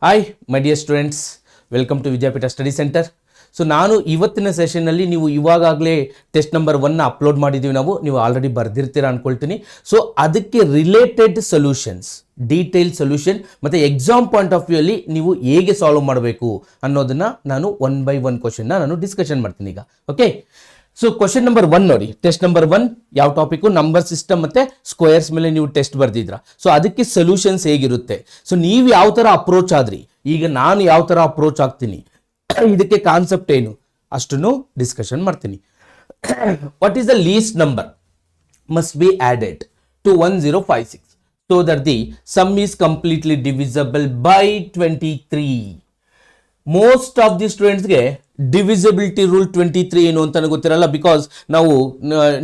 Hi my dear students, welcome to Vidyapeeth study centre. So ನಾನು ಇವತ್ತಿನ ಸೆಷನ್ನಲ್ಲಿ ನೀವು ಇವಾಗಲೇ ಟೆಸ್ಟ್ ನಂಬರ್ 1 ಅಪ್ಲೋಡ್ ಮಾಡಿದ್ದೀವಿ. ನೀವು ಆಲ್ರೆಡಿ ಬರೆದಿರ್ತೀರ ಅಂದ್ಕೊಳ್ತೀನಿ. ಸೊ ಅದಕ್ಕೆ ರಿಲೇಟೆಡ್ ಸೊಲ್ಯೂಷನ್ಸ್, ಡೀಟೇಲ್ ಸೊಲ್ಯೂಷನ್ ಮತ್ತು ಎಕ್ಸಾಮ್ ಪಾಯಿಂಟ್ ಆಫ್ ವ್ಯೂ ಅಲ್ಲಿ ನೀವು ಹೇಗೆ ಸಾಲ್ವ್ ಮಾಡಬೇಕು ಅನ್ನೋದನ್ನು ನಾನು 1 by 1 ಕ್ವಶನ್ನ ನಾನು ಡಿಸ್ಕಷನ್ ಮಾಡ್ತೀನಿ ಈಗ. ಓಕೆ, ಸೊ ಕ್ವಶನ್ ನಂಬರ್ 1 ನೋಡಿ. ಟೆಸ್ಟ್ ನಂಬರ್ 1 ಯಾವ ಟಾಪಿಕ್? ನಂಬರ್ ಸಿಸ್ಟಮ್ ಮತ್ತೆ ಸ್ಕ್ವೇರ್ಸ್ ಮೇಲೆ ನೀವು ಟೆಸ್ಟ್ ಬರ್ದಿದ್ರ. ಸೊ ಅದಕ್ಕೆ ಸೊಲ್ಯೂಷನ್ಸ್ ಹೇಗಿರುತ್ತೆ, ಸೊ ನೀವು ಯಾವ ತರ ಅಪ್ರೋಚ್ ಆದ್ರಿ, ಈಗ ನಾನು ಯಾವ ತರ ಅಪ್ರೋಚ್ ಆಗ್ತೀನಿ, ಇದಕ್ಕೆ ಕಾನ್ಸೆಪ್ಟ್ ಏನು ಅಷ್ಟನ್ನು ಡಿಸ್ಕಷನ್ ಮಾಡ್ತೀನಿ. What is the least number must be added to 1056 so that the sum is completely divisible by 23. Most of the ಸ್ಟೂಡೆಂಟ್ಸ್ಗೆ ಡಿವಿಸಿಬಿಲಿಟಿ ರೂಲ್ 23 ಏನು ಅಂತ ಗೊತ್ತಿರಲ್ಲ. ಬಿಕಾಸ್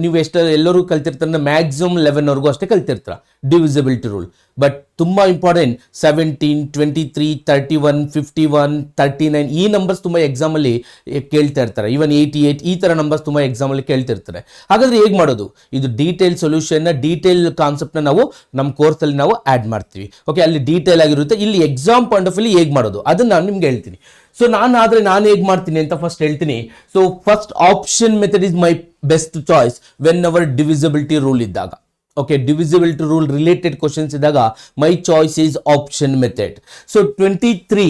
ನೀವು ಎಲ್ಲರೂ ಕಲ್ತಿರ್ತಾರೆ, ಮ್ಯಾಕ್ಸಿಮಮ್ 11 ವರೆಗೂ ಅಷ್ಟೇ ಕಲ್ತಿರ್ತಾರೆ ಡಿವಿಸಿಬಿಲಿಟಿ ರೂಲ್. ಬಟ್ ತುಂಬ ಇಂಪಾರ್ಟೆಂಟ್ 17, 23, 31, 51, 39 ಈ ನಂಬರ್ಸ್ ತುಂಬ ಎಕ್ಸಾಮಲ್ಲಿ ಕೇಳ್ತಾ ಇರ್ತಾರೆ. ಈವನ್ 88 ಈ ಥರ ನಂಬರ್ಸ್ ತುಂಬ ಎಕ್ಸಾಮಲ್ಲಿ ಕೇಳ್ತಿರ್ತಾರೆ. ಹಾಗಾದ್ರೆ ಹೇಗೆ ಮಾಡೋದು? ಇದು ಡೀಟೇಲ್ ಸೊಲ್ಯೂಷನ್ನ, ಡೀಟೇಲ್ ಕಾನ್ಸೆಪ್ಟ್ನ ನಾವು ನಮ್ಮ ಕೋರ್ಸಲ್ಲಿ ನಾವು ಆ್ಯಡ್ ಮಾಡ್ತೀವಿ. ಓಕೆ, ಅಲ್ಲಿ ಡೀಟೇಲ್ ಆಗಿರುತ್ತೆ. ಇಲ್ಲಿ ಎಕ್ಸಾಮ್ ಪಾಯಿಂಟ್ ಆಫ್ ವ್ಯೂ ಹೇಗೆ ಮಾಡೋದು ಅದನ್ನು ನಾನು ನಿಮ್ಗೆ ಹೇಳ್ತೀನಿ. ಸೊ ನಾನು ಹೇಗೆ ಮಾಡ್ತೀನಿ ಅಂತ ಫಸ್ಟ್ ಹೇಳ್ತೀನಿ. So first option method is my best choice when our divisibility rule ಇದ್ದಾಗ. Okay, divisibility rule related questions ಇದ್ದಾಗ my choice is option method. So 23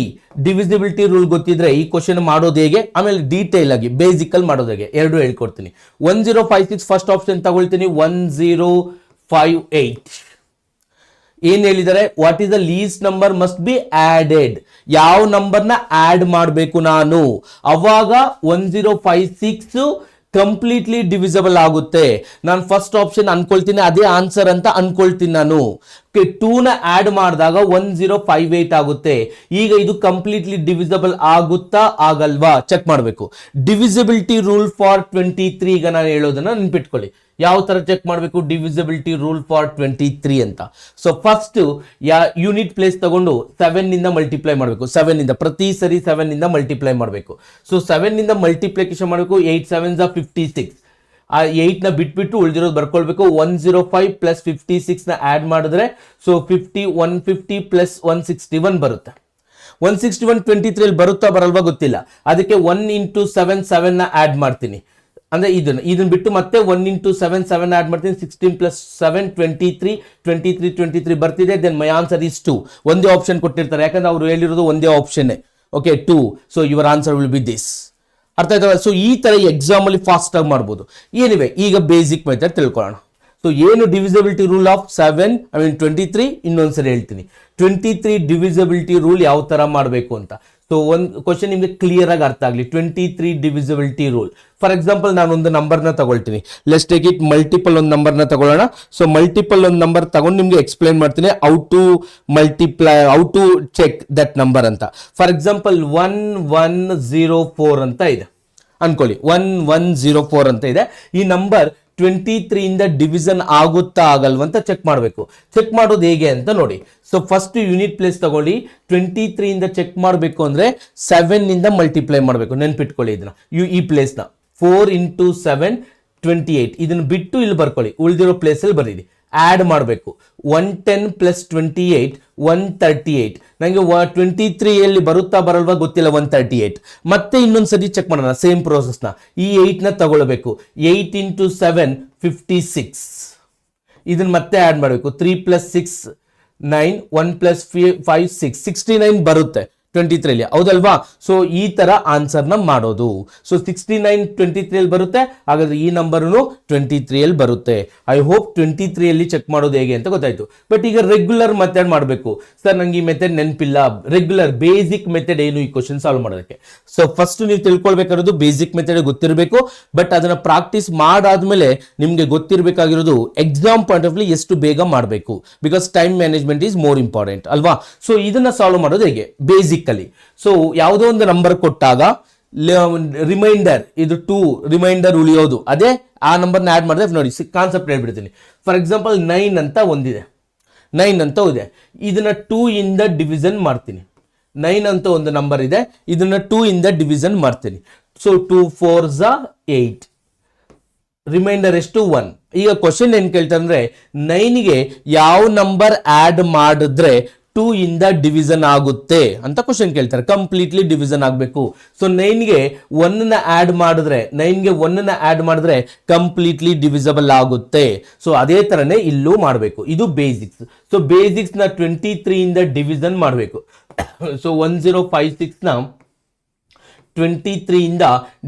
divisibility rule ಗೊತ್ತಿದ್ರೆ ಈ ಕ್ವಶನ್ ಮಾಡೋದು ಹೇಗೆ, ಆಮೇಲೆ ಡೀಟೇಲ್ ಆಗಿ ಬೇಸಿಕಲ್ ಮಾಡೋದು ಹೇಗೆ ಎರಡು ಹೇಳ್ಕೊಡ್ತೀನಿ. 1056 ಫಸ್ಟ್ ಆಪ್ಷನ್ ತಗೊಳ್ತೀನಿ. 1058 ಏನ್ ಹೇಳಿದ್ದಾರೆ? What is the least number must be added. ಯಾವ ನಂಬರ್ನ ಆಡ್ ಮಾಡಬೇಕು ನಾನು, ಅವಾಗ 1056 ಕಂಪ್ಲೀಟ್ಲಿ ಡಿವಿಸಿಬಲ್ ಆಗುತ್ತೆ. ನಾನು ಫಸ್ಟ್ ಆಪ್ಷನ್ ಅನ್ಕೊಳ್ತೀನಿ, ಅದೇ ಆನ್ಸರ್ ಅಂತ ಅನ್ಕೊಳ್ತೀನಿ ನಾನು. 2ನ ಆಡ್ ಮಾಡಿದಾಗ 1058 ಆಗುತ್ತೆ. ಈಗ ಇದು ಕಂಪ್ಲೀಟ್ಲಿ ಡಿವಿಸಿಬಲ್ ಆಗುತ್ತಾ ಆಗಲ್ವಾ ಚೆಕ್ ಮಾಡಬೇಕು. ಡಿವಿಸಿಬಿಲಿಟಿ ರೂಲ್ ಫಾರ್ 23 ಈಗ ನಾನು ಹೇಳೋದನ್ನ ನೆನ್ಪಿಟ್ಕೊಳ್ಳಿ. ಯಾವ ತರ ಚೆಕ್ ಮಾಡಬೇಕು ಡಿವಿಸಿಬಿಲಿಟಿ ರೂಲ್ ಫಾರ್ 23 ಅಂತ. ಸೊ ಫಸ್ಟ್ ಯೂನಿಟ್ ಪ್ಲೇಸ್ ತಗೊಂಡು 7 ನಿಂದ ಮಲ್ಟಿಪ್ಲೈ ಮಾಡಬೇಕು. 7 ನಿಂದ ಪ್ರತಿ ಸರಿ 7 ನಿಂದ ಮಲ್ಟಿಪ್ಲೈ ಮಾಡಬೇಕು. ಸೊ 7 ನಿಂದ ಮಲ್ಟಿಪ್ಲಿಕೇಶನ್ ಮಾಡಬೇಕು. 8 7s 56. ಆ 8ನ ಬಿಟ್ಬಿಟ್ಟು ಉಳಿದಿರೋದು ಬರ್ಕೊಳ್ಬೇಕು. 105 ಪ್ಲಸ್ 56 ನ ಆಡ್ ಮಾಡಿದ್ರೆ ಸೊ 150 ಪ್ಲಸ್ 161 ಬರುತ್ತೆ. 161 23 ಬರುತ್ತಾ ಬರಲ್ವಾ ಗೊತ್ತಿಲ್ಲ. ಅದಕ್ಕೆ 1 into 7 7 ನ ಆಡ್ ಮಾಡ್ತೀನಿ. ಅಂದ್ರೆ ಇದನ್ನ ಬಿಟ್ಟು ಮತ್ತೆ 1 into 7 7 ಆಡ್ ಮಾಡ್ತೀನಿ. 16 plus 7 23 ಬರ್ತಿದೆ. Then my answer is 2. ಒಂದೇ ಆಪ್ಷನ್ ಕೊಟ್ಟಿರ್ತಾರೆ, ಯಾಕಂದ್ರೆ ಅವ್ರು ಹೇಳಿರೋದು ಒಂದೇ option. Okay, 2. So your answer will be this. ಅರ್ಥ ಆಯ್ತಲ್ಲ? ಸೊ ಈ ತರ ಎಕ್ಸಾಮ್ ಅಲ್ಲಿ ಫಾಸ್ಟ್ ಆಗಿ ಮಾಡ್ಬೋದು. ಏನಿವೆ ಈಗ ಬೇಸಿಕ್ ಮೆಥಡ್ ತಿಳ್ಕೊಳ್ಳೋಣ. ಸೊ ಏನು ಡಿವಿಸಿಬಿಲಿಟಿ ರೂಲ್ ಆಫ್ 23 ಇನ್ನೊಂದ್ಸರಿ ಹೇಳ್ತೀನಿ. 23 ಡಿವಿಸಿಬಿಲಿಟಿ ರೂಲ್ ಯಾವ ತರ ಮಾಡಬೇಕು ಅಂತ. ಸೊ ಒಂದು ಕ್ವಶನ್ ನಿಮಗೆ ಕ್ಲಿಯರ್ ಆಗಿ ಅರ್ಥ ಆಗಲಿ. 23 ಡಿವಿಸಿಬಿಲಿಟಿ ರೂಲ್. ಫಾರ್ ಎಕ್ಸಾಂಪಲ್ ನಾನು ಒಂದು ನಂಬರ್ನ ತಗೊಳ್ತೀನಿ. ಲೆಟ್ಸ್ ಟೇಕ್ ಇಟ್ ಮಲ್ಟಿಪಲ್ ಒಂದು ನಂಬರ್ನ ತಗೊಳ್ಳೋಣ. ಸೊ ಮಲ್ಟಿಪಲ್ ಒಂದು ನಂಬರ್ ತಗೊಂಡು ನಿಮ್ಗೆ ಎಕ್ಸ್ಪ್ಲೈನ್ ಮಾಡ್ತೀನಿ how to multiply, how to check that number ಅಂತ. ಫಾರ್ ಎಕ್ಸಾಂಪಲ್ 1104 ಅಂತ ಇದೆ ಅನ್ಕೊಳ್ಳಿ. 1104 ಅಂತ ಇದೆ. ಈ ನಂಬರ್ 23 ಇಂದ ಡಿವಿಷನ್ ಆಗುತ್ತಾ ಆಗಲ್ವಂತ ಚೆಕ್ ಮಾಡಬೇಕು. ಚೆಕ್ ಮಾಡೋದು ಹೇಗೆ ಅಂತ ನೋಡಿ. ಸೊ ಫಸ್ಟ್ ಯೂನಿಟ್ ಪ್ಲೇಸ್ ತಗೊಳ್ಳಿ. 23 ಇಂದ ಚೆಕ್ ಮಾಡಬೇಕು ಅಂದ್ರೆ 7 ನಿಂದ ಮಲ್ಟಿಪ್ಲೈ ಮಾಡಬೇಕು. ನೆನ್ಪಿಟ್ಕೊಳ್ಳಿ ಇದನ್ನ. ಈ ಪ್ಲೇಸ್ನ 4 into 7 28. ಇದನ್ನ ಬಿಟ್ಟು ಇಲ್ಲಿ ಬರ್ಕೊಳ್ಳಿ, ಉಳಿದಿರೋ ಪ್ಲೇಸಲ್ಲಿ ಬರೀರಿ. ಆಡ್ ಮಾಡಬೇಕು. 110 plus 28 138. ನನಗೆ 23 ಬರುತ್ತಾ ಬರಲ್ವಾ ಗೊತ್ತಿಲ್ಲ. 138 ಮತ್ತೆ ಇನ್ನೊಂದ್ಸರಿ ಚೆಕ್ ಮಾಡೋಣ ಸೇಮ್ ಪ್ರೋಸೆಸ್ನ. ಈ 8ನ ತಗೊಳ್ಬೇಕು. 8 into 7 56. ಇದನ್ನ ಮತ್ತೆ ಆಡ್ ಮಾಡಬೇಕು. 3 plus 6 9 1 plus 5 6 69 ಬರುತ್ತೆ 23 ಹೌದಲ್ವಾ? ಸೊ ಈ ತರ ಆನ್ಸರ್ನ ಮಾಡೋದು. ಸೊ 69 23 ಬರುತ್ತೆ. ಹಾಗಾದ್ರೆ ಈ ನಂಬರ್ನು 23 ಬರುತ್ತೆ. ಐ ಹೋಪ್ 23 ಚೆಕ್ ಮಾಡೋದು ಹೇಗೆ ಅಂತ ಗೊತ್ತಾಯ್ತು. ಬಟ್ ಈಗ ರೆಗ್ಯುಲರ್ ಮೆಥಡ್ ಮಾಡಬೇಕು. ಸರ್ ನಂಗೆ ಈ ಮೆಥಡ್ ನೆನಪಿಲ್ಲ. ರೆಗ್ಯುಲರ್ ಬೇಸಿಕ್ ಮೆಥಡ್ ಏನು ಈ ಕ್ವಶನ್ ಸಾಲ್ವ್ ಮಾಡೋದಕ್ಕೆ? ಸೊ ಫಸ್ಟ್ ನೀವು ತಿಳ್ಕೊಳ್ಬೇಕಾಗಿರೋದು ಬೇಸಿಕ್ ಮೆಥಡ್ ಗೊತ್ತಿರಬೇಕು. ಬಟ್ ಅದನ್ನ ಪ್ರಾಕ್ಟೀಸ್ ಮಾಡಾದ್ಮೇಲೆ ನಿಮ್ಗೆ ಗೊತ್ತಿರಬೇಕಾಗಿರೋದು ಎಕ್ಸಾಮ್ ಪಾಯಿಂಟ್ ಆಫ್ ವ್ಯೂ ಎಷ್ಟು ಬೇಗ ಮಾಡಬೇಕು. Because time management is more important ಅಲ್ವಾ? ಸೊ ಇದನ್ನ ಸಾಲ್ವ್ ಮಾಡೋದು ಹೇಗೆ ಬೇಸಿಕ್. ಸೊ ಯಾವುದೋ ಒಂದು ನಂಬರ್ ಕೊಟ್ಟಾಗ ರಿಮೈಂಡರ್ ಇದು 2 ರಿಮೈಂಡರ್ ಉಳಿಯೋದು, ಅದೇ ಆ ನಂಬರ್ನ ಆಡ್ ಮಾಡಿದ್ರೆ ನೋಡಿ ಕಾನ್ಸೆಪ್ಟ್ ಹೇಳ್ಬಿಡ್ತೀನಿ. ಫಾರ್ ಎಕ್ಸಾಂಪಲ್ 9 ಅಂತ ಒಂದಿದೆ. 9 ಅಂತ ಇದೆ. ಇದನ್ನ 2 ಇಂದ ಡಿವಿಷನ್ ಮಾಡ್ತೀನಿ. 9 ಅಂತ ಒಂದು ನಂಬರ್ ಇದೆ. ಇದನ್ನ 2 ಇಂದ ಡಿವಿಷನ್ ಮಾಡ್ತೀನಿ. So 2 4s 8. ರಿಮೈಂಡರ್ ಎಷ್ಟು 1. ಈಗ ಕ್ವಶನ್ ಏನ್ ಕೇಳ್ತಾರೆ ಅಂದ್ರೆ 9ಗೆ ಯಾವ ನಂಬರ್ ಆಡ್ ಮಾಡಿದ್ರೆ 2 ಇಂದ ಡಿವಿಷನ್ ಆಗುತ್ತೆ ಅಂತ ಕ್ವಶನ್ ಕೇಳ್ತಾರೆ. ಕಂಪ್ಲೀಟ್ಲಿ ಡಿವಿಷನ್ ಆಗಬೇಕು. ಸೊ 9ಗೆ 1ನ ಆಡ್ ಮಾಡಿದ್ರೆ ಕಂಪ್ಲೀಟ್ಲಿ ಡಿವಿಸಬಲ್ ಆಗುತ್ತೆ. ಸೊ ಅದೇ ತರನೇ ಇಲ್ಲೂ ಮಾಡಬೇಕು. ಇದು ಬೇಸಿಕ್ಸ್. ಸೊ ಬೇಸಿಕ್ಸ್ ನ 23 ಇಂದ ಡಿವಿಷನ್ ಮಾಡಬೇಕು. ಸೊ 1056 ನ 23 ಇಂದ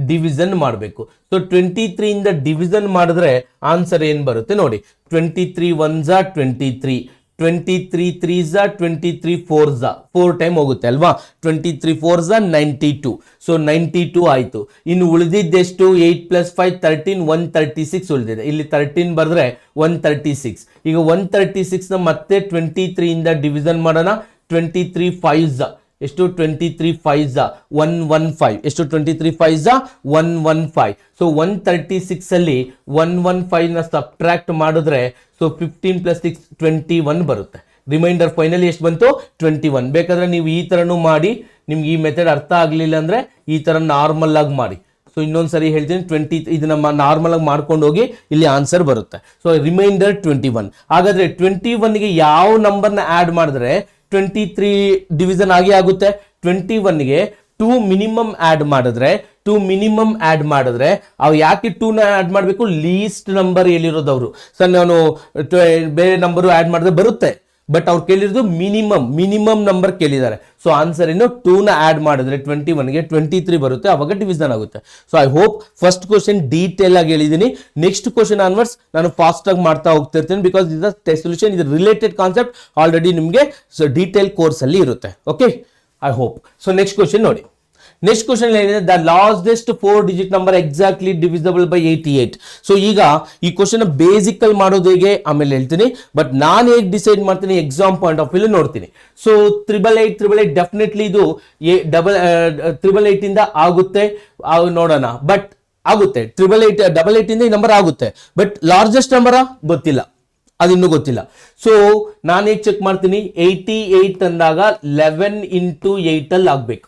ಡಿವಿಷನ್ ಮಾಡಬೇಕು. ಸೊ 23 ಇಂದ ಡಿವಿಷನ್ ಮಾಡಿದ್ರೆ ಆನ್ಸರ್ ಏನ್ ಬರುತ್ತೆ ನೋಡಿ. 23 1s 23, 23 3s 23 4s 4 ಟೈಮ್ ಹೋಗುತ್ತೆ ಅಲ್ವಾ. 23 4s 92. ಸೊ 92 ಆಯ್ತು. ಇನ್ನು ಉಳಿದಿದ್ದೆಷ್ಟು 8 + 5 13, 136 ಉಳಿದಿದೆ. ಇಲ್ಲಿ 13 ಬರೆದ್ರೆ 136. ಈಗ 136 ನ ಮತ್ತೆ 23 ಇಂದ ಡಿವಿಷನ್ ಮಾಡೋಣ. 23 5s ಎಷ್ಟು 23 5s 115. ಎಷ್ಟು 23 5s 115. ಸೊ 136 ಅಲ್ಲಿ 115 ನ ಸಬ್ಟ್ರಾಕ್ಟ್ ಮಾಡಿದ್ರೆ ಸೊ 15 + 6 21 ಬರುತ್ತೆ. ರಿಮೈಂಡರ್ ಫೈನಲಿ ಎಷ್ಟು ಬಂತು 21. ಬೇಕಾದ್ರೆ ನೀವು ಈ ತರನು ಮಾಡಿ. ನಿಮ್ಗೆ ಈ ಮೆಥಡ್ ಅರ್ಥ ಆಗ್ಲಿಲ್ಲ ಅಂದ್ರೆ ಈ ತರ ನಾರ್ಮಲ್ ಆಗಿ ಮಾಡಿ. ಸೊ ಇನ್ನೊಂದ್ಸರಿ ಹೇಳ್ತೀನಿ, 20 ಇದನ್ನ ನಾರ್ಮಲ್ ಆಗಿ ಮಾಡ್ಕೊಂಡು ಹೋಗಿ ಇಲ್ಲಿ ಆನ್ಸರ್ ಬರುತ್ತೆ. So reminder 21. ಹಾಗಾದ್ರೆ 21ಗೆ ಯಾವ ನಂಬರ್ನ ಆಡ್ ಮಾಡಿದ್ರೆ 23 ಡಿವಿಷನ್ ಆಗಿ ಆಗುತ್ತೆ. 21ಗೆ 2 ಮಿನಿಮಮ್ ಆಡ್ ಮಾಡಿದ್ರೆ ಅವು ಯಾಕೆ 2ನ ಆಡ್ ಮಾಡಬೇಕು? ಲೀಸ್ಟ್ ನಂಬರ್ ಎಲ್ಲಿರೋದವರು. ಸರ್ ನಾನು ಬೇರೆ ನಂಬರ್ ಆಡ್ ಮಾಡಿದ್ರೆ ಬರುತ್ತೆ, ಬಟ್ ಅವ್ರು ಕೇಳಿರೋದು ಮಿನಿಮಮ್ ನಂಬರ್ ಕೇಳಿದ್ದಾರೆ. ಸೊ ಆನ್ಸರ್ ಏನು 2ನ ಆಡ್ ಮಾಡಿದ್ರೆ 21ಗೆ 23 ಬರುತ್ತೆ, ಅವಾಗ ಡಿವಿಷನ್ ಆಗುತ್ತೆ. So I hope first question detail ಆಗಿ ಹೇಳಿದ್ದೀನಿ. ನೆಕ್ಸ್ಟ್ ಕ್ವಶನ್ ಆನ್ವರ್ಸ್ ನಾನು ಫಾಸ್ಟ್ ಆಗಿ ಮಾಡ್ತಾ ಹೋಗ್ತಿರ್ತೀನಿ, ಬಿಕಾಸ್ ಇದು ಸೊಲ್ಯೂಷನ್, ಇದು ರಿಲೇಟೆಡ್ ಕಾನ್ಸೆಪ್ಟ್ ಆಲ್ರೆಡಿ ನಿಮಗೆ ಡೀಟೇಲ್ ಕೋರ್ಸ್ ಅಲ್ಲಿ ಇರುತ್ತೆ. Okay, I hope. So next question ನೋಡಿ. ನೆಕ್ಸ್ಟ್ ಕ್ವಶನ್ ಏನಿದೆ, the largest 4 digit number exactly divisible by 88. So ಈಗ ಈ ಕ್ವಶನ್ ಬೇಸಿಕ್ ಅಲ್ಲಿ ಮಾಡೋದು ಹೇಗೆ ಆಮೇಲೆ ಹೇಳ್ತೀನಿ, ಬಟ್ ನಾನು ಹೇಗೆ ಡಿಸೈಡ್ ಮಾಡ್ತೀನಿ ಎಕ್ಸಾಮ್ ಪಾಯಿಂಟ್ ಆಫ್ ವ್ಯೂ ನೋಡ್ತೀನಿ. ಸೊ 888 ಡೆಫಿನೆಟ್ಲಿ ಇದು 888 ಇಂದ ಆಗುತ್ತೆ, ನೋಡೋಣ. ಬಟ್ ಆಗುತ್ತೆ 888 ಇಂದ ಈ ನಂಬರ್ ಆಗುತ್ತೆ, ಬಟ್ ಲಾರ್ಜೆಸ್ಟ್ ನಂಬರ್ ಗೊತ್ತಿಲ್ಲ, ಅದಿನ್ನೂ ಗೊತ್ತಿಲ್ಲ. ಸೊ ನಾನು ಹೇಗೆ ಚೆಕ್ ಮಾಡ್ತೀನಿ, 88 ಅಂದಾಗ 11 × 8 ಅಲ್ಲಿ ಆಗ್ಬೇಕು.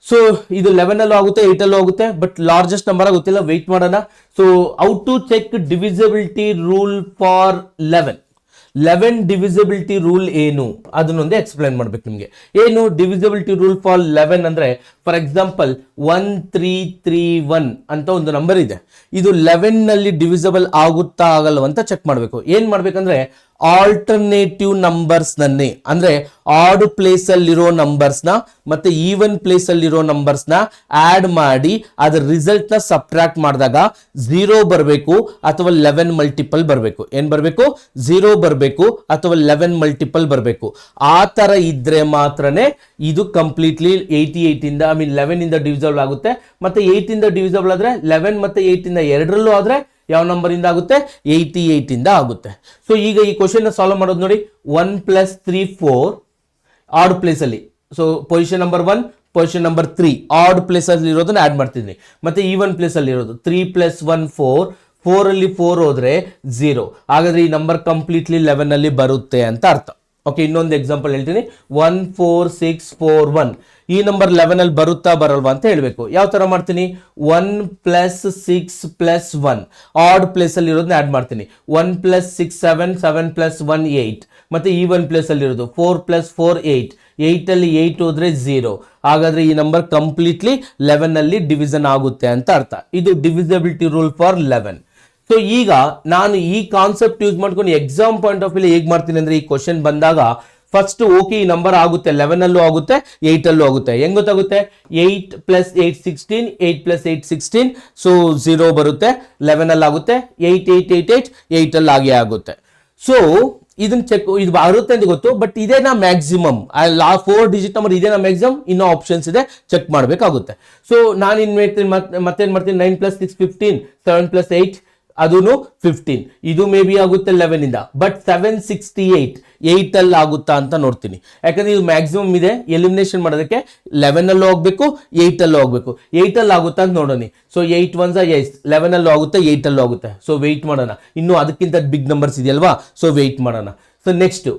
ಸೊ ಇದು 11 ಅಲ್ಲೂ ಆಗುತ್ತೆ, 8 ಅಲ್ಲೂ ಆಗುತ್ತೆ, ಬಟ್ ಲಾರ್ಜೆಸ್ಟ್ ನಂಬರ್ ಗೊತ್ತಿಲ್ಲ. ವೆಯ್ಟ್ ಮಾಡೋಣ. So how to check divisibility rule for 11 divisibility rule ಏನು ಅದನ್ನೊಂದೇ ಎಕ್ಸ್ಪ್ಲೈನ್ ಮಾಡ್ಬೇಕು ನಿಮಗೆ. ಏನು ಡಿವಿಸಿಬಿಲಿಟಿ ರೂಲ್ ಫಾರ್ 11 ಅಂದ್ರೆ, ಫಾರ್ ಎಕ್ಸಾಂಪಲ್ 1331 ಅಂತ ಒಂದು ನಂಬರ್ ಇದೆ. ಇದು 11 ನಲ್ಲಿ ಡಿವಿಸಿಬಲ್ ಆಗುತ್ತಾ ಆಗಲ್ವ ಅಂತ ಚೆಕ್ ಮಾಡಬೇಕು. ಏನ್ ಮಾಡ್ಬೇಕಂದ್ರೆ ಆಲ್ಟರ್ನೇಟಿವ್ ನಂಬರ್ಸ್ ನನ್ನೇ, ಅಂದ್ರೆ ಆಡ್ ಪ್ಲೇಸ್ ಅಲ್ಲಿರೋ ನಂಬರ್ಸ್ ನ ಮತ್ತೆ ಈವನ್ ಪ್ಲೇಸ್ ಅಲ್ಲಿರೋ ನಂಬರ್ಸ್ ನ ಆಡ್ ಮಾಡಿ ಅದರ ರಿಸಲ್ಟ್ ನ ಸಬ್ಟ್ರಾಕ್ಟ್ ಮಾಡಿದಾಗ 0 ಬರಬೇಕು ಅಥವಾ 11 ಮಲ್ಟಿಪಲ್ ಬರಬೇಕು. ಏನ್ ಬರಬೇಕು? 0 ಬರಬೇಕು ಅಥವಾ 11 ಮಲ್ಟಿಪಲ್ ಬರಬೇಕು. ಆ ತರ ಇದ್ರೆ ಮಾತ್ರನೇ ಇದು ಕಂಪ್ಲೀಟ್ಲಿ 88 ಇಂದ 11 ಇಂದ ಡಿವಿಸಿಬಲ್ ಆಗುತ್ತೆ. ಮತ್ತೆ 8 ಇಂದ ಡಿವಿಸಿಬಲ್ ಆದ್ರೆ 11 ಮತ್ತೆ 8 ಇಂದ ಎರಡರಲ್ಲೂ ಆದ್ರೆ ಯಾವ ನಂಬರ್ ಇಂದ ಆಗುತ್ತೆ? 88 ಇಂದ ಆಗುತ್ತೆ. ಸೊ ಈಗ ಈ ಕ್ವಶನ್ ಸಾಲ್ವ್ ಮಾಡೋದು ನೋಡಿ. 1 + 3 4 ಆಡ್ ಪ್ಲೇಸ್ ಅಲ್ಲಿ. So position number 1, position number 3 odd place ಅಲ್ಲಿ ಇರೋದನ್ನ ಆಡ್ ಮಾಡ್ತಿದ್ದೀನಿ. ಮತ್ತೆ ಈವನ್ ಪ್ಲೇಸ್ ಅಲ್ಲಿ ಇರೋದು 3 + 1 4, 4 ಅಲ್ಲಿ 4 ಹೋದ್ರೆ 0. ಹಾಗಾದ್ರೆ ಈ ನಂಬರ್ ಕಂಪ್ಲೀಟ್ಲಿ 11 ಅಲ್ಲಿ ಬರುತ್ತೆ ಅಂತ ಅರ್ಥ. ಓಕೆ, ಇನ್ನೊಂದು ಎಕ್ಸಾಂಪಲ್ ಹೇಳ್ತೀನಿ. 1 4 6 4 1 ಈ ನಂಬರ್ 11 ಅಲ್ಲಿ ಬರುತ್ತಾ ಬರಲ್ವಾ ಅಂತ ಹೇಳ್ಬೇಕು. ಯಾವ ತರ ಮಾಡ್ತೀನಿ? 1 + 6 + 1 ಆಡ್ ಪ್ಲೇಸ್ ಅಲ್ಲಿ ಇರೋದನ್ನ ಆಡ್ ಮಾಡ್ತೀನಿ. 1 + 6 7, 7 + 1 8, ಮತ್ತೆ ಈವನ್ ಪ್ಲೇಸ್ ಅಲ್ಲಿ ಇರೋದು 4 + 4 8, 8 ಅಲ್ಲಿ 8 ಹೋದ್ರೆ 0. ಹಾಗಾದ್ರೆ ಈ ನಂಬರ್ ಕಂಪ್ಲೀಟ್ಲಿ 11 ಅಲ್ಲಿ ಡಿವಿಷನ್ ಆಗುತ್ತೆ ಅಂತ ಅರ್ಥ. ಇದು ಡಿವಿಸಿಬಿಲಿಟಿ ರೂಲ್ ಫಾರ್ 11. ಸೊ ಈಗ ನಾನು ಈ ಕಾನ್ಸೆಪ್ಟ್ ಯೂಸ್ ಮಾಡ್ಕೊಂಡು ಎಕ್ಸಾಮ್ ಪಾಯಿಂಟ್ ಆಫ್ ವ್ಯೂ ಹೇಗೆ ಮಾಡ್ತೀನಿ ಅಂದ್ರೆ, ಈ ಕ್ವಶನ್ ಬಂದಾಗ ಫಸ್ಟ್ ಓಕೆ ಈ ನಂಬರ್ ಆಗುತ್ತೆ, 11 ಅಲ್ಲೂ ಆಗುತ್ತೆ, 8 ಅಲ್ಲೂ ಆಗುತ್ತೆ. ಹೆಂಗ್ ಗೊತ್ತಾಗುತ್ತೆ? 8 + 8 16, 8 + 8 16, ಸೊ 0 ಬರುತ್ತೆ. 11 ಅಲ್ಲಿ ಆಗುತ್ತೆ, 8 8 8 8 8 ಅಲ್ಲಿ ಆಗೇ ಆಗುತ್ತೆ. ಸೊ ಇದನ್ನ ಚೆಕ್, ಇದು ಬರುತ್ತೆ ಅಂತ ಗೊತ್ತು, ಬಟ್ ಇದೇನಾ ಮ್ಯಾಕ್ಸಿಮಮ್? 4 ಡಿಜಿಟ್ ನಂಬರ್ ಇದೇನಾ ಮ್ಯಾಕ್ಸಿಮಮ್? ಇನ್ನೂ ಆಪ್ಷನ್ಸ್ ಇದೆ, ಚೆಕ್ ಮಾಡಬೇಕಾಗುತ್ತೆ. ಸೊ ನಾನು ಮತ್ತೇನ್ ಮಾಡ್ತೀನಿ? 9 + 6 15, 7 + 8 ಅದೂನು 15. ಇದು ಮೇ ಬಿ ಆಗುತ್ತೆ 11 ಇಂದ, ಬಟ್ 768 8 ಅಲ್ಲಿ ಆಗುತ್ತಾ ಅಂತ ನೋಡ್ತೀನಿ. ಯಾಕಂದ್ರೆ ಇದು ಮ್ಯಾಕ್ಸಿಮಮ್ ಇದೆ. ಎಲಿಮಿನೇಷನ್ ಮಾಡೋದಕ್ಕೆ 11 ಅಲ್ಲೂ ಹೋಗ್ಬೇಕು, 8 ಅಲ್ಲೂ ಹೋಗ್ಬೇಕು. 8 ಅಲ್ಲಿ ಆಗುತ್ತಾ ಅಂತ ನೋಡೋಣ. ಸೊ 8 1s 8, 11 ಅಲ್ಲೂ ಆಗುತ್ತೆ, 8 ಅಲ್ಲೂ ಆಗುತ್ತೆ. ಸೊ ವೆಯ್ಟ್ ಮಾಡೋಣ, ಇನ್ನು ಅದಕ್ಕಿಂತ ಬಿಗ್ ನಂಬರ್ಸ್ ಇದೆಯಲ್ವಾ, ಸೊ ವೆಯ್ಟ್ ಮಾಡೋಣ. So next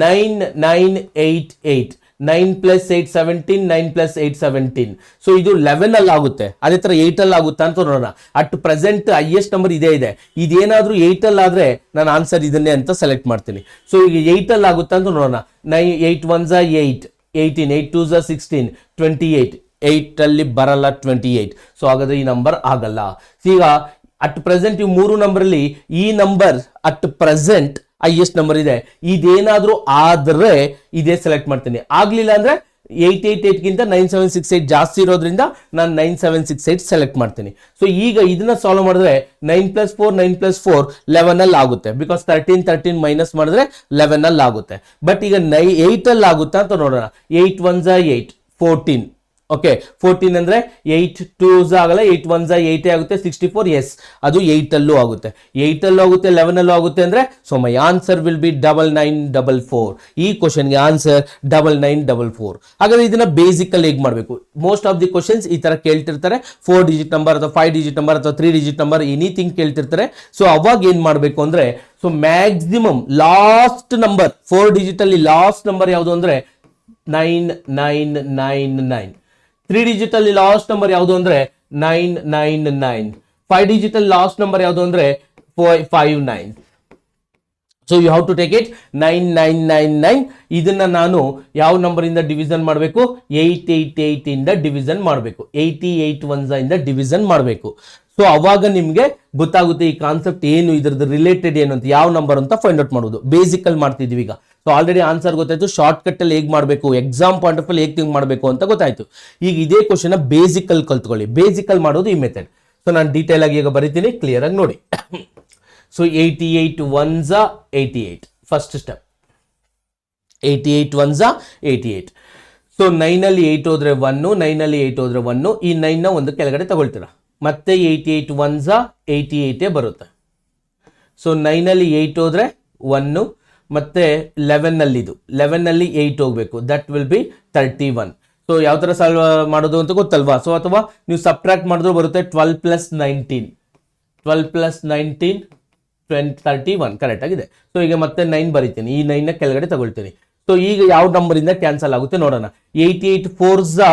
9 9 8 8 9 plus 8 17, 9 plus 8 17. So ಇದು 11 ಅಲ್ಲಿ ಆಗುತ್ತೆ, ಅದೇ ತರ 8 ಅಲ್ಲಿ ಆಗುತ್ತಾ ಅಂತ ನೋಡೋಣ. ಅಟ್ ಪ್ರೆಸೆಂಟ್ ಹೈಯೆಸ್ಟ್ ನಂಬರ್ ಇದೇ ಇದೆ. ಇದೇನಾದ್ರೂ 8 ಅಲ್ಲಿ ಆದ್ರೆ ನಾನು ಆನ್ಸರ್ ಇದನ್ನೇ ಅಂತ ಸೆಲೆಕ್ಟ್ ಮಾಡ್ತೀನಿ. ಸೊ ಈಗ 8 ಅಲ್ಲಿ ಆಗುತ್ತಾ ಅಂತ ನೋಡೋಣ. 8 1 8 18, 8 2 16, 28. 8 ಅಲ್ಲಿ ಬರಲ್ಲ 28. ಸೊ ಹಾಗಾದ್ರೆ ಈ ನಂಬರ್ ಆಗಲ್ಲ. ಈಗ ಅಟ್ ಪ್ರೆಸೆಂಟ್ ಈ ಮೂರು ನಂಬರ್ ಅಲ್ಲಿ ಈ number at present highest number ಇದೆ. ಇದೇನಾದ್ರೂ ಆದ್ರೆ ಇದೇ ಸೆಲೆಕ್ಟ್ ಮಾಡ್ತೀನಿ. ಆಗ್ಲಿಲ್ಲ ಅಂದ್ರೆ 888 ಗಿಂತ 9768 ಜಾಸ್ತಿ ಇರೋದ್ರಿಂದ ನಾನು 9768 ಸೆಲೆಕ್ಟ್ ಮಾಡ್ತೀನಿ. ಸೊ ಈಗ ಇದನ್ನ ಸಾಲ್ವ್ ಮಾಡಿದ್ರೆ 9 + 4 9 + 4 11 ಅಲ್ಲಿ ಆಗುತ್ತೆ. ಬಿಕಾಸ್ 13 ಮೈನಸ್ ಮಾಡಿದ್ರೆ 11 ಅಲ್ಲಿ ಆಗುತ್ತೆ. ಬಟ್ ಈಗ 8 ಅಲ್ಲಿ ಆಗುತ್ತಾ ಅಂತ ನೋಡೋಣ. 8 1 8 14. ಓಕೆ, 14 ಅಂದ್ರೆ 8 2 ಆಗಲ್ಲ, 8 1 8 ಆಗುತ್ತೆ, 64. ಎಸ್, ಅದು 8 ಅಲ್ಲೂ ಆಗುತ್ತೆ, 8 ಅಲ್ಲೂ ಆಗುತ್ತೆ, 11 ಅಲ್ಲೂ ಆಗುತ್ತೆ ಅಂದ್ರೆ so my answer will B 9944. ಈ ಕ್ವಶನ್ಗೆ ಆನ್ಸರ್ 9944. ಹಾಗಾದ್ರೆ ಇದನ್ನ ಬೇಸಿಕ್ ಅಲ್ಲಿ ಹೇಗೆ ಮಾಡಬೇಕು? ಮೋಸ್ಟ್ ಆಫ್ ದಿ ಕ್ವಶನ್ಸ್ ಈ ತರ ಕೇಳ್ತಿರ್ತಾರೆ. 4 ಡಿಜಿಟ್ ನಂಬರ್ ಅಥವಾ 5 ಡಿಜಿಟ್ ನಂಬರ್ ಅಥವಾ 3 ಡಿಜಿಟ್ ನಂಬರ್ ಎನಿಥಿಂಗ್ ಕೇಳ್ತಿರ್ತಾರೆ. ಸೊ ಅವಾಗ ಏನ್ ಮಾಡ್ಬೇಕು ಅಂದ್ರೆ, so maximum last number 4 digit ಅಲ್ಲಿ ಲಾಸ್ಟ್ ನಂಬರ್ ಯಾವುದು ಅಂದ್ರೆ 9999. 3 ಡಿಜಿಟ್ ಅಲ್ಲಿ ಲಾಸ್ಟ್ ನಂಬರ್ ಯಾವುದು ಅಂದ್ರೆ 999. 5 ಡಿಜಿಟ್ ಅಲ್ಲಿ ಲಾಸ್ಟ್ ನಂಬರ್ ಯಾವುದು ಅಂದ್ರೆ 59. So you have to take it 9999. ಇದನ್ನ ನಾನು ಯಾವ ನಂಬರ್ ಇಂದ ಡಿವಿಷನ್ ಮಾಡಬೇಕು? 888 ಇಂದ ಡಿವಿಷನ್ ಮಾಡಬೇಕು. 88 1 ಇಂದ ಡಿವಿಷನ್ ಮಾಡಬೇಕು. ಸೊ ಅವಾಗ ನಿಮ್ಗೆ ಗೊತ್ತಾಗುತ್ತೆ ಈ ಕಾನ್ಸೆಪ್ಟ್ ಏನು, ಇದ್ರದ್ದು ರಿಲೇಟೆಡ್ ಏನು ಅಂತ, ಯಾವ ನಂಬರ್ ಅಂತ ಫೈಂಡ್ ಔಟ್ ಮಾಡೋದು. ಬೇಸಿಕ್ ಅಲ್ಲಿ ಮಾಡ್ತಿದ್ವಿ ಈಗ. ಸೊ ಆಲ್ರೆಡಿ ಆನ್ಸರ್ ಗೊತ್ತಾಯ್ತು, ಶಾರ್ಟ್ ಕಟ್ ಅಲ್ಲಿ ಹೇಗೆ ಮಾಡಬೇಕು, ಎಕ್ಸಾಮ್ ಪಾಯಿಂಟ್ ಆಫ್ ಹೇಗೆ ಥಿಂಕ್ ಮಾಡಬೇಕು ಅಂತ ಗೊತ್ತಾಯ್ತು. ಈಗ ಇದೇ ಕ್ವಶನ್ ಬೇಸಿಕ್ ಅಲ್ಲಿ ಕಲ್ತ್ಕೊಳ್ಳಿ. ಬೇಸಿಕ್ ಅಲ್ಲಿ ಮಾಡೋದು ಈ ಮೆಥಡ್. ಸೊ ನಾನು ಡೀಟೇಲ್ ಆಗಿ ಈಗ ಬರೀತೀನಿ, ಕ್ಲಿಯರ್ ಆಗಿ ನೋಡಿ. So 88 1 88 first step. 88 1 88. ಸೊ 9 ಅಲ್ಲಿ 8 ಹೋದ್ರೆ 1, 9 ಅಲ್ಲಿ 8 ಹೋದ್ರೆ 1. ಈ 9 ನ ಒಂದು ಕೆಳಗಡೆ ತಗೊಳ್ತೀರಾ, ಮತ್ತೆ 88 1 88 ಬರುತ್ತೆ. ಸೊ 9 ಅಲ್ಲಿ 8 ಹೋದ್ರೆ 1, ಮತ್ತೆ 11 ಅಲ್ಲಿ ಇದು 11 ಅಲ್ಲಿ 8 ಹೋಗ್ಬೇಕು, ದಟ್ ವಿಲ್ ಬಿ 31. ಸೊ ಯಾವ ತರ ಸಾಲ್ವ್ ಮಾಡೋದು ಅಂತ ಗೊತ್ತಲ್ವಾ? ಸೊ ಅಥವಾ ನೀವು ಸಬ್ಟ್ರಾಕ್ಟ್ ಮಾಡಿದ್ರು ಬರುತ್ತೆ. 12 + 19 31 ಕರೆಕ್ಟ್ ಆಗಿದೆ. ಸೊ ಈಗ ಮತ್ತೆ 9 ಬರೀತೀನಿ, ಈ 9 ನ ಕೆಳಗಡೆ ತಗೊಳ್ತೀನಿ. ಸೊ ಈಗ ಯಾವ ನಂಬರ್ ಇಂದ ಕ್ಯಾನ್ಸಲ್ ಆಗುತ್ತೆ ನೋಡೋಣ. 88 4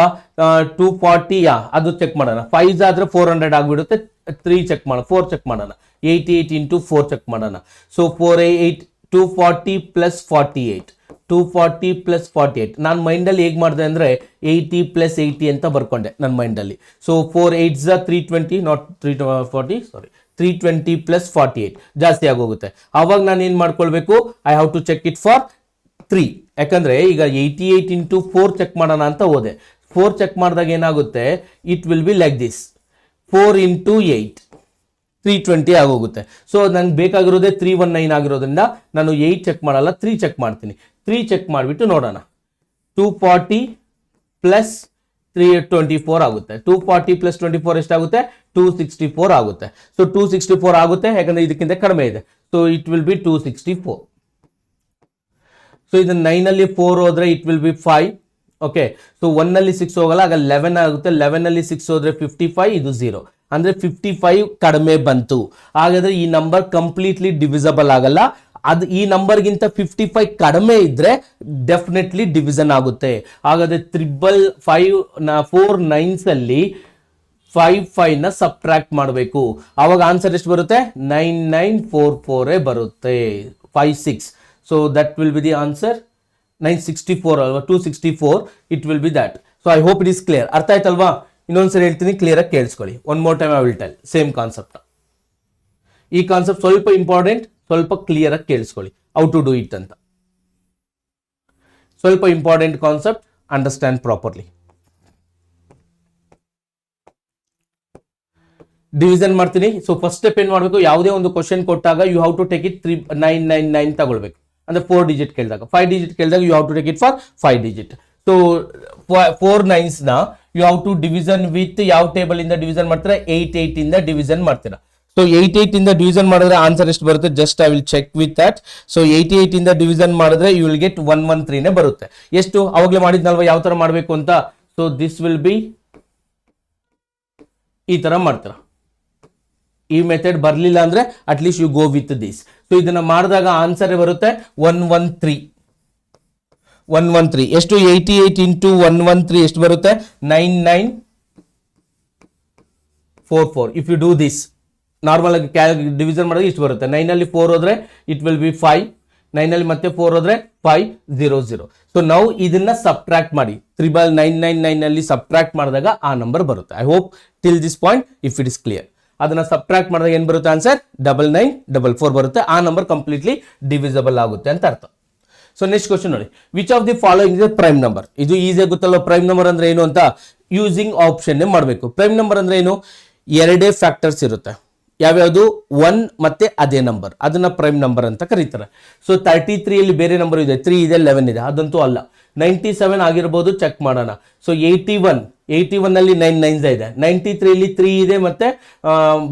240, ಅದು ಚೆಕ್ ಮಾಡೋಣ. 5 ಆದ್ರೆ 400 ಆಗ್ಬಿಡುತ್ತೆ. 3 ಚೆಕ್ ಮಾಡೋಣ, 4 ಚೆಕ್ ಮಾಡೋಣ. 88 × 4 ಚೆಕ್ ಮಾಡೋಣ. ಸೊ 4 240 + 48, 240 + 48. ನಾನು ಮೈಂಡಲ್ಲಿ ಹೇಗೆ ಮಾಡಿದೆ ಅಂದರೆ 80 + 80 ಅಂತ ಬರ್ಕೊಂಡೆ ನನ್ನ ಮೈಂಡಲ್ಲಿ. ಸೊ 4 8 320, ನಾಟ್ 340, ಸಾರಿ 320 + 48 ಜಾಸ್ತಿ ಆಗೋಗುತ್ತೆ. ಆವಾಗ ನಾನು ಏನು ಮಾಡ್ಕೊಳ್ಬೇಕು? I have to check it for 3. ಯಾಕಂದ್ರೆ ಈಗ 88 × 4 ಚೆಕ್ ಮಾಡೋಣ ಅಂತ ಹೋದೆ. 4 ಚೆಕ್ ಮಾಡಿದಾಗ ಏನಾಗುತ್ತೆ? It will be like this. 4 × 8 320 ಆಗೋಗುತ್ತೆ. ಸೊ ನಂಗೆ ಬೇಕಾಗಿರೋದೇ 319 ಆಗಿರೋದ್ರಿಂದ ನಾನು 8 ಚೆಕ್ ಮಾಡಲ್ಲ, 3 ಚೆಕ್ ಮಾಡ್ತೀನಿ. 3 ಚೆಕ್ ಮಾಡಿಬಿಟ್ಟು ನೋಡೋಣ. 240 + 324 ಆಗುತ್ತೆ. 240 + 24 ಎಷ್ಟಾಗುತ್ತೆ? 264 ಆಗುತ್ತೆ. ಸೊ 264 ಆಗುತ್ತೆ, ಯಾಕಂದ್ರೆ ಇದಕ್ಕಿಂತ ಕಡಿಮೆ ಇದೆ. So it will B 264. So ಇದು 9 ಅಲ್ಲಿ 4 ಹೋದ್ರೆ it will B 5. Okay, so 1 ಅಲ್ಲಿ 6 ಹೋಗಲ್ಲ, ಆಗ 11 ಆಗುತ್ತೆ. 11 ಅಲ್ಲಿ 6 ಹೋದ್ರೆ 55, ಇದು 0 ಅಂದ್ರೆ 55 ಕಡಿಮೆ ಬಂತು. ಹಾಗಾದ್ರೆ ಈ ನಂಬರ್ ಕಂಪ್ಲೀಟ್ಲಿ ಡಿವಿಸಬಲ್ ಆಗಲ್ಲ. ಅದು ಈ ನಂಬರ್ಗಿಂತ 55 ಕಡಿಮೆ ಇದ್ರೆ ಡೆಫಿನೆಟ್ಲಿ ಡಿವಿಷನ್ ಆಗುತ್ತೆ. ಹಾಗಾದ್ರೆ 4 9s ಅಲ್ಲಿ 5 ನ ಸಬ್ಟ್ರಾಕ್ಟ್ ಮಾಡಬೇಕು. ಆವಾಗ ಆನ್ಸರ್ ಎಷ್ಟು ಬರುತ್ತೆ? 9944 ಬರುತ್ತೆ. 56. So that will be the answer. 964 ಅಲ್ವಾ? 264 it will be that. So I hope it is clear. ಅರ್ಥ ಆಯ್ತಲ್ವಾ? ಇನ್ನೊಂದ್ಸರಿ ಹೇಳ್ತೀನಿ, ಕ್ಲಿಯರ್ ಆಗಿ ಕೇಳಿಸ್ಕೊಳ್ಳಿ. One more time I will tell same concept. ಈ ಕಾನ್ಸೆಪ್ಟ್ ಸ್ವಲ್ಪ ಇಂಪಾರ್ಟೆಂಟ್, ಸ್ವಲ್ಪ ಕ್ಲಿಯರ್ ಆಗಿ ಕೇಳಿಸ್ಕೊಳ್ಳಿ. ಹೌ ಟು ಡೂ ಇಟ್ ಅಂತ. ಸ್ವಲ್ಪ important concept, understand properly. Division ಮಾಡ್ತೀನಿ. ಸೊ ಫಸ್ಟ್ ಸ್ಟೆಪ್ ಏನ್ ಮಾಡಬೇಕು? ಯಾವುದೇ ಒಂದು ಕ್ವಶನ್ ಕೊಟ್ಟಾಗ you have to take it 999 ತಗೊಳ್ಬೇಕು. ಅಂದ್ರೆ 4 ಡಿಜಿಟ್ ಕೇಳಿದಾಗ. 5 ಡಿಜಿಟ್ ಕೇಳಿದಾಗ you have to take it for 5 digit. So 4 9s ನ you have to division with ಯಾವ ಟೇಬಲ್ ಇಂದ ಡಿವಿಷನ್ ಮಾಡ್ತೀರಾ? 88 ಇಂದ ಡಿವಿಷನ್ ಮಾಡ್ತೀರಾ. ಸೊ 88 ಇಂದ ಡಿವಿಷನ್ ಮಾಡಿದ್ರೆ ಆನ್ಸರ್ ಎಷ್ಟು ಬರುತ್ತೆ? Just I will check with that. So 88 ಇಂದ ಡಿವಿಷನ್ ಮಾಡಿದ್ರೆ ಯು ವಿಲ್ ಗೆಟ್ 113 ಬರುತ್ತೆ. ಎಷ್ಟು? ಅವಾಗಲೇ ಮಾಡಿದ್ನಲ್ವಾ ಯಾವ ತರ ಮಾಡಬೇಕು ಅಂತ. ಸೊ ದಿಸ್ ವಿಲ್ ಬಿ ಈ ತರ ಮಾಡ್ತೀರಾ. ಈ ಮೆಥಡ್ ಬರಲಿಲ್ಲ ಅಂದ್ರೆ at least you go with this. So ಇದನ್ನ ಮಾಡಿದಾಗ ಆನ್ಸರ್ ಬರುತ್ತೆ 113. 113 ಎಷ್ಟು 88 ಇಂಟು 113 ಎಷ್ಟು ಬರುತ್ತೆ 9944. If you do this normal ಆಗಿ ಡಿವಿಷನ್ ಮಾಡಿದ್ರೆ ಇಷ್ಟು ಬರುತ್ತೆ. 9 ಅಲ್ಲಿ 4 ಹೋದ್ರೆ ಇಟ್ ವಿಲ್ ಬಿ 5, 9 ಅಲ್ಲಿ ಮತ್ತೆ 4 ಹೋದ್ರೆ 500. ಸೊ ನಾವು ಇದನ್ನ ಸಬ್ಟ್ರಾಕ್ಟ್ ಮಾಡಿ 3999 ಅಲ್ಲಿ ಸಬ್ಟ್ರಾಕ್ಟ್ ಮಾಡಿದಾಗ ಆ ನಂಬರ್ ಬರುತ್ತೆ. I hope till this point if it is clear. ಅದನ್ನ ಸಬ್ಟ್ರಾಕ್ಟ್ ಮಾಡಿದಾಗ ಏನ್ ಬರುತ್ತೆ ಆನ್ಸರ್ 9944 ಬರುತ್ತೆ. ಆ ನಂಬರ್ ಕಂಪ್ಲೀಟ್ಲಿ ಡಿವಿಸಿಬಲ್ ಆಗುತ್ತೆ ಅಂತ ಅರ್ಥ. ಸೊ ನೆಕ್ಸ್ಟ್ ಕ್ವಶನ್ ನೋಡಿ, which of the following is prime number. ಇದು ಈಸಿಯಾಗಿ ಗೊತ್ತಲ್ಲ ಪ್ರೈಮ್ ನಂಬರ್ ಅಂದ್ರೆ ಏನು ಅಂತ. ಯೂಸಿಂಗ್ ಆಪ್ಷನ್ ಮಾಡಬೇಕು. ಪ್ರೈಮ್ ನಂಬರ್ ಅಂದ್ರೆ ಏನು, ಎರಡೇ ಫ್ಯಾಕ್ಟರ್ಸ್ ಇರುತ್ತೆ. ಯಾವ್ಯಾವುದು 1 ಮತ್ತೆ ಅದೇ ನಂಬರ್, ಅದನ್ನ ಪ್ರೈಮ್ ನಂಬರ್ ಅಂತ ಕರೀತಾರೆ. ಸೊ 33 ಅಲ್ಲಿ ಬೇರೆ ನಂಬರ್ ಇದೆ, 3 ಇದೆ, 11 ಇದೆ, ಅದಂತೂ ಅಲ್ಲ. 97 ಆಗಿರ್ಬೋದು, ಚೆಕ್ ಮಾಡೋಣ. ಸೊ 81 ಅಲ್ಲಿ 9 9 ಇದೆ, 93 ಅಲ್ಲಿ 3 ಇದೆ ಮತ್ತೆ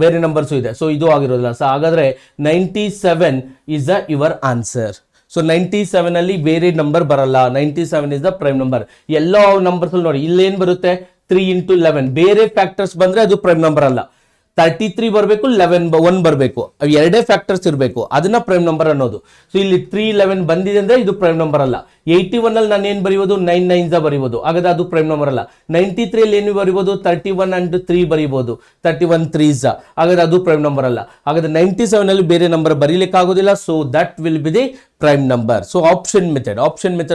ಬೇರೆ ನಂಬರ್ಸ್ ಇದೆ. ಸೊ ಇದು ಆಗಿರೋದಿಲ್ಲ. ಸೊ ಹಾಗಾದ್ರೆ 97 ಇಸ್ ಯುವರ್ ಆನ್ಸರ್. ಸೊ 97 ಅಲ್ಲಿ ಬೇರೆ ನಂಬರ್ ಬರಲ್ಲ, 97 ಇಸ್ ದ ಪ್ರೈಮ್ ನಂಬರ್. ಎಲ್ಲ ನಂಬರ್ಸ್ ನೋಡಿ ಇಲ್ಲೇನ್ ಬರುತ್ತೆ 3 ಇಂಟು 11, ಬೇರೆ ಫ್ಯಾಕ್ಟರ್ಸ್ ಬಂದ್ರೆ ಅದು ಪ್ರೈಮ್ ನಂಬರ್ ಅಲ್ಲ. 33 ಬರಬೇಕು, 1 ಬರಬೇಕು, ಎರಡೇ ಫ್ಯಾಕ್ಟರ್ಸ್ ಇರಬೇಕು, ಅದನ್ನ ಪ್ರೈಮ್ ನಂಬರ್ ಅನ್ನೋದು. ಸೊ ಇಲ್ಲಿ 311 ಬಂದಿದೆ ಅಂದ್ರೆ ಇದು ಪ್ರೈಮ್ ನಂಬರ್ ಅಲ್ಲ. 81 ಅಲ್ಲಿ ನಾನು ಏನ್ ಬರೀಬಹುದು 9 9 ಬರೀಬಹುದು, ಹಾಗಾದ್ರೆ ಅದು ಪ್ರೈಮ್ ನಂಬರ್ ಅಲ್ಲ. 93 ಅಲ್ಲಿ ಏನು ಬರೀಬಹುದು 31 and 3 ಬರೀಬಹುದು, 31 3s, ಹಾಗಾದ್ರೆ ಅದು ಪ್ರೈಮ್ ನಂಬರ್ ಅಲ್ಲ. ಹಾಗಾದ್ರೆ 97 ಅಲ್ಲಿ ಬೇರೆ ನಂಬರ್ ಬರೀಲಿಕ್ಕೆ ಆಗೋದಿಲ್ಲ. So that will be the prime number. So option method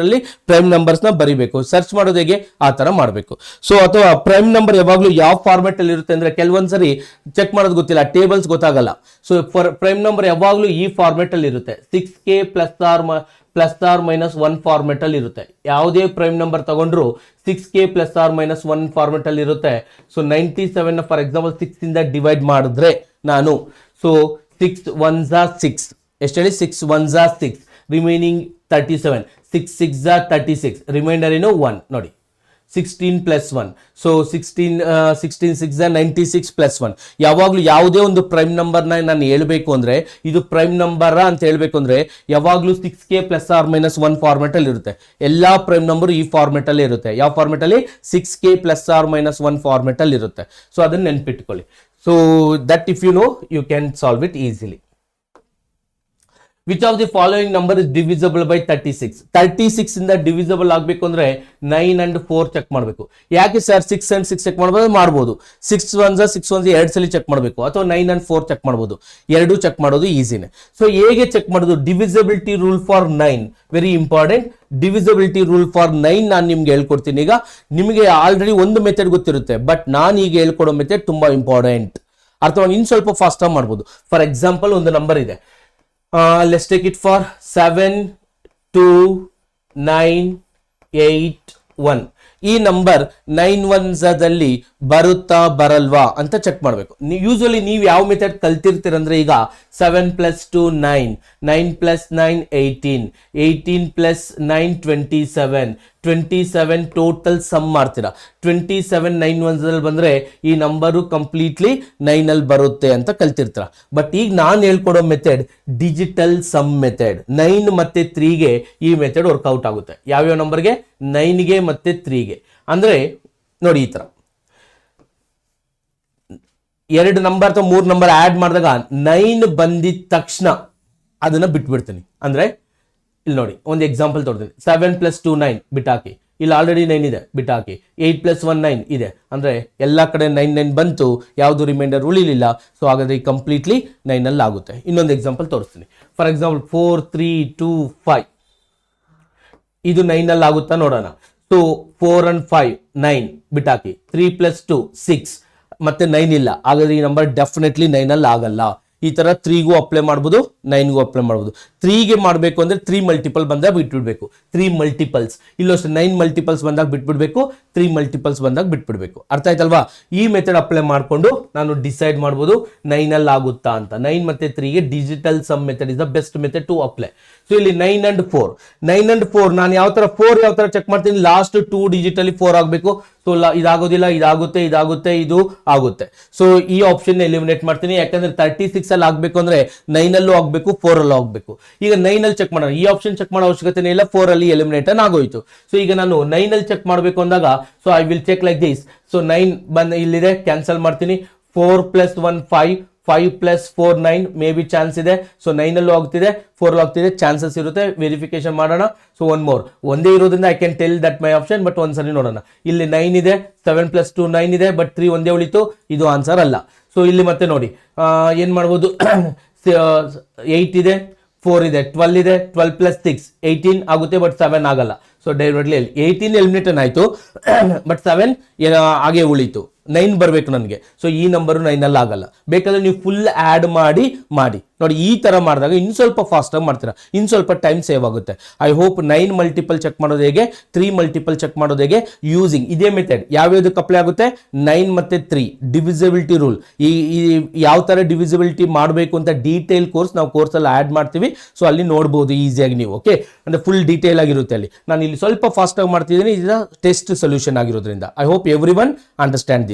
ಅಲ್ಲಿ ಪ್ರೈಮ್ ನಂಬರ್ಸ್ ನ ಬರಿಬೇಕು. ಸರ್ಚ್ ಮಾಡೋದು ಹೇಗೆ ಆ ತರ ಮಾಡಬೇಕು. ಸೊ ಅಥವಾ ಪ್ರೈಮ್ ನಂಬರ್ ಯಾವಾಗಲೂ ಯಾವ ಫಾರ್ಮೆಟ್ ಅಲ್ಲಿ ಇರುತ್ತೆ ಅಂದ್ರೆ ಕೆಲವೊಂದ್ಸರಿ ಚೆಕ್ ಮಾಡೋದು ಗೊತ್ತಿಲ್ಲ, ಟೇಬಲ್ಸ್ ಗೊತ್ತಾಗಲ್ಲ. ಸೊ ಪ್ರೈಮ್ ನಂಬರ್ ಯಾವಾಗಲೂ ಈ ಫಾರ್ಮೆಟ್ ಅಲ್ಲಿ ಇರುತ್ತೆ, 6k plus R minus 1 format ಅಲ್ಲಿ ಇರುತ್ತೆ. ಯಾವುದೇ ಪ್ರೈಮ್ ನಂಬರ್ ತಗೊಂಡ್ರು 6k plus R minus 1 format ಅಲ್ಲಿ ಇರುತ್ತೆ. ಸೊ 97 ಫಾರ್ ಎಕ್ಸಾಂಪಲ್ 6 ಇಂದ ಡಿವೈಡ್ ಮಾಡಿದ್ರೆ ನಾನು, ಸೊ 6 1s are 6, ಎಷ್ಟು ಹೇಳಿ 6 1s are 6, remaining 37, 6 6s are 36, reminder ಏನು 1 ನೋಡಿ, 16 ಪ್ಲಸ್ 1. So 16 6 96 plus 1. ಯಾವಾಗಲೂ ಯಾವುದೇ ಒಂದು ಪ್ರೈಮ್ ನಂಬರ್ನ ನಾನು ಹೇಳ್ಬೇಕು ಅಂದ್ರೆ ಇದು ಪ್ರೈಮ್ ನಂಬರ್ ಅಂತ ಹೇಳ್ಬೇಕು ಅಂದ್ರೆ ಯಾವಾಗಲೂ 6k plus R minus 1 format ಅಲ್ಲಿ ಇರುತ್ತೆ. ಎಲ್ಲಾ ಪ್ರೈಮ್ ನಂಬರ್ ಈ ಫಾರ್ಮೆಟ್ ಅಲ್ಲಿ ಇರುತ್ತೆ. ಯಾವ ಫಾರ್ಮೆಟ್ ಅಲ್ಲಿ 6k plus R minus 1 format ಅಲ್ಲಿ ಇರುತ್ತೆ. ಸೊ ಅದನ್ನ ನೆನ್ಪಿಟ್ಕೊಳ್ಳಿ. So that if you know you can solve it easily. Which of the following number is divisible by 36. 36 ಇಂದ ಡಿವಿಸಿಬಲ್ ಆಗಬೇಕು ಅಂದ್ರೆ 9 and 4 ಚೆಕ್ ಮಾಡಬೇಕು. ಯಾಕೆ ಸರ್ 6 and 6 ಚೆಕ್ ಮಾಡ್ಬೋದು. 6 1s 6 1s 2 ಸಲ ಚೆಕ್ ಮಾಡಬೇಕು, ಅಥವಾ 9 and 4 ಚೆಕ್ ಮಾಡ್ಬೋದು. ಎರಡು ಚೆಕ್ ಮಾಡೋದು ಈಸಿನೇ. ಸೊ ಹೇಗೆ ಚೆಕ್ ಮಾಡೋದು, divisibility rule for 9 very important. Divisibility rule for 9 ನಾನು ನಿಮ್ಗೆ ಹೇಳ್ಕೊಡ್ತೀನಿ. ಈಗ ನಿಮಗೆ ಆಲ್ರೆಡಿ ಒಂದು ಮೆಥಡ್ ಗೊತ್ತಿರುತ್ತೆ, ಬಟ್ ನಾನು ಈಗ ಹೇಳ್ಕೊಡೋ ಮೆಥಡ್ ತುಂಬಾ ಇಂಪಾರ್ಟೆಂಟ್. ಅರ್ಥವಾಗಿ ಇನ್ನು ಸ್ವಲ್ಪ ಫಾಸ್ಟ್ ಆಗಿ ಮಾಡ್ಬೋದು. ಫಾರ್ ಎಕ್ಸಾಂಪಲ್ ಒಂದು ನಂಬರ್ ಇದೆ, let's take it for 72981. ಈ ನಂಬರ್ 9 1s ದಲ್ಲಿ ಬರುತ್ತಾ ಬರಲ್ವಾ ಅಂತ ಚೆಕ್ ಮಾಡಬೇಕು. ಯೂಶಲಿ ನೀವು ಯಾವ ಮೆಥಡ್ ಕಲ್ತಿರ್ತೀರಂದ್ರೆ, ಈಗ 7 + 2 9, 9 + 9 18, 18 + 9 27, 27 ಟೋಟಲ್ ಸಮ್ ಮಾಡ್ತೀರಾ. 27 9 1s ಅಲ್ಲಿ ಬಂದ್ರೆ ಈ ನಂಬರು ಕಂಪ್ಲೀಟ್ಲಿ 9 ಅಲ್ಲಿ ಬರುತ್ತೆ ಅಂತ ಕಲ್ತಿರ್ತೀರ. ಬಟ್ ಈಗ ನಾನು ಹೇಳ್ಕೊಡೋ ಮೆಥಡ್ ಡಿಜಿಟಲ್ ಸಮ್ ಮೆಥಡ್. 9 ಮತ್ತೆ 3ಗೆ ಈ ಮೆಥಡ್ ವರ್ಕೌಟ್ ಆಗುತ್ತೆ. ಯಾವ್ಯಾವ ನಂಬರ್ಗೆ, 9ಗೆ ಮತ್ತೆ 3ಗೆ. ಅಂದ್ರೆ ನೋಡಿ ಈ ತರ 2 ನಂಬರ್ ಅಥವಾ 3 ನಂಬರ್ ಆಡ್ ಮಾಡಿದಾಗ 9 ಬಂದಿದ ತಕ್ಷಣ ಅದನ್ನ ಬಿಟ್ಬಿಡ್ತೀನಿ. ಅಂದ್ರೆ ಇಲ್ಲಿ ನೋಡಿ ಒಂದು ಎಕ್ಸಾಂಪಲ್ ತೋರ್ತೀನಿ. 7 + 2 9 ಬಿಟ್ಟಾಕಿ, ಇಲ್ಲಿ ಆಲ್ರೆಡಿ 9 ಇದೆ ಬಿಟ್ಟಾಕಿ. 8 + 1 9 ಇದೆ, ಅಂದ್ರೆ ಎಲ್ಲ ಕಡೆ 9 9 ಬಂತು, ಯಾವುದು ರಿಮೈಂಡರ್ ಉಳಿಲಿಲ್ಲ. ಸೊ ಹಾಗಾದ್ರೆ ಕಂಪ್ಲೀಟ್ಲಿ 9 ಅಲ್ಲಿ ಆಗುತ್ತೆ. ಇನ್ನೊಂದು ಎಕ್ಸಾಂಪಲ್ ತೋರಿಸ್ತೀನಿ. ಫಾರ್ ಎಕ್ಸಾಂಪಲ್ 4 3 2 5 ಇದು 9 ಅಲ್ಲಿ ಆಗುತ್ತಾ ನೋಡೋಣ. ಸೊ 4 and 5 9 ಬಿಟ್ಟಾಕಿ, 3 + 2 6 ಮತ್ತೆ 9 ಇಲ್ಲ, ಹಾಗಾದ್ರೆ ಈ ನಂಬರ್ ಡೆಫಿನೆಟ್ಲಿ 9 ಅಲ್ಲಿ ಆಗಲ್ಲ. ಈ ತರ 3ಗೂ ಅಪ್ಲೈ ಮಾಡ್ಬೋದು, 9ಗೂ ಅಪ್ಲೈ ಮಾಡ್ಬೋದು. 3ಗೆ ಮಾಡಬೇಕು ಅಂದ್ರೆ 3 ಮಲ್ಟಿಪಲ್ ಬಂದಾಗ ಬಿಟ್ಬಿಡ್ಬೇಕು. 3 ಮಲ್ಟಿಪಲ್ಸ್ ಇಲ್ಲಷ್ಟು 9 ಮಲ್ಟಿಪಲ್ಸ್ ಬಂದಾಗ ಬಿಟ್ಬಿಡ್ಬೇಕು, 3 ಮಲ್ಟಿಪಲ್ಸ್ ಬಂದಾಗ ಬಿಟ್ಬಿಡ್ಬೇಕು. ಅರ್ಥ ಆಯ್ತಲ್ವಾ? ಈ ಮೆಥಡ್ ಅಪ್ಲೈ ಮಾಡ್ಕೊಂಡು ನಾನು ಡಿಸೈಡ್ ಮಾಡ್ಬೋದು 9 ಅಲ್ಲಿ ಆಗುತ್ತಾ ಅಂತ. 9 ಮತ್ತೆ 3ಗೆ digital sum method is the best method to apply. So ಇಲ್ಲಿ 9 and 4 ನಾನು ಯಾವ ತರ 4 ಯಾವ ತರ ಚೆಕ್ ಮಾಡ್ತೀನಿ, ಲಾಸ್ಟ್ 2 ಡಿಜಿಟ್ ಅಲ್ಲಿ 4 ಆಗಬೇಕು. ಸೊ ಇದಾಗೋದಿಲ್ಲ, ಇದಾಗುತ್ತೆ, ಇದು ಆಗುತ್ತೆ. ಸೊ ಈ ಆಪ್ಷನ್ ಎಲಿಮಿನೇಟ್ ಮಾಡ್ತೀನಿ. ಯಾಕಂದ್ರೆ 36 ಅಲ್ಲಿ ಆಗ್ಬೇಕು ಅಂದ್ರೆ 9 ಅಲ್ಲೂ ಆಗ್ಬೇಕು, 4 ಅಲ್ಲೂ ಆಗ್ಬೇಕು. ಈಗ 9 ಅಲ್ಲಿ ಚೆಕ್ ಮಾಡೋಣ, ಈ ಆಪ್ಷನ್ ಚೆಕ್ ಮಾಡೋ ಅವಶ್ಯಕತೆ ಇಲ್ಲ, 4 ಅಲ್ಲಿ ಎಲಿಮಿನೇಟ್ ಆಗೋಯ್ತು. ಸೊ ಈಗ ನಾನು 9 ಅಲ್ಲಿ ಚೆಕ್ ಮಾಡಬೇಕು ಅಂದಾಗ, so I will check like this. So 9 ಬಂದ ಇಲ್ಲಿದೆ, ಕ್ಯಾನ್ಸಲ್ ಮಾಡ್ತೀನಿ. 4 + 1 5, 5 + 4 9 ಮೇ ಬಿ ಚಾನ್ಸ್ ಇದೆ. ಸೊ 9 ಅಲ್ಲೂ ಆಗ್ತಿದೆ, 4 ಆಗ್ತಿದೆ, ಚಾನ್ಸಸ್ ಇರುತ್ತೆ. ವೆರಿಫಿಕೇಶನ್ ಮಾಡೋಣ. ಸೊ ಒನ್ ಮೋರ್, ಒಂದೇ ಇರೋದ್ರಿಂದ I can tell that my option, but ಒಂದ್ಸರಿ ನೋಡೋಣ. ಇಲ್ಲಿ 9 ಇದೆ, 7 + 2 9 ಇದೆ, ಬಟ್ 3 ಒಂದೇ ಉಳಿತು, ಇದು ಆನ್ಸರ್ ಅಲ್ಲ. ಸೊ ಇಲ್ಲಿ ಮತ್ತೆ ನೋಡಿ ಏನ್ ಮಾಡ್ಬೋದು, 8 ಇದೆ, 4 ಇದೆ, 12 ಇದೆ, 12 + 6 18 ಆಗುತ್ತೆ, ಬಟ್ 7 ಆಗಲ್ಲ. ಸೊ ಡೈರೆಕ್ಟ್ಲಿ 18 ಎಲಿಮಿನೇಟನ್ ಆಯ್ತು, ಬಟ್ 7 ಹಾಗೆ ಉಳಿತು. 9 ಬರಬೇಕು ನನಗೆ. ಸೊ ಈ ನಂಬರ್ 9 ಅಲ್ಲಿ ಆಗಲ್ಲ. ಬೇಕಾದ್ರೆ ನೀವು ಫುಲ್ ಆಡ್ ಮಾಡಿ ನೋಡಿ, ಈ ತರ ಮಾಡಿದಾಗ ಇನ್ನು ಸ್ವಲ್ಪ ಫಾಸ್ಟ್ ಆಗಿ ಮಾಡ್ತೀರಾ, ಇನ್ನು ಸ್ವಲ್ಪ ಟೈಮ್ ಸೇವ್ ಆಗುತ್ತೆ. ಐ ಹೋಪ್ 9 ಮಲ್ಟಿಪಲ್ ಚೆಕ್ ಮಾಡೋದು ಹೇಗೆ, 3 ಮಲ್ಟಿಪಲ್ ಚೆಕ್ ಮಾಡೋದು ಹೇಗೆ, ಯೂಸಿಂಗ್ ಇದೇ ಮೆಥಡ್ ಯಾವ್ಯಾವ್ದಕ್ಕೆ ಅಪ್ಲೈ ಆಗುತ್ತೆ, 9 ಮತ್ತೆ 3 ಡಿವಿಸಿಬಿಲಿಟಿ ರೂಲ್. ಈ ಯಾವ ತರ ಡಿವಿಸಿಬಿಲಿಟಿ ಮಾಡಬೇಕು ಅಂತ ಡೀಟೇಲ್ ಕೋರ್ಸ್ ನಾವು ಕೋರ್ಸಲ್ಲಿ ಆಡ್ ಮಾಡ್ತೀವಿ. ಸೊ ಅಲ್ಲಿ ನೋಡ್ಬೋದು ಈಸಿಯಾಗಿ ನೀವು. ಓಕೆ, ಅಂದ್ರೆ ಫುಲ್ ಡೀಟೇಲ್ ಆಗಿರುತ್ತೆ ಅಲ್ಲಿ. ನಾನು ಇಲ್ಲಿ ಸ್ವಲ್ಪ ಫಾಸ್ಟ್ ಆಗಿ ಮಾಡ್ತಿದ್ದೀನಿ, ಇದು ಟೆಸ್ಟ್ ಸೊಲ್ಯೂಷನ್ ಆಗಿರೋದ್ರಿಂದ. I hope every one understand this.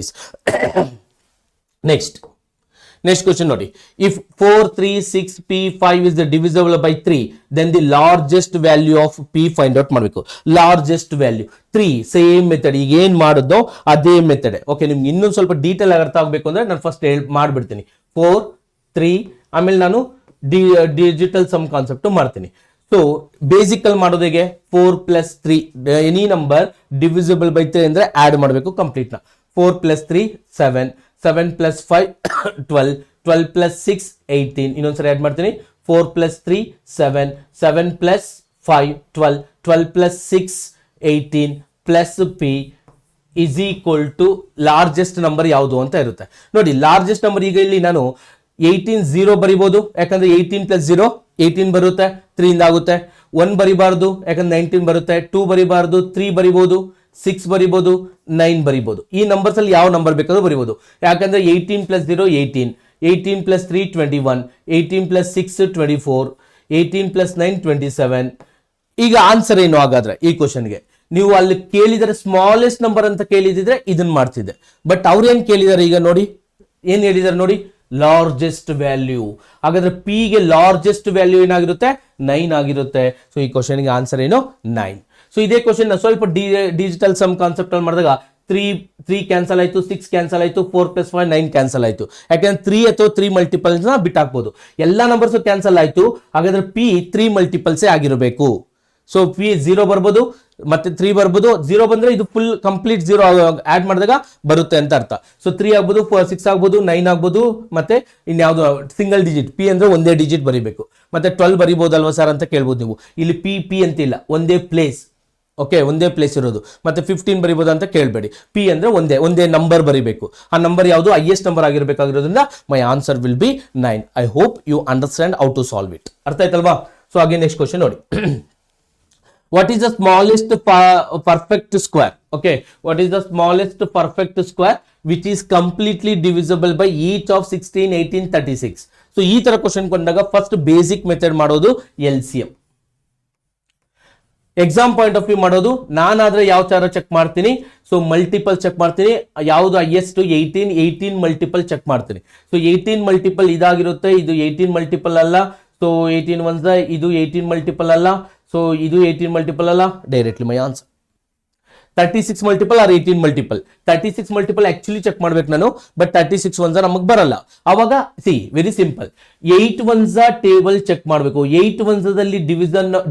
Next question ನೋಡಿ. If 4 3 6 P5 is divisible by 3, then the largest value of P find out ಮಾಡಬೇಕು. Largest value 3, same method. ಈಗ ಏನ್ ಮಾಡೋದು ಅದೇ ಮೆಥಡ್. ಓಕೆ, ನಿಮ್ಗೆ ಇನ್ನೊಂದು ಸ್ವಲ್ಪ ಡೀಟೇಲ್ ಆಗಿ ಅರ್ಥ ಆಗಬೇಕು ಅಂದ್ರೆ ನಾನು ಫಸ್ಟ್ ಮಾಡ್ಬಿಡ್ತೀನಿ. 4 3 ಆಮೇಲೆ ನಾನು ಡಿಜಿಟಲ್ ಸಮ್ ಕಾನ್ಸೆಪ್ಟ್ ಮಾಡ್ತೀನಿ. ಸೊ ಬೇಸಿಕ್ ಅಲ್ಲಿ ಮಾಡೋದು ಹೇಗೆ, 4 + 3 ಎನಿ ನಂಬರ್ ಡಿವಿಸಿಬಲ್ ಬೈ 3 ಅಂದ್ರೆ ಆಡ್ ಮಾಡಬೇಕು ಕಂಪ್ಲೀಟ್ ನ. 4 + 3 7, 7 + 5 12, 12 + 6 18. ಇನ್ನೊಂದ್ಸರಿ ಆಡ್ ಮಾಡ್ತೀನಿ. 4 + 3 7, 7 + 5 12, 12 + 6 18 plus P is equal to largest number ಯಾವುದು ಅಂತ ಇರುತ್ತೆ. ನೋಡಿ, ಲಾರ್ಜೆಸ್ಟ್ ನಂಬರ್ ಈಗ ಇಲ್ಲಿ ನಾನು 18 0 ಬರಿಬಹುದು, ಯಾಕಂದ್ರೆ 18 + 0 18 ಬರುತ್ತೆ, 3 ಇಂದ ಆಗುತ್ತೆ. 1 ಬರಿಬಾರ್ದು, ಯಾಕಂದ್ರೆ 19 ಬರುತ್ತೆ. 2 ಬರಿಬಾರ್ದು, 3 ಬರಿಬಹುದು, 6 ಬರಿಬಹುದು, 9 ಬರಿಬಹುದು. ಈ ನಂಬರ್ಸ್ ಅಲ್ಲಿ ಯಾವ ನಂಬರ್ ಬೇಕಾದ್ರೂ ಬರಿಬಹುದು, ಯಾಕಂದ್ರೆ 18 + 0 18, 18 + 3 21, 18 + 6 24, 18 + 9 27. ಈಗ ಆನ್ಸರ್ ಏನು ಹಾಗಾದ್ರೆ ಈ ಕ್ವಶನ್ಗೆ? ನೀವು ಅಲ್ಲಿ ಕೇಳಿದರೆ ಸ್ಮಾಲೆಸ್ಟ್ ನಂಬರ್ ಅಂತ ಕೇಳಿದಿದ್ರೆ ಇದನ್ನ ಮಾಡ್ತಿದ್ದೆ, ಬಟ್ ಅವ್ರು ಏನ್ ಕೇಳಿದಾರೆ ಈಗ ನೋಡಿ, ಏನ್ ಹೇಳಿದಾರೆ ನೋಡಿ, ಲಾರ್ಜೆಸ್ಟ್ ವ್ಯಾಲ್ಯೂ. ಹಾಗಾದ್ರೆ ಪಿ ಗೆ ಲಾರ್ಜೆಸ್ಟ್ ವ್ಯಾಲ್ಯೂ ಏನಾಗಿರುತ್ತೆ, 9 ಆಗಿರುತ್ತೆ. ಸೊ ಈ ಕ್ವಶನ್ಗೆ ಆನ್ಸರ್ ಏನು, 9. ಸೊ ಇದೇ ಕ್ವಶನ್ ಸ್ವಲ್ಪ ಡಿಜಿಟಲ್ ಸಮ್ ಕಾನ್ಸೆಪ್ಟ್ ಅಲ್ಲಿ ಮಾಡಿದಾಗ 3 ಕ್ಯಾನ್ಸಲ್ ಆಯ್ತು, 6 ಕ್ಯಾನ್ಸಲ್ ಆಯ್ತು, 4 + 5 9 ಕ್ಯಾನ್ಸಲ್ ಆಯ್ತು. ಯಾಕಂದ್ರೆ 3 ಅಥವಾ 3 ಮಲ್ಟಿಪಲ್ಸ್ ನ ಬಿಟ್ಟಾಕ್ಬೋದು. ಎಲ್ಲಾ ನಂಬರ್ಸ್ ಕ್ಯಾನ್ಸಲ್ ಆಯ್ತು, ಹಾಗಾದ್ರೆ ಪಿ 3 ಮಲ್ಟಿಪಲ್ಸೇ ಆಗಿರಬೇಕು. ಸೊ ಪಿ 0 ಬರ್ಬೋದು, ಮತ್ತೆ 3 ಬರ್ಬೋದು. 0 ಬಂದ್ರೆ ಇದು ಫುಲ್ ಕಂಪ್ಲೀಟ್ 0 ಆಡ್ ಮಾಡಿದಾಗ ಬರುತ್ತೆ ಅಂತ ಅರ್ಥ. ಸೊ 3 ಆಗ್ಬೋದು, 6 ಆಗ್ಬೋದು, 9 ಆಗ್ಬೋದು, ಮತ್ತೆ ಇನ್ಯಾವುದು ಸಿಂಗಲ್ ಡಿಜಿಟ್. ಪಿ ಅಂದ್ರೆ ಒಂದೇ ಡಿಜಿಟ್ ಬರಿಬೇಕು. ಮತ್ತೆ 12 ಬರಿಬಹುದಲ್ವಾ ಸರ್ ಅಂತ ಕೇಳ್ಬೋದು ನೀವು. ಇಲ್ಲಿ ಪಿ ಅಂತಿಲ್ಲ, ಒಂದೇ ಪ್ಲೇಸ್. ಓಕೆ, ಒಂದೇ ಪ್ಲೇಸ್ ಇರೋದು. ಮತ್ತೆ 15 ಬರಿಬಹುದು ಅಂತ ಕೇಳಬೇಡಿ. ಪಿ ಅಂದ್ರೆ ಒಂದೇ ನಂಬರ್ ಬರಿಬೇಕು. ಆ ನಂಬರ್ ಯಾವುದು, ಹೈಯೆಸ್ಟ್ ನಂಬರ್ ಆಗಿರಬೇಕಾಗಿರೋದ್ರಿಂದ my answer will be 9. I hope you understand how to solve it. ಅರ್ಥ ಆಯ್ತಲ್ವಾ? ಸೊ ಹಾಗೆ ನೆಕ್ಸ್ಟ್ ಕ್ವಶನ್ ನೋಡಿ. What is the smallest perfect square? Okay, what is the smallest perfect square which is completely divisible by each of 16, 18, 36? So ಈ ತರ question ಬಂದಾಗ first basic method ಮಾಡೋದು LCM. Exam point of view ಮಾಡೋದು ನಾನಾದ್ರೆ ಯಾವ ತರ check ಮಾಡ್ತೀನಿ, so multiple check ಮಾಡ್ತೀನಿ. ಯಾವುದು ಹೈಯೆಸ್ಟ್ 18 ಮಲ್ಟಿಪಲ್ ಚೆಕ್ ಮಾಡ್ತೀನಿ. ಸೊ 18 ಮಲ್ಟಿಪಲ್ ಇದಾಗಿರುತ್ತೆ, ಇದು 18 ಮಲ್ಟಿಪಲ್ ಅಲ್ಲ. ಸೊ 18 ಒನ್ಸ್ ಇದು 18 ಮಲ್ಟಿಪಲ್ ಅಲ್ಲ. ಸೊ ಇದು 18 ಮಲ್ಟಿಪಲ್ ಅಲ್ಲ. Directly my answer 36 multiple or 18 multiple. 36 multiple actually check ಮಾಡ್ಬೇಕು ನಾನು, ಬಟ್ 36 ಒನ್ಸ್ ನಮಗ್ ಬರಲ್ಲ. ಅವಾಗ very simple, 8 ones table check ಮಾಡಬೇಕು. 8 ಒನ್ಸದಲ್ಲಿ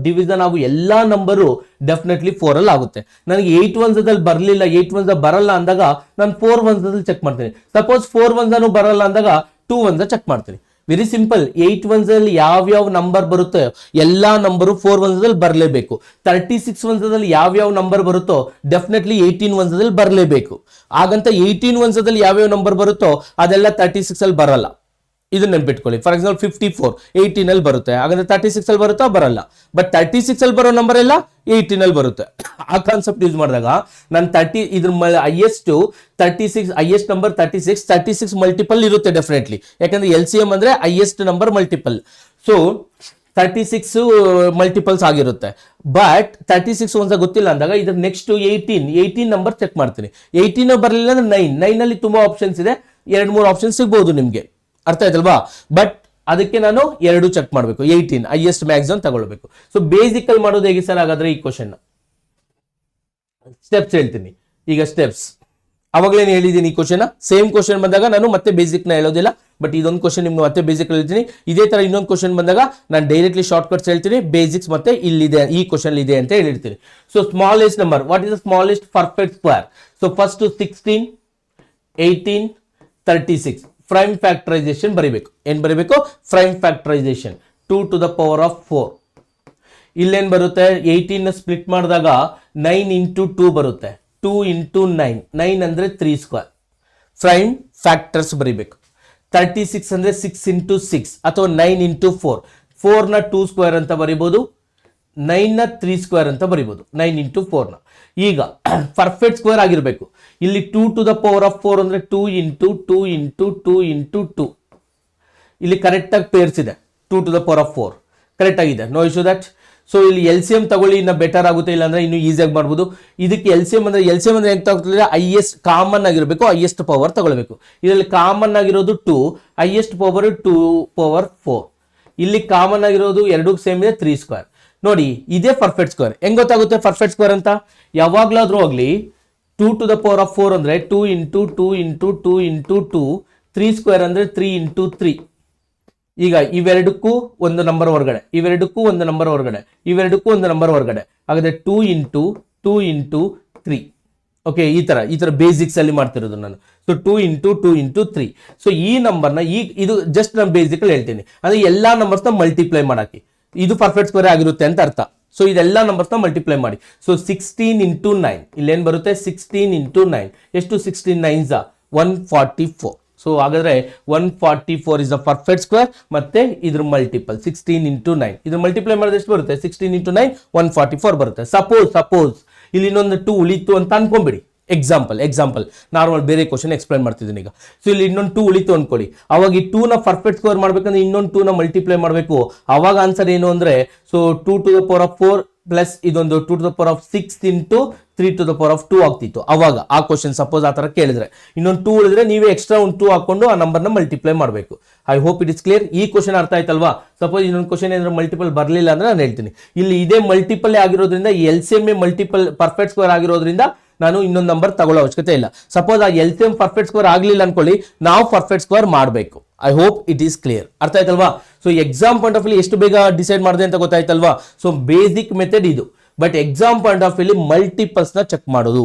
ಡಿವಿಷನ್ ಆಗು ಎಲ್ಲಾ ನಂಬರು ಡೆಫಿನೆಟ್ಲಿ 4 ಅಲ್ಲಿ ಆಗುತ್ತೆ. ನನಗೆ 8 ಒನ್ಸದಲ್ಲಿ ಬರಲಿಲ್ಲ, 8 ಒನ್ಸ್ ಬರಲ್ಲ ಅಂದಾಗ ನಾನು 4 ಒನ್ಸದಲ್ಲಿ ಚೆಕ್ ಮಾಡ್ತೀನಿ. ಸಪೋಸ್ 4 ಒನ್ಸ್ ಬರಲ್ಲ ಅಂದಾಗ 2 ಒನ್ಸ್ ಚೆಕ್ ಮಾಡ್ತೀನಿ. Very simple. 8 ಒನ್ಸಲ್ಲಿ ಯಾವ್ಯಾವ ನಂಬರ್ ಬರುತ್ತೋ ಎಲ್ಲಾ ನಂಬರು 4 ಒನ್ಸದಲ್ಲಿ ಬರಲೇಬೇಕು. 36 ಒನ್ಸದಲ್ಲಿ ಯಾವ್ಯಾವ ನಂಬರ್ ಬರುತ್ತೋ ಡೆಫಿನೆಟ್ಲಿ 18 ಒನ್ಸದಲ್ಲಿ ಬರಲೇಬೇಕು. ಹಾಗಂತ 18 ಒನ್ಸದಲ್ಲಿ ಯಾವ್ಯಾವ ನಂಬರ್ ಬರುತ್ತೋ ಅದೆಲ್ಲ 36 ಅಲ್ಲಿ ಬರಲ್ಲ. ಇದನ್ನ ನೆನ್ಪಿಟ್ಕೊಳ್ಳಿ. ಫಾರ್ ಎಕ್ಸಾಂಪಲ್ 54 18 ಅಲ್ಲಿ ಬರುತ್ತೆ, ಹಾಗಾದ್ರೆ 36 ಅಲ್ಲಿ ಬರುತ್ತಾ, ಬರಲ್ಲ. ಬಟ್ 36 ಅಲ್ಲಿ ಬರೋ ನಂಬರ್ ಎಲ್ಲ 18 ಅಲ್ಲಿ ಬರುತ್ತೆ. ಆ ಕಾನ್ಸೆಪ್ಟ್ ಯೂಸ್ ಮಾಡಿದಾಗ ನಾನು ಇದ್ರ ಹೈಯೆಸ್ಟ್ 36, ಹೈಯೆಸ್ಟ್ ನಂಬರ್ 36 ಮಲ್ಟಿಪಲ್ ಇರುತ್ತೆ ಡೆಫಿನೆಟ್ಲಿ. ಯಾಕಂದ್ರೆ LCM ಅಂದ್ರೆ highest number multiple. So 36 multiples ಆಗಿರುತ್ತೆ. ಬಟ್ 36 ಒಂದ್ಸ ಗೊತ್ತಿಲ್ಲ ಅಂದಾಗ ಇದ್ರ ನೆಕ್ಸ್ಟ್ 18 ನಂಬರ್ ಚೆಕ್ ಮಾಡ್ತೀನಿ. 18 ಬರಲಿಲ್ಲ ಅಂದ್ರೆ 9 ಅಲ್ಲಿ ತುಂಬಾ ಆಪ್ಷನ್ಸ್ ಇದೆ, 2-3 ಆಪ್ಷನ್ ಸಿಗ್ಬಹುದು ನಿಮ್ಗೆ. ಅರ್ಥ ಆಯ್ತಲ್ವಾ? ಬಟ್ ಅದಕ್ಕೆ ನಾನು 2 ಚೆಕ್ ಮಾಡಬೇಕು. 18 ಹೈಯೆಸ್ಟ್ ಮ್ಯಾಕ್ಸಿಮಮ್ ತಗೊಳ್ಬೇಕು. ಸೊ ಬೇಸಿಕ್ ಅಲ್ಲಿ ಮಾಡೋದು ಹೇಗೆ ಸರ್? ಹಾಗಾದ್ರೆ ಈ ಕ್ವಶನ್ ಸ್ಟೆಪ್ಸ್ ಹೇಳ್ತೀನಿ. ಈಗ ಸ್ಟೆಪ್ಸ್ ಅವಾಗಲೇನು ಹೇಳಿದ್ದೀನಿ ಈ ಕ್ವಶನ್, ಸೇಮ್ ಕ್ವಶನ್ ಬಂದಾಗ ನಾನು ಮತ್ತೆ ಬೇಸಿಕ್ ನ ಹೇಳೋದಿಲ್ಲ, ಬಟ್ ಇದೊಂದು ಕ್ವಶನ್ ನಿಮ್ಗೆ ಮತ್ತೆ ಬೇಸಿಕ್ ಹೇಳ್ತೀನಿ. ಇದೇ ತರ ಇನ್ನೊಂದು ಕ್ವಶನ್ ಬಂದಾಗ ನಾನು ಡೈರೆಕ್ಟ್ಲಿ ಶಾರ್ಟ್ ಕಟ್ಸ್ ಹೇಳ್ತೀನಿ, ಬೇಸಿಕ್ಸ್ ಮತ್ತೆ ಇಲ್ಲಿದೆ ಈ ಕ್ವಶನ್ ಇದೆ ಅಂತ ಹೇಳಿರ್ತೀನಿ. So smallest number, what is the smallest perfect square? So first 16, 18, 36 prime factorisation ಬರೀಬೇಕು. ಏನ್ ಬರೀಬೇಕು? Prime factorisation 2 to the power of 4. ಇಲ್ಲೇನ್ ಬರುತ್ತೆ? 18 ಸ್ಪ್ಲಿಟ್ ಮಾಡಿದಾಗ 9 into 2 ಬರುತ್ತೆ, 2 into 9, 9 ಅಂದ್ರೆ 3 ಸ್ಕ್ವೇರ್. ಪ್ರೈಮ್ ಫ್ಯಾಕ್ಟರ್ಸ್ ಬರೀಬೇಕು. 36 ಅಂದ್ರೆ 6 into 6 ಅಥವಾ 9 into 4, 4 ನ 2 ಸ್ಕ್ವೇರ್ ಅಂತ ಬರೀಬಹುದು, 9 ನ 3 ಸ್ಕ್ವೇರ್ ಅಂತ ಬರೀಬಹುದು, 9 into 4 ನ. ಈಗ ಪರ್ಫೆಕ್ಟ್ ಸ್ಕ್ವೇರ್ ಆಗಿರಬೇಕು. ಇಲ್ಲಿ 2 to the power of 4 ಅಂದ್ರೆ 2 into 2 into 2 into 2. ಇಲ್ಲಿ ಕರೆಕ್ಟ್ ಆಗಿ ಪೇರ್ಸ್ ಇದೆ, 2 to the power of 4 correct ಆಗಿದೆ, ನೋ ಇಶ್ಯೂ ದಟ್. ಸೊ ಇಲ್ಲಿ LCM ತಗೊಳ್ಳಿ, ಇನ್ನ ಬೆಟರ್ ಆಗುತ್ತೆ, ಇಲ್ಲ ಅಂದ್ರೆ ಇನ್ನು ಈಸಿಯಾಗಿ ಮಾಡ್ಬೋದು. ಇದಕ್ಕೆ LCM ಅಂದ್ರೆ ಹೆಂಗ್ ತಗೊಳ್ತಿದ್ರೆ ಹೈಯೆಸ್ಟ್ ಕಾಮನ್ ಆಗಿರಬೇಕು, ಹೈಯೆಸ್ಟ್ ಪವರ್ ತಗೊಳ್ಬೇಕು. ಇದರಲ್ಲಿ ಕಾಮನ್ ಆಗಿರೋದು 2, ಹೈಯೆಸ್ಟ್ ಪವರ್ 2 power 4. ಇಲ್ಲಿ ಕಾಮನ್ ಆಗಿರೋದು ಎರಡೂ ಸೇಮ್ ಇದೆ, 3 ಸ್ಕ್ವೇರ್. ನೋಡಿ ಇದೇ ಪರ್ಫೆಕ್ಟ್ ಸ್ಕ್ವೇರ್. ಹೆಂಗ್ ಗೊತ್ತಾಗುತ್ತೆ ಪರ್ಫೆಕ್ಟ್ ಸ್ಕ್ವೇರ್ ಅಂತ? ಯಾವಾಗ್ಲಾದ್ರೂ ಹೋಗ್ಲಿ 2 to the power of 4 ಅಂದ್ರೆ 2 into 2 into 2 into 2, 3 ಸ್ಕ್ವೇರ್ ಅಂದ್ರೆ 3 into 3. ಈಗ ಇವೆರಡಕ್ಕೂ ಒಂದು ನಂಬರ್ ಹೊರಗಡೆ, ಇವೆರಡಕ್ಕೂ ಒಂದು ನಂಬರ್ ಹೊರಗಡೆ, ಇವೆರಡಕ್ಕೂ ಒಂದು ನಂಬರ್ ಹೊರಗಡೆ, ಹಾಗಾದ್ರೆ 2 into 2 into 3. ಓಕೆ, ಈ ತರ ಬೇಸಿಕ್ಸ್ ಅಲ್ಲಿ ಮಾಡ್ತಿರೋದು ನಾನು. So 2 into 2 into 3. ಸೊ ಈ ನಂಬರ್ನ ಇದು ಜಸ್ಟ್ ನಾನು ಬೇಸಿಕ್ ಅಲ್ಲಿ ಹೇಳ್ತೀನಿ, ಅಂದ್ರೆ ಎಲ್ಲಾ ನಂಬರ್ಸ್ ನ ಮಲ್ಟಿಪ್ಲೈ ಮಾಡಾಕಿ ಇದು ಪರ್ಫೆಕ್ಟ್ ಸ್ಕ್ವೇರ್ ಆಗಿರುತ್ತೆ ಅಂತ ಅರ್ಥ. ಸೊ ಇದೆಲ್ಲ ನಂಬರ್ಸ್ ನ ಮಲ್ಟಿಪ್ಲೈ ಮಾಡಿ. ಸೊ 16 into 9, ಇಲ್ಲೇನ್ ಬರುತ್ತೆ? 16 into 9 ಎಷ್ಟು? 16 9s 144. ಸೊ ಹಾಗಾದ್ರೆ 144 ಇಸ್ ಅ ಪರ್ಫೆಕ್ಟ್ ಸ್ಕ್ವೇರ್. ಮತ್ತೆ ಇದ್ರ ಮಲ್ಟಿಪಲ್ 16 into 9, ಇದ್ರ ಮಲ್ಟಿಪ್ಲೈ ಮಾಡಿದ್ರೆ ಎಷ್ಟು ಬರುತ್ತೆ? 16 into 9 144 ಬರುತ್ತೆ. ಸಪೋಸ್ ಇಲ್ಲಿ ಇನ್ನೊಂದು 2 ಉಳಿತು ಅಂತ ಅನ್ಕೊಂಬಿಡಿ, ಎಕ್ಸಾಂಪಲ್ ನಾರ್ಮಲ್ ಬೇರೆ ಕ್ವಶನ್ ಎಕ್ಸ್ಪ್ಲೈನ್ ಮಾಡ್ತಿದ್ದೀನಿ ಈಗ. ಸೊ ಇಲ್ಲಿ ಇನ್ನೊಂದು 2 ಉಳಿತು ಅನ್ಕೊಳ್ಳಿ, ಅವಾಗ ಈ 2 ನ ಪರ್ಫೆಕ್ಟ್ ಸ್ಕ್ವೇರ್ ಮಾಡ್ಬೇಕಂದ್ರೆ ಇನ್ನೊಂದು 2 ನ ಮಲ್ಟಿಪ್ಲೈ ಮಾಡಬೇಕು. ಅವಾಗ ಆನ್ಸರ್ ಏನು ಅಂದ್ರೆ, so 2 to the power of 4 plus ಇದೊಂದು 2 to the power of 6 into 3 to the power of 2 ಆಗ್ತಿತ್ತು. ಅವಾಗ ಆ ಕ್ವಶನ್ ಸಪೋಸ್ ಆ ತರ ಕೇಳಿದ್ರೆ ಇನ್ನೊಂದು 2 ಉಳಿದ್ರೆ ನೀವೇ ಎಕ್ಸ್ಟ್ರಾ ಒಂದು 2 ಹಾಕೊಂಡು ಆ ನಂಬರ್ನ ಮಲ್ಟಿಪ್ಲೈ ಮಾಡಬೇಕು. I hope it is clear. ಈ ಕ್ವಶನ್ ಅರ್ಥ ಆಯ್ತಲ್ವಾ? ಸಪೋಸ್ ಇನ್ನೊಂದು ಕ್ವಶನ್ ಏನಾದ್ರು ಮಲ್ಟಿಪಲ್ ಬರಲಿಲ್ಲ ಅಂದ್ರೆ ನಾನು ಹೇಳ್ತೀನಿ. ಇಲ್ಲಿ ಇದೇ ಮಲ್ಟಿಪಲ್ ಆಗಿರೋದ್ರಿಂದ LCM ಮಲ್ಟಿಪಲ್ ಪರ್ಫೆಕ್ಟ್ ಸ್ಕ್ವೇರ್ ಆಗಿರೋದ್ರಿಂದ ನಾನು ಇನ್ನೊಂದು ನಂಬರ್ ತಗೊಳ್ಳೋ ಅವಶ್ಯಕತೆ ಇಲ್ಲ. ಸಪೋಸ್ ಆ LCM ಪರ್ಫೆಕ್ಟ್ ಸ್ಕ್ವೇರ್ ಆಗ್ಲಿಲ್ಲ ಅನ್ಕೊಳ್ಳಿ, ನಾವು ಪರ್ಫೆಕ್ಟ್ ಸ್ಕ್ವೇರ್ ಮಾಡಬೇಕು. I hope it is clear. ಅರ್ಥ ಆಯ್ತಲ್ವಾ? So exam point of view ಎಷ್ಟು ಬೇಗ ಡಿಸೈಡ್ ಮಾಡಿದೆ ಅಂತ ಗೊತ್ತಾಯ್ತಲ್ವಾ? ಸೊ ಬೇಸಿಕ್ ಮೆಥಡ್ ಇದು, but exam point of view multiples ನ ಚೆಕ್ ಮಾಡೋದು.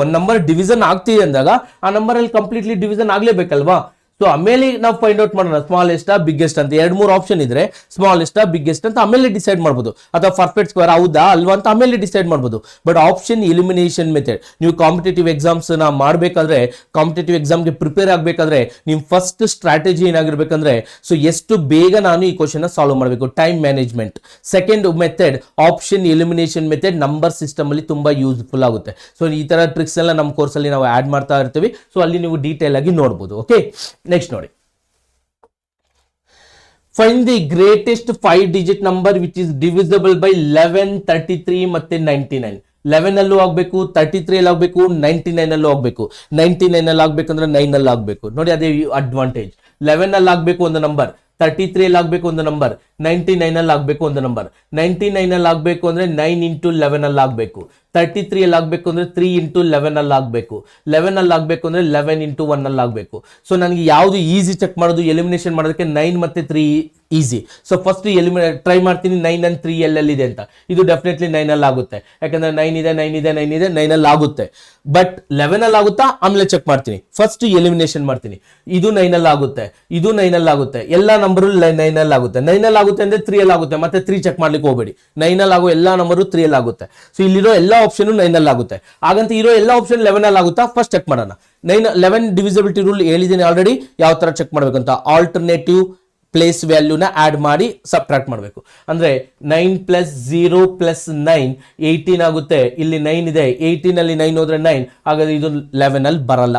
ಒಂದ್ ನಂಬರ್ ಡಿವಿಷನ್ ಆಗ್ತಿದೆ ಅಂದಾಗ ಆ ನಂಬರ್ ಅಲ್ಲಿ ಕಂಪ್ಲೀಟ್ಲಿ ಡಿವಿಷನ್ ಆಗ್ಲೇಬೇಕಲ್ವಾ? ಸೊ ಆಮೇಲೆ ನಾವು ಫೈಂಡ್ ಔಟ್ ಮಾಡೋಣ ಸ್ಮಾಲೆಸ್ಟ್ ಬಿಗ್ಗೆಸ್ಟ್ ಅಂತ 2-3 ಆಪ್ಷನ್ ಇದ್ರೆ ಸ್ಮಾಲೆಸ್ಟ್ ಬಿಗ್ಗೆಸ್ಟ್ ಅಂತ ಆಮೇಲೆ ಡಿಸೈಡ್ ಮಾಡಬಹುದು, ಅಥವಾ ಪರ್ಫೆಕ್ಟ್ ಸ್ಕ್ವೇರ್ ಹೌದಾ ಅಲ್ವಾ ಅಂತ ಆಮೇಲೆ ಡಿಸೈಡ್ ಮಾಡಬಹುದು. ಬಟ್ ಆಪ್ಷನ್ ಎಲಿಮಿನೇಷನ್ ಮೆಥಡ್ ನೀವು ಕಾಂಪಿಟೇಟಿವ್ ಎಕ್ಸಾಮ್ಸ್ ನ ಮಾಡಬೇಕಾದ್ರೆ, ಕಾಂಪಿಟೇಟಿವ್ ಎಕ್ಸಾಮ್ಗೆ ಪ್ರಿಪೇರ್ ಆಗಬೇಕಾದ್ರೆ ನಿಮ್ ಫಸ್ಟ್ ಸ್ಟ್ರಾಟಜಿ ಏನಾಗಿರ್ಬೇಕಂದ್ರೆ, ಸೊ ಎಷ್ಟು ಬೇಗ ನಾನು ಈ ಕ್ವಶನ್ ಸಾಲ್ವ್ ಮಾಡಬೇಕು, time management. Second method option elimination method number system ಅಲ್ಲಿ ತುಂಬಾ ಯೂಸ್ಫುಲ್ ಆಗುತ್ತೆ. ಸೊ ಈ ತರ ಟ್ರಿಕ್ಸ್ ಎಲ್ಲ ನಮ್ಮ ಕೋರ್ಸ್ ಅಲ್ಲಿ ನಾವು ಆಡ್ ಮಾಡ್ತಾ ಇರ್ತೀವಿ. ಸೊ ಅಲ್ಲಿ ನೀವು ಡೀಟೇಲ್ ಆಗಿ ನೋಡಬಹುದು. ಓಕೆ, ನೆಕ್ಸ್ಟ್ ನೋಡಿ, find the greatest 5 digit number which is divisible by 11, 33 ಮತ್ತೆ 99. 11 ಅಲ್ಲೂ ಆಗ್ಬೇಕು, 33 ಅಲ್ಲಿ ಆಗ್ಬೇಕು, 99 ಅಲ್ಲೂ ಆಗ್ಬೇಕು. 99 ಅಲ್ಲಿ ಆಗ್ಬೇಕಂದ್ರೆ 9 ಅಲ್ಲಿ ಆಗ್ಬೇಕು. ನೋಡಿ ಅದೇ ಅಡ್ವಾಂಟೇಜ್. 11 ಅಲ್ಲಿ ಆಗ್ಬೇಕು ಒಂದು ನಂಬರ್, 33 ಅಲ್ಲಿ ಆಗ್ಬೇಕು ಒಂದು ನಂಬರ್, 99 ಅಲ್ಲಿ ಆಗ್ಬೇಕು ಒಂದು ನಂಬರ್. 99 ಅಲ್ಲಿ ಆಗ್ಬೇಕು ಅಂದ್ರೆ 9 into 11 ಅಲ್ಲಿ ಆಗ್ಬೇಕು. 33 ಅಲ್ಲಿ ಆಗ್ಬೇಕು ಅಂದ್ರೆ 3 into 11 ಅಲ್ಲಿ ಆಗ್ಬೇಕು. 11 ಅಲ್ಲಿ ಆಗ್ಬೇಕು ಅಂದ್ರೆ 11 into 1 ಅಲ್ಲಿ ಆಗ್ಬೇಕು. ಸೊ ನನಗೆ ಯಾವುದು ಈಸಿ ಚೆಕ್ ಮಾಡೋದು, ಎಲಿಮಿನೇಷನ್ ಮಾಡೋದಕ್ಕೆ 9 ಮತ್ತೆ 3 ಈಸಿ. ಸೊ ಫಸ್ಟ್ ಟ್ರೈ ಮಾಡ್ತೀನಿ 9 and 3 ಎಲ್ಲೆಲ್ಲಿದೆ ಅಂತ. ಇದು ಡೆಫಿನೆಟ್ಲಿ 9 ಅಲ್ಲಿ ಆಗುತ್ತೆ, ಯಾಕಂದ್ರೆ 9 ಇದೆ 9 ಅಲ್ಲಿ ಆಗುತ್ತೆ. ಬಟ್ 11 ಅಲ್ಲಿ ಆಗುತ್ತಾ ಆಮೇಲೆ ಚೆಕ್ ಮಾಡ್ತೀನಿ. ಫಸ್ಟ್ ಎಲಿಮಿನೇಷನ್ ಮಾಡ್ತೀನಿ. ಇದು 9 ಅಲ್ಲಿ ಆಗುತ್ತೆ, ಇದು 9 ಅಲ್ಲಿ ಆಗುತ್ತೆ, ಎಲ್ಲಾ ನಂಬರು 9 ಅಲ್ಲಿ ಆಗುತ್ತೆ. 9 ಅಲ್ಲಿ ಆಗುತ್ತೆ ಅಂದ್ರೆ 3 ಅಲ್ಲಿ ಆಗುತ್ತೆ, ಮತ್ತೆ 3 ಚೆಕ್ ಮಾಡ್ಲಿಕ್ಕೆ ಹೋಗಬೇಡಿ. 9 ಅಲ್ಲಿ ಆಗೋ ಎಲ್ಲಾ ನಂಬರು 3 ಅಲ್ಲಿ ಆಗುತ್ತೆ. ಸೊ ಇಲ್ಲಿರೋ ಎಲ್ಲಾ ಆಪ್ಷನ್ 9 ಅಲ್ಲಿ ಆಗುತ್ತೆ. ಹಾಗಂತ ಇರೋ ಎಲ್ಲಾ ಆಪ್ಷನ್ 11 ಅಲ್ಲಿ ಆಗುತ್ತಾ? ಫಸ್ಟ್ ಚೆಕ್ ಮಾಡೋಣ. 11 ಡಿವಿಸಿಬಿಲಿಟಿ ರೂಲ್ ಹೇಳಿದ್ದೀನಿ ಆಲ್ರೆಡಿ, ಯಾವ ತರ ಚೆಕ್ ಮಾಡ್ಬೇಕಂತ. ಆಲ್ಟರ್ನೇಟಿವ್ ಪ್ಲೇಸ್ ವ್ಯಾಲ್ಯೂನ ಆಡ್ ಮಾಡಿ ಸಬ್ಟ್ರಾಕ್ಟ್ ಮಾಡಬೇಕು. ಅಂದ್ರೆ 9 + 0 + 9 18 ಆಗುತ್ತೆ. ಇಲ್ಲಿ 9 ಇದೆ, 18 ಅಲ್ಲಿ 9 ಹೋದ್ರೆ 9, ಹಾಗಾದ್ರೆ ಇದು 11 ಅಲ್ಲಿ ಬರಲ್ಲ.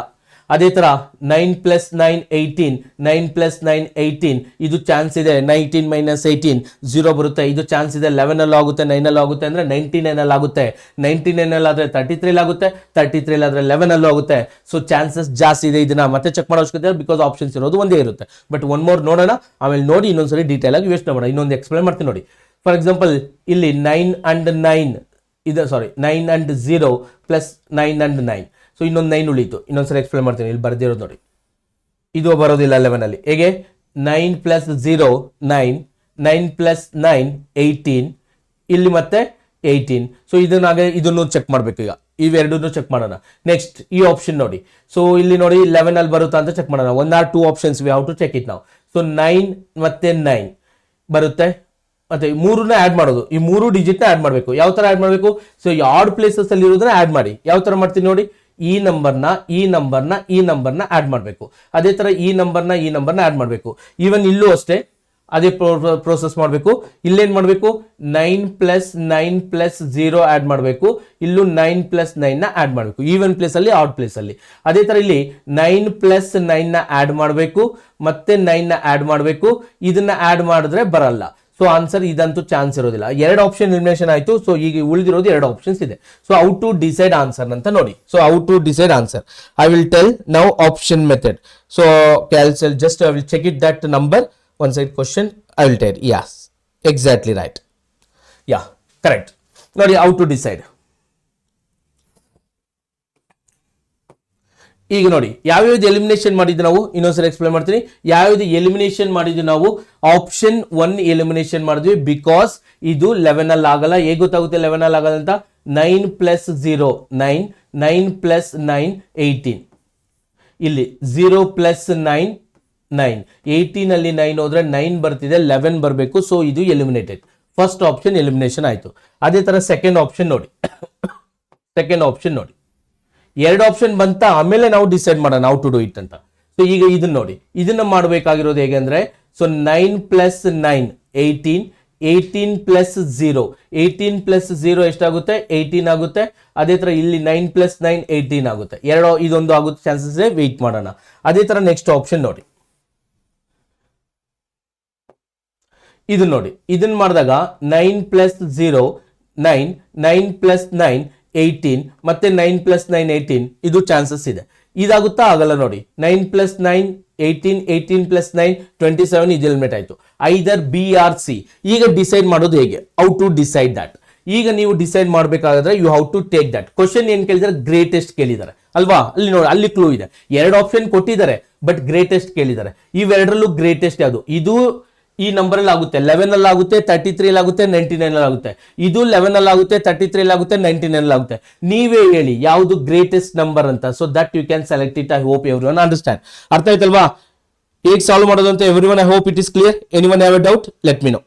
ಅದೇ ತರ 9 + 9 18, 9 + 9 18, ಇದು ಚಾನ್ಸ್ ಇದೆ. 19 - 18 0 ಬರುತ್ತೆ, ಇದು ಚಾನ್ಸ್ ಇದೆ. 11 ಅಲ್ಲಿ ಆಗುತ್ತೆ, 9 ಅಲ್ಲಿ ಆಗುತ್ತೆ ಅಂದ್ರೆ 99 ಅಲ್ಲಿ ಆಗುತ್ತೆ. 99 ಅಲ್ಲಿ ಆದ್ರೆ 33 ಅಲ್ಲಿ ಆಗುತ್ತೆ, 33 ಅಲ್ಲಿ ಆದ್ರೆ 11 ಅಲ್ಲೂ ಆಗುತ್ತೆ. ಸೊ ಚಾನ್ಸಸ್ ಜಾಸ್ತಿ ಇದೆ. ಇದನ್ನ ಮತ್ತೆ ಚೆಕ್ ಮಾಡೋ ಅವಶ್ಯಕತೆ ಇಲ್ಲ, ಬಿಕಾಸ್ ಆಪ್ಷನ್ಸ್ ಇರೋದು ಒಂದೇ ಇರುತ್ತೆ. ಬಟ್ ಒನ್ ಮೋರ್ ನೋಡೋಣ, ಆಮೇಲೆ ನೋಡಿ ಇನ್ನೊಂದ್ಸರಿ ಡೀಟೇಲ್ ಆಗಿ ಯೋಚನೆ ಮಾಡೋಣ. ಇನ್ನೊಂದು ಎಕ್ಸ್ಪ್ಲೇನ್ ಮಾಡ್ತೀನಿ ನೋಡಿ. ಫಾರ್ ಎಕ್ಸಾಂಪಲ್ ಇಲ್ಲಿ 9 and 9 ಇದೆ, ಸಾರಿ 9 and 0 + 9 and 9. ಸೊ ಇನ್ನೊಂದು 9 ಉಳಿತು. ಇನ್ನೊಂದ್ಸರಿ ಎಕ್ಸ್ಪ್ಲೇನ್ ಮಾಡ್ತೀನಿ. ಇಲ್ಲಿ ಬರ್ದಿರೋದು ನೋಡಿ, ಇದು ಬರೋದಿಲ್ಲ 11 ಅಲ್ಲಿ. ಹೇಗೆ 9 ಪ್ಲಸ್ 0 9, 9 ಪ್ಲಸ್ 9 18, ಇಲ್ಲಿ ಮತ್ತೆ 18. ಸೊ ಇದನ್ನು ಚೆಕ್ ಮಾಡ್ಬೇಕು. ಈಗ ಇವೆರಡನ್ನು ಚೆಕ್ ಮಾಡೋಣ. ನೆಕ್ಸ್ಟ್ ಈ ಆಪ್ಷನ್ ನೋಡಿ. ಸೊ ಇಲ್ಲಿ ನೋಡಿ 11 ಅಲ್ಲಿ ಬರುತ್ತಾ ಅಂತ ಚೆಕ್ ಮಾಡೋಣ. 1 or 2 options we how to check it ನಾವು. ಸೊ 9 ಮತ್ತೆ 9 ಬರುತ್ತೆ, ಮತ್ತೆ ಮೂರನ್ನ ಆಡ್ ಮಾಡೋದು. ಈ 3 ಡಿಜಿಟ್ ಆಡ್ ಮಾಡಬೇಕು. ಯಾವ ತರ ಆಡ್ ಮಾಡಬೇಕು? ಸೊ ಆಡ್ ಪ್ಲೇಸಸ್ ಅಲ್ಲಿ ಇರೋದನ್ನ ಆಡ್ ಮಾಡಿ. ಯಾವ ತರ ಮಾಡ್ತೀನಿ ನೋಡಿ, ಈ ನಂಬರ್ನ ಆಡ್ ಮಾಡಬೇಕು. ಅದೇ ತರ ಈ ನಂಬರ್ನ ಆಡ್ ಮಾಡಬೇಕು. ಈವನ್ ಇಲ್ಲೂ ಅಷ್ಟೇ ಅದೇ ಪ್ರೋಸೆಸ್ ಮಾಡಬೇಕು. ಇಲ್ಲೇನ್ ಮಾಡಬೇಕು, 9 ಪ್ಲಸ್ 9 ಪ್ಲಸ್ 0 ಆಡ್ ಮಾಡಬೇಕು. ಇಲ್ಲೂ 9 ಪ್ಲಸ್ 9 ನ ಆಡ್ ಮಾಡಬೇಕು, ಈವನ್ ಪ್ಲೇಸ್ ಅಲ್ಲಿ, ಆಡ್ ಪ್ಲೇಸ್ ಅಲ್ಲಿ. ಅದೇ ತರ ಇಲ್ಲಿ 9 ಪ್ಲಸ್ 9 ನ ಆಡ್ ಮಾಡಬೇಕು, ಮತ್ತೆ 9 ನ ಆಡ್ ಮಾಡಬೇಕು. ಇದನ್ನ ಆಡ್ ಮಾಡಿದ್ರೆ ಬರಲ್ಲ. ಸೊ ಆನ್ಸರ್ ಇದಂತೂ ಚಾನ್ಸ್ ಇರೋದಿಲ್ಲ. 2 ಆಪ್ಷನ್ ಎಲಿಮಿನೇಷನ್ ಆಯ್ತು. ಸೊ ಈಗ ಉಳಿದಿರೋದು 2 ಆಪ್ಷನ್ಸ್ ಇದೆ. So how to decide answer ಅಂತ ನೋಡಿ. So how to decide answer I will tell now option method. So calculate just I will check it that number. One side question I will tell. Yes, exactly right. Yeah, correct. Nodi how to decide. ಈಗ ನೋಡಿ ಯಾವ್ಯಾವ್ದು elimination ಮಾಡಿದ್ವಿ ನಾವು, ಇನ್ನೊಂದ್ಸರಿ explain ಮಾಡ್ತೀನಿ. ಯಾವ್ಯಾವ್ದು elimination ಮಾಡಿದ್ವಿ ನಾವು, ಆಪ್ಷನ್ 1 ಎಲಿಮಿನೇಷನ್ ಮಾಡಿದ್ವಿ. ಬಿಕಾಸ್ ಇದು 11 ಅಲ್ಲಿ ಆಗಲ್ಲ. ಹೇಗೆ ಗೊತ್ತಾಗುತ್ತೆ 11 ಅಲ್ಲಿ ಆಗಲ್ಲ ಅಂತ? 9 ಪ್ಲಸ್ 0 9, 9 ಪ್ಲಸ್ 9 18, ಇಲ್ಲಿ 0 ಪ್ಲಸ್ 9 9, 18 ಅಲ್ಲಿ 9 ಹೋದ್ರೆ 9 ಬರ್ತಿದೆ, 11 ಬರಬೇಕು. ಸೊ ಇದು ಎಲಿಮಿನೇಟೆಡ್. ಫಸ್ಟ್ ಆಪ್ಷನ್ ಎಲಿಮಿನೇಷನ್ ಆಯ್ತು. ಅದೇ ತರ ಸೆಕೆಂಡ್ ಆಪ್ಷನ್ ನೋಡಿ. ಸೆಕೆಂಡ್ ಆಪ್ಷನ್ ನೋಡಿ, 2 ಆಪ್ಷನ್ ಬಂತ, ಆಮೇಲೆ ನಾವು ಡಿಸೈಡ್ ಮಾಡೋಣ ಹೌ ಟು ಡೂ ಇಟ್ ಅಂತ. ಸೊ ಈಗ ಇದನ್ನ ನೋಡಿ, ಇದನ್ನ ಮಾಡಬೇಕಾಗಿರೋದು ಹೇಗೆ ಅಂದ್ರೆ, ಸೊ 9 ಪ್ಲಸ್ 9 18, 18 ಪ್ಲಸ್ 0, 18 ಪ್ಲಸ್ 0 ಎಷ್ಟಾಗುತ್ತೆ? 18 ಆಗುತ್ತೆ. ಅದೇ ತರ ಇಲ್ಲಿ 9 ಪ್ಲಸ್ 9 18 ಆಗುತ್ತೆ. ಇದೊಂದು ಆಗುತ್ತೆ ಚಾನ್ಸಸ್ ಇದೆ, ವೆಯ್ಟ್ ಮಾಡೋಣ. ಅದೇ ತರ ನೆಕ್ಸ್ಟ್ ಆಪ್ಷನ್ ನೋಡಿ, ಇದನ್ನ ನೋಡಿ. ಇದನ್ನ ಮಾಡಿದಾಗ 9 ಪ್ಲಸ್ 0 9, 9 ಪ್ಲಸ್ 9 18, ಮತ್ತೆ 9 ಪ್ಲಸ್ 9 18, ಇದು ಚಾನ್ಸಸ್ ಇದೆ. ಇದಾಗುತ್ತಾ? ಆಗಲ್ಲ ನೋಡಿ. 9 ಪ್ಲಸ್ 9 18, 18 ಪ್ಲಸ್ 9 27, ಇದು ಎಲಿಮಿನೇಟ್ ಆಯ್ತು. ಐದರ್ ಬಿ ಆರ್ ಸಿ. ಈಗ ಡಿಸೈಡ್ ಮಾಡೋದು ಹೇಗೆ, ಹೌ ಟು ಡಿಸೈಡ್ ದಟ್. ಈಗ ನೀವು ಡಿಸೈಡ್ ಮಾಡಬೇಕಾದ್ರೆ you how to take that. Question ಏನ್ ಕೇಳಿದಾರೆ? ಗ್ರೇಟೆಸ್ಟ್ ಕೇಳಿದ್ದಾರೆ ಅಲ್ವಾ? ಅಲ್ಲಿ ನೋಡಿ, ಅಲ್ಲಿ ಕ್ಲೂ ಇದೆ. 2 ಆಪ್ಷನ್ ಕೊಟ್ಟಿದ್ದಾರೆ, ಬಟ್ ಗ್ರೇಟೆಸ್ಟ್ ಕೇಳಿದ್ದಾರೆ. ಇವೆರಡರಲ್ಲೂ ಗ್ರೇಟೆಸ್ಟ್ ಯಾವುದು? ಇದು ಈ ನಂಬರ್ ಅಲ್ಲಿ ಆಗುತ್ತೆ, 11 ಅಲ್ಲಿ ಆಗುತ್ತೆ, 33 ಅಲ್ಲಿ ಆಗುತ್ತೆ, 99 ಅಲ್ಲಿ ಆಗುತ್ತೆ. ಇದು 11 ಅಲ್ಲಿ ಆಗುತ್ತೆ, 33 ಅಲ್ಲಿ ಆಗುತ್ತೆ, 99 ಅಲ್ಲಿ ಆಗುತ್ತೆ. ನೀವೇ ಹೇಳಿ ಯಾವುದು ಗ್ರೇಟೆಸ್ಟ್ ನಂಬರ್ ಅಂತ. So that you can select it. I hope everyone understand. ಅರ್ಥ ಆಯ್ತಲ್ವಾ ಹೇಗೆ ಸಾಲ್ವ್ ಮಾಡೋದು ಅಂತ? Everyone I hope it is clear. Anyone have a doubt? Let me know.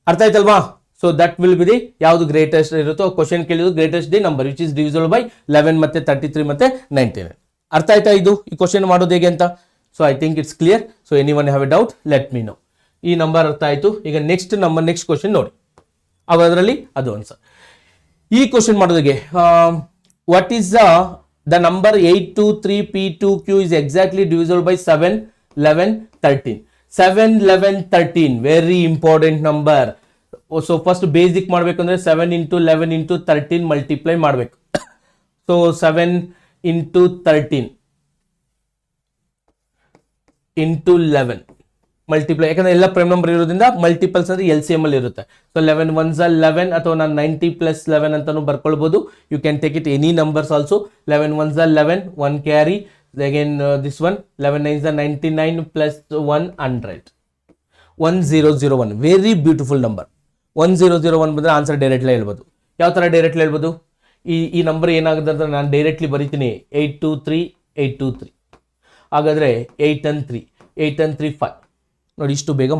ಅರ್ಥ ಆಯ್ತಲ್ವಾ? So that will be the ಯಾವುದು greatest ಇರುತ್ತೋ ಕ್ವಶನ್ ಕೇಳಿದ್ರು, greatest the number which is divisible by 11 ಮತ್ತೆ 33 ಮತ್ತೆ 99. ಅರ್ಥ ಆಯ್ತಾ ಇದು ಈ ಕ್ವಶನ್ ಮಾಡೋದು ಹೇಗೆ ಅಂತ? So I think it's clear. So anyone have a doubt? Let me no. ಈ ನಂಬರ್ ಅರ್ಥ ಆಯ್ತು. ಈಗ ನೆಕ್ಸ್ಟ್ ಕ್ವಶನ್ ನೋಡಿ, ಅದರಲ್ಲಿ ಅದು ಆನ್ಸರ್. ಈ ಕ್ವಶನ್ ಮಾಡೋದಿಗೆ what is the number 823P2Q is exactly divisible by 7, 11, 13. 7, 11, 13 very important number. So first basic ಮಾಡ್ಬೇಕಂದ್ರೆ 7 into 11 into 13 ಮಲ್ಟಿಪ್ಲೈ ಮಾಡಬೇಕು. ಸೊ 7 into 13 into 11 ಮಲ್ಟಿಪ್ಲೈ, ಯಾಕಂದ್ರೆ ಎಲ್ಲ ಪ್ರೈಮ್ ನಂಬರ್ ಇರೋದ್ರಿಂದ ಮಲ್ಟಿಪಲ್ಸ್ ಅಂದ್ರೆ LCM ಅಲ್ಲಿ ಇರುತ್ತೆ. ಸೊ 11 ones are 11, ಅಥವಾ ನಾನು 90 plus 11 ಅಂತಾನು ಬರ್ಕೊಳ್ಬಹುದು. You can take it any numbers also. 11 ones are 11, 1 carry, again this one 11 nines are 99 plus 100, 1001. Very beautiful number. 1001 ಬಂದ್ರೆ ಆನ್ಸರ್ ಡೈರೆಕ್ಟ್ಲಿ ಹೇಳ್ಬೋದು. ಯಾವ ತರ ಡೈರೆಕ್ಟ್ಲಿ ಹೇಳ್ಬೋದು? ಈ ನಂಬರ್ ಏನಾಗುತ್ತೆ ಅಂತ ನಾನು ಡೈರೆಕ್ಟ್ಲಿ ಬರೀತೀನಿ, 823. ಹಾಗಾದ್ರೆ 8 and 3, 8 and 3 5. ನೋಡಿ, ಇಷ್ಟು ಬೇಗ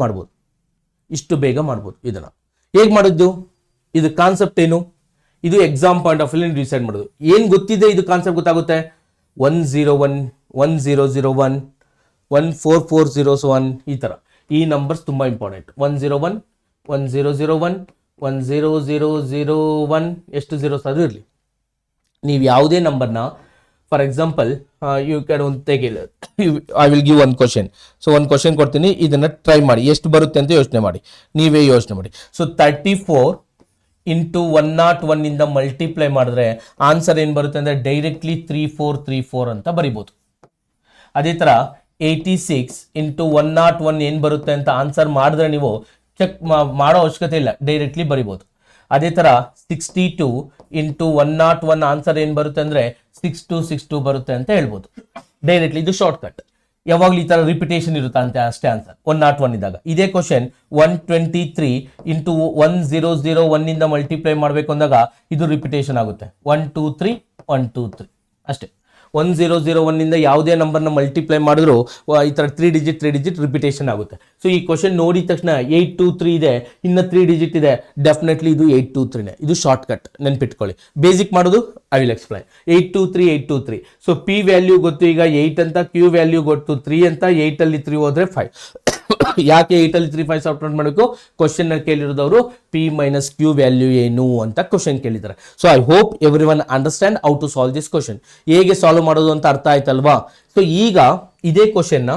ಮಾಡ್ಬೋದು. ಇದನ್ನ ಹೇಗೆ ಮಾಡಿದ್ದು? ಇದು ಕಾನ್ಸೆಪ್ಟ್ ಏನು? ಇದು exam point of view decide ಮಾಡೋದು. ಏನ್ ಗೊತ್ತಿದೆ ಇದು ಕಾನ್ಸೆಪ್ಟ್ ಗೊತ್ತಾಗುತ್ತೆ. 101, 1001, 14401, ಈ ತರ ಈ ನಂಬರ್ಸ್ ತುಂಬಾ ಇಂಪಾರ್ಟೆಂಟ್. 101, 1001, 10001, ಎಷ್ಟು zeros ಅದು ಇರಲಿ. ನೀವು ಯಾವುದೇ ನಂಬರ್ನ, for example you can I will give one question. So ಒಂದು ಕ್ವಶನ್ ಕೊಡ್ತೀನಿ, ಇದನ್ನ ಟ್ರೈ ಮಾಡಿ, ಎಷ್ಟು ಬರುತ್ತೆ ಅಂತ ಯೋಚನೆ ಮಾಡಿ, ನೀವೇ ಯೋಚನೆ ಮಾಡಿ. ಸೊ 34 into 101 ಇಂದ ಮಲ್ಟಿಪ್ಲೈ ಮಾಡಿದ್ರೆ ಆನ್ಸರ್ ಏನ್ ಬರುತ್ತೆ ಅಂದ್ರೆ ಡೈರೆಕ್ಟ್ಲಿ 3434 ಅಂತ ಬರಿಬಹುದು. ಅದೇ ತರ 86 into 101 ಏನ್ ಬರುತ್ತೆ ಅಂತ ಆನ್ಸರ್ ಮಾಡಿದ್ರೆ ನೀವು ಚೆಕ್ ಮಾಡೋ ಅವಶ್ಯಕತೆ ಇಲ್ಲ, ಡೈರೆಕ್ಟ್ಲಿ ಬರಿಬಹುದು. ಅದೇ ತರ 62 ಇಂಟು 101 ಆನ್ಸರ್ ಏನ್ ಬರುತ್ತೆ ಅಂದ್ರೆ 6262 ಬರುತ್ತೆ ಅಂತ ಹೇಳ್ಬೋದು ಡೈರೆಕ್ಟ್ಲಿ. ಇದು ಶಾರ್ಟ್ ಕಟ್. ಯಾವಾಗ್ಲೂ ಈ ತರ ರಿಪಿಟೇಷನ್ ಇರುತ್ತೆ ಅಂತ ಅಷ್ಟೇ ಆನ್ಸರ್ 101 ಇದ್ದಾಗ. ಇದೇ ಕ್ವಶನ್ 123 ಇಂಟು 1001 ಇಂದ ಮಲ್ಟಿಪ್ಲೈ ಮಾಡಬೇಕು ಅಂದಾಗ ಇದು ರಿಪಿಟೇಷನ್ ಆಗುತ್ತೆ 123 123 ಅಷ್ಟೇ. 1001 ಇಂದ ಯಾವುದೇ ನಂಬರ್ನ ಮಲ್ಟಿಪ್ಲೈ ಮಾಡಿದ್ರು ಈ ತರ 3 ಡಿಜಿಟ್ ರಿಪಿಟೇಷನ್ ಆಗುತ್ತೆ. ಸೊ ಈ ಕ್ವಶನ್ ನೋಡಿದ ತಕ್ಷಣ 823 ಇದೆ, ಇನ್ನ 3 ಡಿಜಿಟ್ ಇದೆ, ಡೆಫಿನೆಟ್ಲಿ ಇದು 823. ಇದು ಶಾರ್ಟ್ ಕಟ್, ನೆನ್ಪಿಟ್ಕೊಳ್ಳಿ. ಬೇಸಿಕ್ ಮಾಡೋದು I will explain. 823. So P value ಗೊತ್ತು ಈಗ 8 ಅಂತ, ಕ್ಯೂ ವ್ಯಾಲ್ಯೂ ಗೊತ್ತು 3 ಅಂತ. 8 ಅಲ್ಲಿ 3 ಹೋದ್ರೆ 5. ಯಾಕೆ 8 ಅಲ್ಲಿ 3 5 ಸಾರ್ಟ್ ಔಟ್ ಮಾಡಬೇಕು? ಕ್ವಶನ್ ಕೇಳಿರೋದವರು ಪಿ ಮೈನಸ್ ಕ್ಯೂ ವ್ಯಾಲ್ಯೂ ಏನು ಅಂತ ಕ್ವಶನ್ ಕೇಳಿದ್ದಾರೆ. So I hope every one understand how to solve this question. ಹೇಗೆ ಸಾಲ್ವ್ ಮಾಡೋದು ಅಂತ ಅರ್ಥ ಆಯ್ತಲ್ವಾ? ಸೊ ಈಗ ಇದೇ ಕ್ವಶನ್ ನ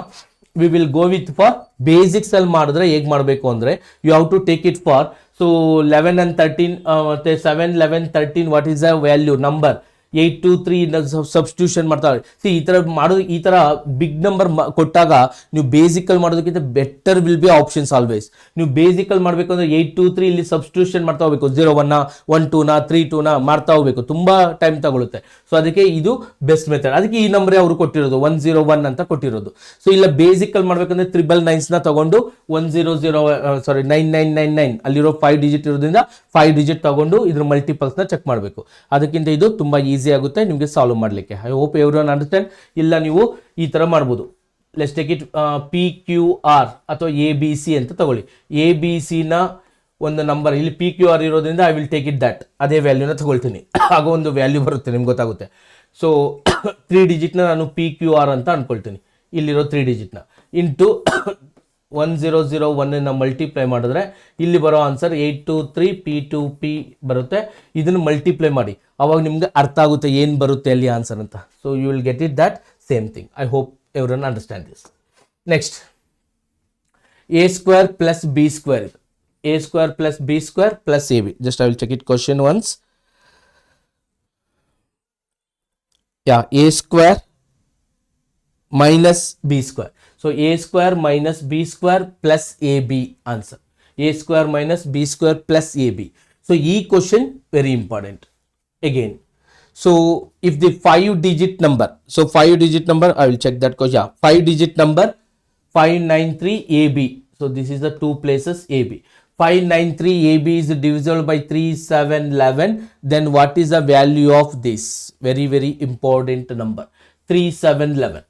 we will go with for basics ಅಲ್ಲಿ ಮಾಡಿದ್ರೆ ಹೇಗೆ ಮಾಡಬೇಕು ಅಂದ್ರೆ you have to take it for. So 11 and 13 ಮತ್ತೆ 7 11 13 what is the value number 823 substitution ಮಾಡ್ತಾರೆ. ಈ ತರ ಮಾಡೋದು, ಈ ತರ ಬಿಗ್ ನಂಬರ್ ಕೊಟ್ಟಾಗ ನೀವು ಬೇಸಿಕಲ್ ಮಾಡೋದಕ್ಕಿಂತ better will be options always. ನೀವು ಬೇಸಿಕಲ್ ಮಾಡಬೇಕು ಅಂದ್ರೆ 823 ಇಲ್ಲಿ ಸಬ್ಸ್ಟಿಟ್ಯೂಷನ್ ಮಾಡ್ತಾ ಹೋಗ್ಬೇಕು, 01 12 32 ಮಾಡ್ತಾ ಹೋಗ್ಬೇಕು, ತುಂಬಾ ಟೈಮ್ ತಗೊಳುತ್ತೆ. ಸೊ ಅದಕ್ಕೆ ಇದು ಬೆಸ್ಟ್ ಮೆಥಡ್. ಅದಕ್ಕೆ ಈ ನಂಬರ್ ಅವರು ಕೊಟ್ಟಿರೋದು 101 ಅಂತ ಕೊಟ್ಟಿರೋದು. ಸೊ ಇಲ್ಲ ಬೇಸಿಕಲ್ ಮಾಡ್ಬೇಕಂದ್ರೆ 999 ನ ತಗೊಂಡು 9999 ಅಲ್ಲಿರೋ 5 ಡಿಜಿಟ್ ಇರೋದ್ರಿಂದ 5 ಡಿಜಿಟ್ ತಗೊಂಡು ಇದ್ರ ಮಲ್ಟಿಪಲ್ಸ್ ನ ಚೆಕ್ ಮಾಡಬೇಕು. ಅದಕ್ಕಿಂತ ಇದು ತುಂಬಾ ಈಸಿ ಆಗುತ್ತೆ ನಿಮಗೆ ಸಾಲ್ವ್ ಮಾಡಲಿಕ್ಕೆ. I hope everyone understand. ಇಲ್ಲ ನೀವು ಈ ತರ ಮಾಡ್ಬೋದು. Let's take it P Q R ಅಥವಾ ಎ ಬಿ ಸಿ ಅಂತ ತಗೊಳ್ಳಿ. ಎ ಬಿ ಸಿ ನ ಒಂದು ನಂಬರ್ ಇಲ್ಲಿ ಪಿ ಕ್ಯೂ ಆರ್ ಇರೋದ್ರಿಂದ I will take it that, ಅದೇ ವ್ಯಾಲ್ಯೂನ ತಗೊಳ್ತೀನಿ. ಆಗ ಒಂದು ವ್ಯಾಲ್ಯೂ ಬರುತ್ತೆ, ನಿಮ್ಗೆ ಗೊತ್ತಾಗುತ್ತೆ. ಸೊ 3 ಡಿಜಿಟ್ನ ನಾನು ಪಿ ಕ್ಯೂ ಆರ್ ಅಂತ ಅನ್ಕೊಳ್ತೀನಿ, ಇಲ್ಲಿರೋ 3 ಡಿಜಿಟ್ನ ಇಂಟು 1001 ಮಲ್ಟಿಪ್ಲೈ ಮಾಡಿದ್ರೆ ಇಲ್ಲಿ ಬರೋ ಆನ್ಸರ್ 823 P2P ಬರುತ್ತೆ. ಇದನ್ನು ಮಲ್ಟಿಪ್ಲೈ ಮಾಡಿ, ಅವಾಗ ನಿಮ್ಗೆ ಅರ್ಥ ಆಗುತ್ತೆ ಏನು ಬರುತ್ತೆ ಅಲ್ಲಿ ಆನ್ಸರ್ ಅಂತ. So you will get it that same thing. I hope everyone understand this. Next a square plus b square. A square plus b square plus ab. Just I will check it question once. Yeah, a square minus b square. So a square minus b square plus ab answer. A square minus b square plus ab. So e question very important again. So if the 5 digit number, so 5 digit number, I will check that question. Yeah, 5 digit number 593 ab. So this is the two places ab. 593 ab is divisible by 3 7 11. Then what is the value of this? Very very important number 3 7 11.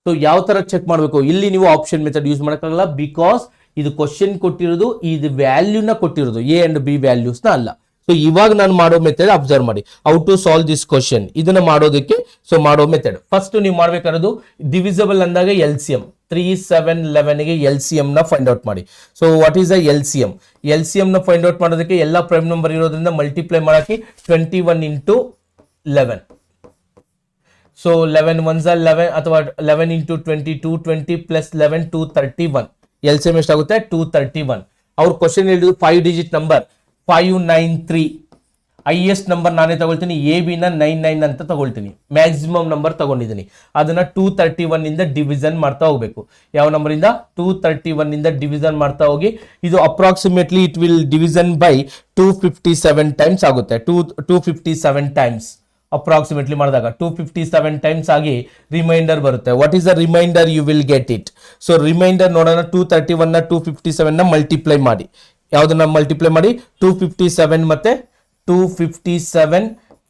So ಯಾವ ತರ check ಮಾಡಬೇಕು? ಇಲ್ಲಿ ನೀವು option method use ಮಾಡೋಕ್ಕಾಗಲ್ಲ, because ಇದು question ಕೊಟ್ಟಿರೋದು, ಇದು ವ್ಯಾಲ್ಯೂನ ಕೊಟ್ಟಿರೋದು, ಎ ಅಂಡ್ ಬಿ ವ್ಯಾಲ್ಯೂಸ್ ನ ಅಲ್ಲ. ಸೊ ಇವಾಗ ನಾನು ಮಾಡೋ ಮೆಥಡ್ ಅಬ್ಸರ್ವ್ ಮಾಡಿ, how to solve this question. ಇದನ್ನ ಮಾಡೋದಕ್ಕೆ ಸೊ ಮಾಡೋ ಮೆಥಡ್ ಫಸ್ಟ್ ನೀವು ಮಾಡ್ಬೇಕಾಗಿರೋದು ಡಿವಿಸಿಬಲ್ ಅಂದಾಗ LCM 3 7 11 ಗೆ LCM ನ ಫೈಂಡ್ ಔಟ್ ಮಾಡಿ. So what is the LCM? LCM ನ ಫೈಂಡ್ ಔಟ್ ಮಾಡೋದಕ್ಕೆ ಎಲ್ಲ ಪ್ರೈಮ್ ನಂಬರ್ ಇರೋದ್ರಿಂದ ಮಲ್ಟಿಪ್ಲೈ ಮಾಡಕ್ಕೆ 21 ಇಂಟು 11. ಸೊ 11 1s 11 ಅಥವಾ 11 ಇಂಟು 20 220 ಪ್ಲಸ್ 11 231. LCM ಎಷ್ಟಾಗುತ್ತೆ? 231. ಅವ್ರ ಕ್ವಶನ್ ಹೇಳಿದ್ರು 5 ಡಿಜಿಟ್ ನಂಬರ್ 593. ಹೈಯೆಸ್ಟ್ ನಂಬರ್ ನಾನೇ ತಗೊಳ್ತೀನಿ, ಎ ಬಿ ನ 99 ಅಂತ ತಗೊಳ್ತೀನಿ. ಮ್ಯಾಕ್ಸಿಮಮ್ ನಂಬರ್ ತಗೊಂಡಿದ್ದೀನಿ, ಅದನ್ನ 231 ಇಂದ ಡಿವಿಷನ್ ಮಾಡ್ತಾ ಹೋಗ್ಬೇಕು. ಯಾವ ನಂಬರ್ ಇಂದ? 231 ಇಂದ ಡಿವಿಷನ್ ಮಾಡ್ತಾ ಹೋಗಿ ಇದು approximately it will division by 257 times ಆಗುತ್ತೆ. 257 ಟೈಮ್ಸ್ ಅಪ್ರಾಕ್ಸಿಮೇಟ್ಲಿ ಮಾಡಿದಾಗ 257 ಟೈಮ್ಸ್ ಆಗಿ ರಿಮೈಂಡರ್ ಬರುತ್ತೆ. What is the reminder? You will get it. So reminder ನೋಡೋಣ. 231 ನ 257 ನ ಮಲ್ಟಿಪ್ಲೈ ಮಾಡಿ. ಯಾವುದನ್ನ ಮಲ್ಟಿಪ್ಲೈ ಮಾಡಿ? 257 ಮತ್ತೆ 257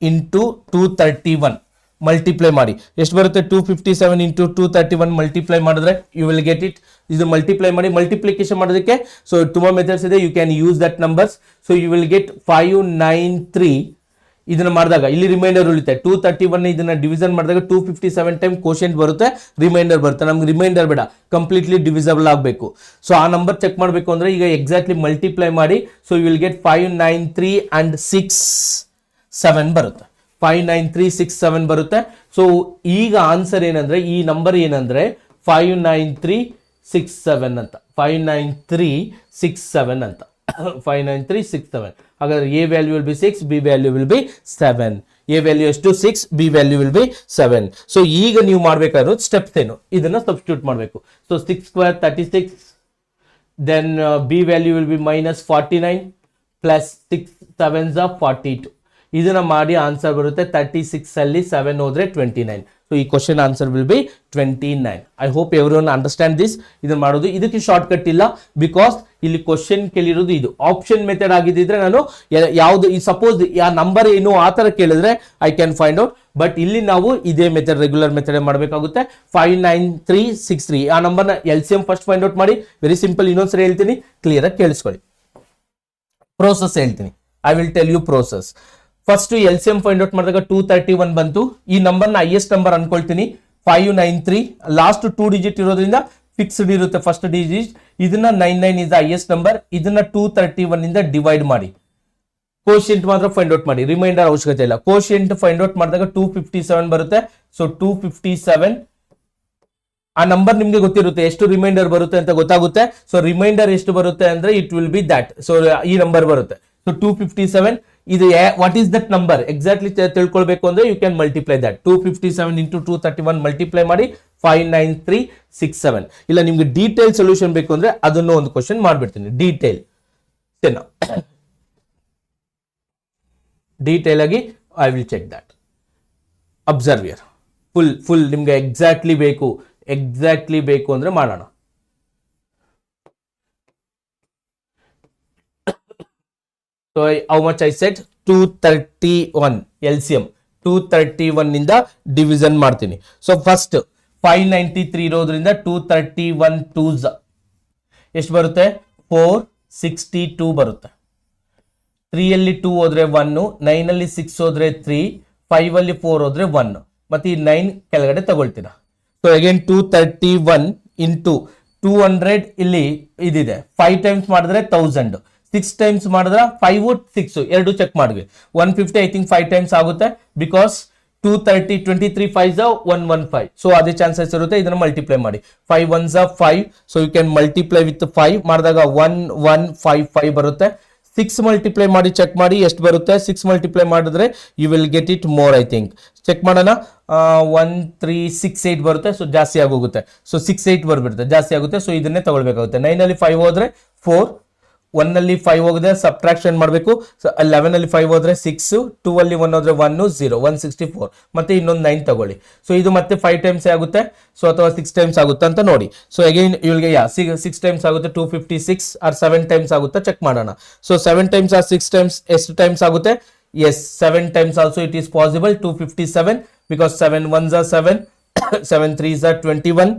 ಇಂಟು 231 ಮಲ್ಟಿಪ್ಲೈ ಮಾಡಿ. ಎಷ್ಟು ಬರುತ್ತೆ? 257 ಇಂಟು 231 ಮಲ್ಟಿಪ್ಲೈ ಮಾಡಿದ್ರೆ ಯು ವಿಲ್ ಗೆಟ್ ಇಟ್. ಇದು ಮಲ್ಟಿಪ್ಲೈ ಮಾಡಿ. ಮಲ್ಟಿಪ್ಲಿಕೇಶನ್ ಮಾಡೋದಕ್ಕೆ ಸೊ ತುಂಬಾ ಮೆಥಡ್ಸ್ ಇದೆ, you can use that numbers. So you will get 593. ಇದನ್ನ ಮಾಡಿದಾಗ ಇಲ್ಲಿ ರಿಮೈಂಡರ್ ಉಳಿತೆ 231. ಇದನ್ನ ಡಿವಿಷನ್ ಮಾಡಿದಾಗ 257 ಟೈಮ್ ಕೋಶೆಂಟ್ ಬರುತ್ತೆ, ರಿಮೈಂಡರ್ ಬರುತ್ತೆ. ನಮ್ಗೆ ರಿಮೈಂಡರ್ ಬೇಡ, ಕಂಪ್ಲೀಟ್ಲಿ ಡಿವಿಸಬಲ್ ಆಗಬೇಕು. ಸೊ ಆ ನಂಬರ್ ಚೆಕ್ ಮಾಡಬೇಕು ಅಂದ್ರೆ ಈಗ ಎಕ್ಸಾಕ್ಟ್ಲಿ ಮಲ್ಟಿಪ್ಲೈ ಮಾಡಿ. So you will get 593 and 6 7 ಬರುತ್ತೆ. 593 6 7 ಬರುತ್ತೆ. ಸೊ ಈಗ ಆನ್ಸರ್ ಏನಂದ್ರೆ, ಈ ನಂಬರ್ ಏನಂದ್ರೆ 593 6 7 ಅಂತ. 593 6 7 ಅಂತ. 593 6 7. ಹಾಗಾದ್ರೆ A value will be 6, B value will be 7. A value ಎಷ್ಟು? 6, B value will be 7. So ಈಗ ನೀವು ಮಾಡಬೇಕಾದ್ರು ಸ್ಟೆಪ್ಸ್ ಏನು? ಇದನ್ನ ಸಬ್ಸ್ಟಿಟ್ಯೂಟ್ ಮಾಡಬೇಕು. So 6 square 36, then B value will be -49, plus 6 7s 42. ಇದನ್ನ ಮಾಡಿ ಆನ್ಸರ್ ಬರುತ್ತೆ 36 ಅಲ್ಲಿ 7 ಹೋದ್ರೆ 29. ಸೊ ಈ question answer will B 29. I hope everyone understand this. ಇದನ್ನ ಮಾಡೋದು ಇದಕ್ಕೆ ಶಾರ್ಟ್ ಕಟ್ ಇಲ್ಲ, ಬಿಕಾಸ್ ಇಲ್ಲಿ ಕ್ವಶನ್ ಕೇಳಿರೋದು ಇದು ಆಪ್ಷನ್ ಮೆಥಡ್ ಆಗಿದ್ದಿದ್ರೆ ನಾನು ಯಾವುದು ಈ ಸಪೋಸ್ ಆ ನಂಬರ್ ಏನು ಆ ತರ ಕೇಳಿದ್ರೆ I can find out. But ಇಲ್ಲಿ ನಾವು ಇದೇ ಮೆಥಡ್ ರೆಗ್ಯುಲರ್ ಮೆಥಡ್ ಮಾಡಬೇಕಾಗುತ್ತೆ. 59363 ಆ ನಂಬರ್ನ LCM ಫಸ್ಟ್ ಫೈಂಡ್ ಔಟ್ ಮಾಡಿ. ವೆರಿ ಸಿಂಪಲ್, ಇನ್ನೊಂದ್ಸರಿ ಹೇಳ್ತೀನಿ, ಕ್ಲಿಯರ್ ಆಗಿ ಕೇಳಿಸ್ಕೊಳ್ಳಿ. ಪ್ರೋಸೆಸ್ ಹೇಳ್ತೀನಿ, I will tell you process. First LCM find out ಮಾಡಿದಾಗ 231 ಬಂತು. ಈ ನಂಬರ್ನ ಹೈಯೆಸ್ಟ್ ನಂಬರ್ ಅನ್ಕೊಳ್ತೀನಿ 593. ಲಾಸ್ಟ್ 2 ಡಿಜಿಟ್ ಇರೋದ್ರಿಂದ ಫಿಕ್ಸ್ಡ್ ಇರುತ್ತೆ ಫಸ್ಟ್ ಡಿಜಿಟ್. ಇದನ್ನ 99 ಇಸ್ ದ ಹೈಯೆಸ್ಟ್ ನಂಬರ್. ಇದನ್ನ 231 ಇಂದ ಡಿವೈಡ್ ಮಾಡಿ. ಕೋಶಿಯಂಟ್ ಮಾತ್ರ ಫೈಂಡ್ ಔಟ್ ಮಾಡಿ, ರಿಮೈಂಡರ್ ಅವಶ್ಯಕತೆ ಇಲ್ಲ. ಕೋಶಿಯಂಟ್ ಫೈಂಡ್ ಔಟ್ ಮಾಡಿದಾಗ 257 ಬರುತ್ತೆ. ಸೊ 257 ಆ ನಂಬರ್ ನಿಮ್ಗೆ ಗೊತ್ತಿರುತ್ತೆ ಎಷ್ಟು ರಿಮೈಂಡರ್ ಬರುತ್ತೆ ಅಂತ ಗೊತ್ತಾಗುತ್ತೆ. ಸೊ ರಿಮೈಂಡರ್ ಎಷ್ಟು ಬರುತ್ತೆ ಅಂದ್ರೆ it will be that. So ಈ ನಂಬರ್ ಬರುತ್ತೆ. ಸೊ 257 ಇದು what is that number exactly ತಿಳ್ಕೊಳ್ಬೇಕು ಅಂದ್ರೆ you can multiply that. 257 into 231 multiply ಮಾಡಿ 59367. ಇಲ್ಲ ನಿಮ್ಗೆ ಡೀಟೇಲ್ ಸೊಲ್ಯೂಷನ್ ಬೇಕು ಅಂದ್ರೆ ಅದನ್ನು ಒಂದು ಕ್ವಶನ್ ಮಾಡ್ಬಿಡ್ತೀನಿ ಡೀಟೇಲ್. ಡೀಟೇಲ್ ಆಗಿ I will check that. Observe your full ನಿಮ್ಗೆ ಎಕ್ಸಾಕ್ಟ್ಲಿ ಬೇಕು ಅಂದ್ರೆ ಮಾಡೋಣ. So how much I said 231 LCM 231 ಇಂದ ಡಿವಿಷನ್ ಮಾಡ್ತೀನಿ. ಸೊ ಫಸ್ಟ್ 593 ಇರೋದ್ರಿಂದ 231 2s ಎಷ್ಟು ಬರುತ್ತೆ 462 ಬರುತ್ತೆ. 3 ಅಲ್ಲಿ 2 ಹೋದ್ರೆ 1, 9 ಅಲ್ಲಿ 6 ಹೋದ್ರೆ 3, 5 ಅಲ್ಲಿ 4 ಹೋದ್ರೆ 1, ಮತ್ತೆ ಈ 9 ಕೆಳಗಡೆ ತಗೊಳ್ತೀರಾ. ಸೊ ಅಗೇನ್ 231 ಇಂಟು 200 ಇಲ್ಲಿ ಇದಿದೆ. 5 ಟೈಮ್ಸ್ ಮಾಡಿದ್ರೆ 1000, 6 ಟೈಮ್ಸ್ ಮಾಡಿದ್ರೆ 5 6 ಎರಡು ಚೆಕ್ ಮಾಡಿದ್ವಿ. 150 ಐ ಥಿಂಕ್ 5 ಟೈಮ್ಸ್ ಆಗುತ್ತೆ, ಬಿಕಾಸ್ 230 23 5s 115. ಸೊ ಅದೇ ಚಾನ್ಸಸ್ ಇರುತ್ತೆ. ಇದನ್ನ ಮಲ್ಟಿಪ್ಲೈ ಮಾಡಿ 5 1s 5. So you can multiply with 5 ಮಾಡಿದಾಗ 1155 ಬರುತ್ತೆ. 6 ಮಲ್ಟಿಪ್ಲೈ ಮಾಡಿ ಚೆಕ್ ಮಾಡಿ ಎಷ್ಟು ಬರುತ್ತೆ. 6 ಮಲ್ಟಿಪ್ಲೈ ಮಾಡಿದ್ರೆ you will get it more I think. Check ಮಾಡೋಣ. 1368 ಬರುತ್ತೆ. ಸೊ ಜಾಸ್ತಿ ಆಗೋಗುತ್ತೆ. ಸೊ 68 ಬರ್ಬಿಡುತ್ತೆ, ಜಾಸ್ತಿ ಆಗುತ್ತೆ. ಸೊ ಇದನ್ನೇ ತಗೊಳ್ಬೇಕಾಗುತ್ತೆ. 9 ಅಲ್ಲಿ 5 ಹೋದ್ರೆ 4, 1 ಅಲ್ಲಿ 5 ಹೋಗಿದೆ ಸಬ್ಟ್ರಾಕ್ಷನ್ ಮಾಡಬೇಕು. 11 ಅಲ್ಲಿ 5 ಹೋದ್ರೆ 6, 2 ಅಲ್ಲಿ 1 ಹೋದ್ರೆ 1 0 164, ಮತ್ತೆ ಇನ್ನೊಂದು 9 ತಗೊಳ್ಳಿ. ಸೊ ಇದು ಮತ್ತೆ 5 ಟೈಮ್ಸ್ ಆಗುತ್ತೆ. ಸೊ ಅಥವಾ 6 ಟೈಮ್ಸ್ ಆಗುತ್ತೆ ಅಂತ ನೋಡಿ. ಸೊ ಅಗೈನ್ ಇವಳಿಗೆ 6 ಟೈಮ್ಸ್ ಆಗುತ್ತೆ 256 ಆರ್ 7 ಟೈಮ್ಸ್ ಆಗುತ್ತೆ ಚೆಕ್ ಮಾಡೋಣ. ಸೊ 7 ಟೈಮ್ಸ್ ಆರ್ 6 ಟೈಮ್ಸ್ ಎಷ್ಟು ಟೈಮ್ಸ್ ಆಗುತ್ತೆ. Yes 7 times also it is possible. 257 because 7 1s 7, 7 3s 21,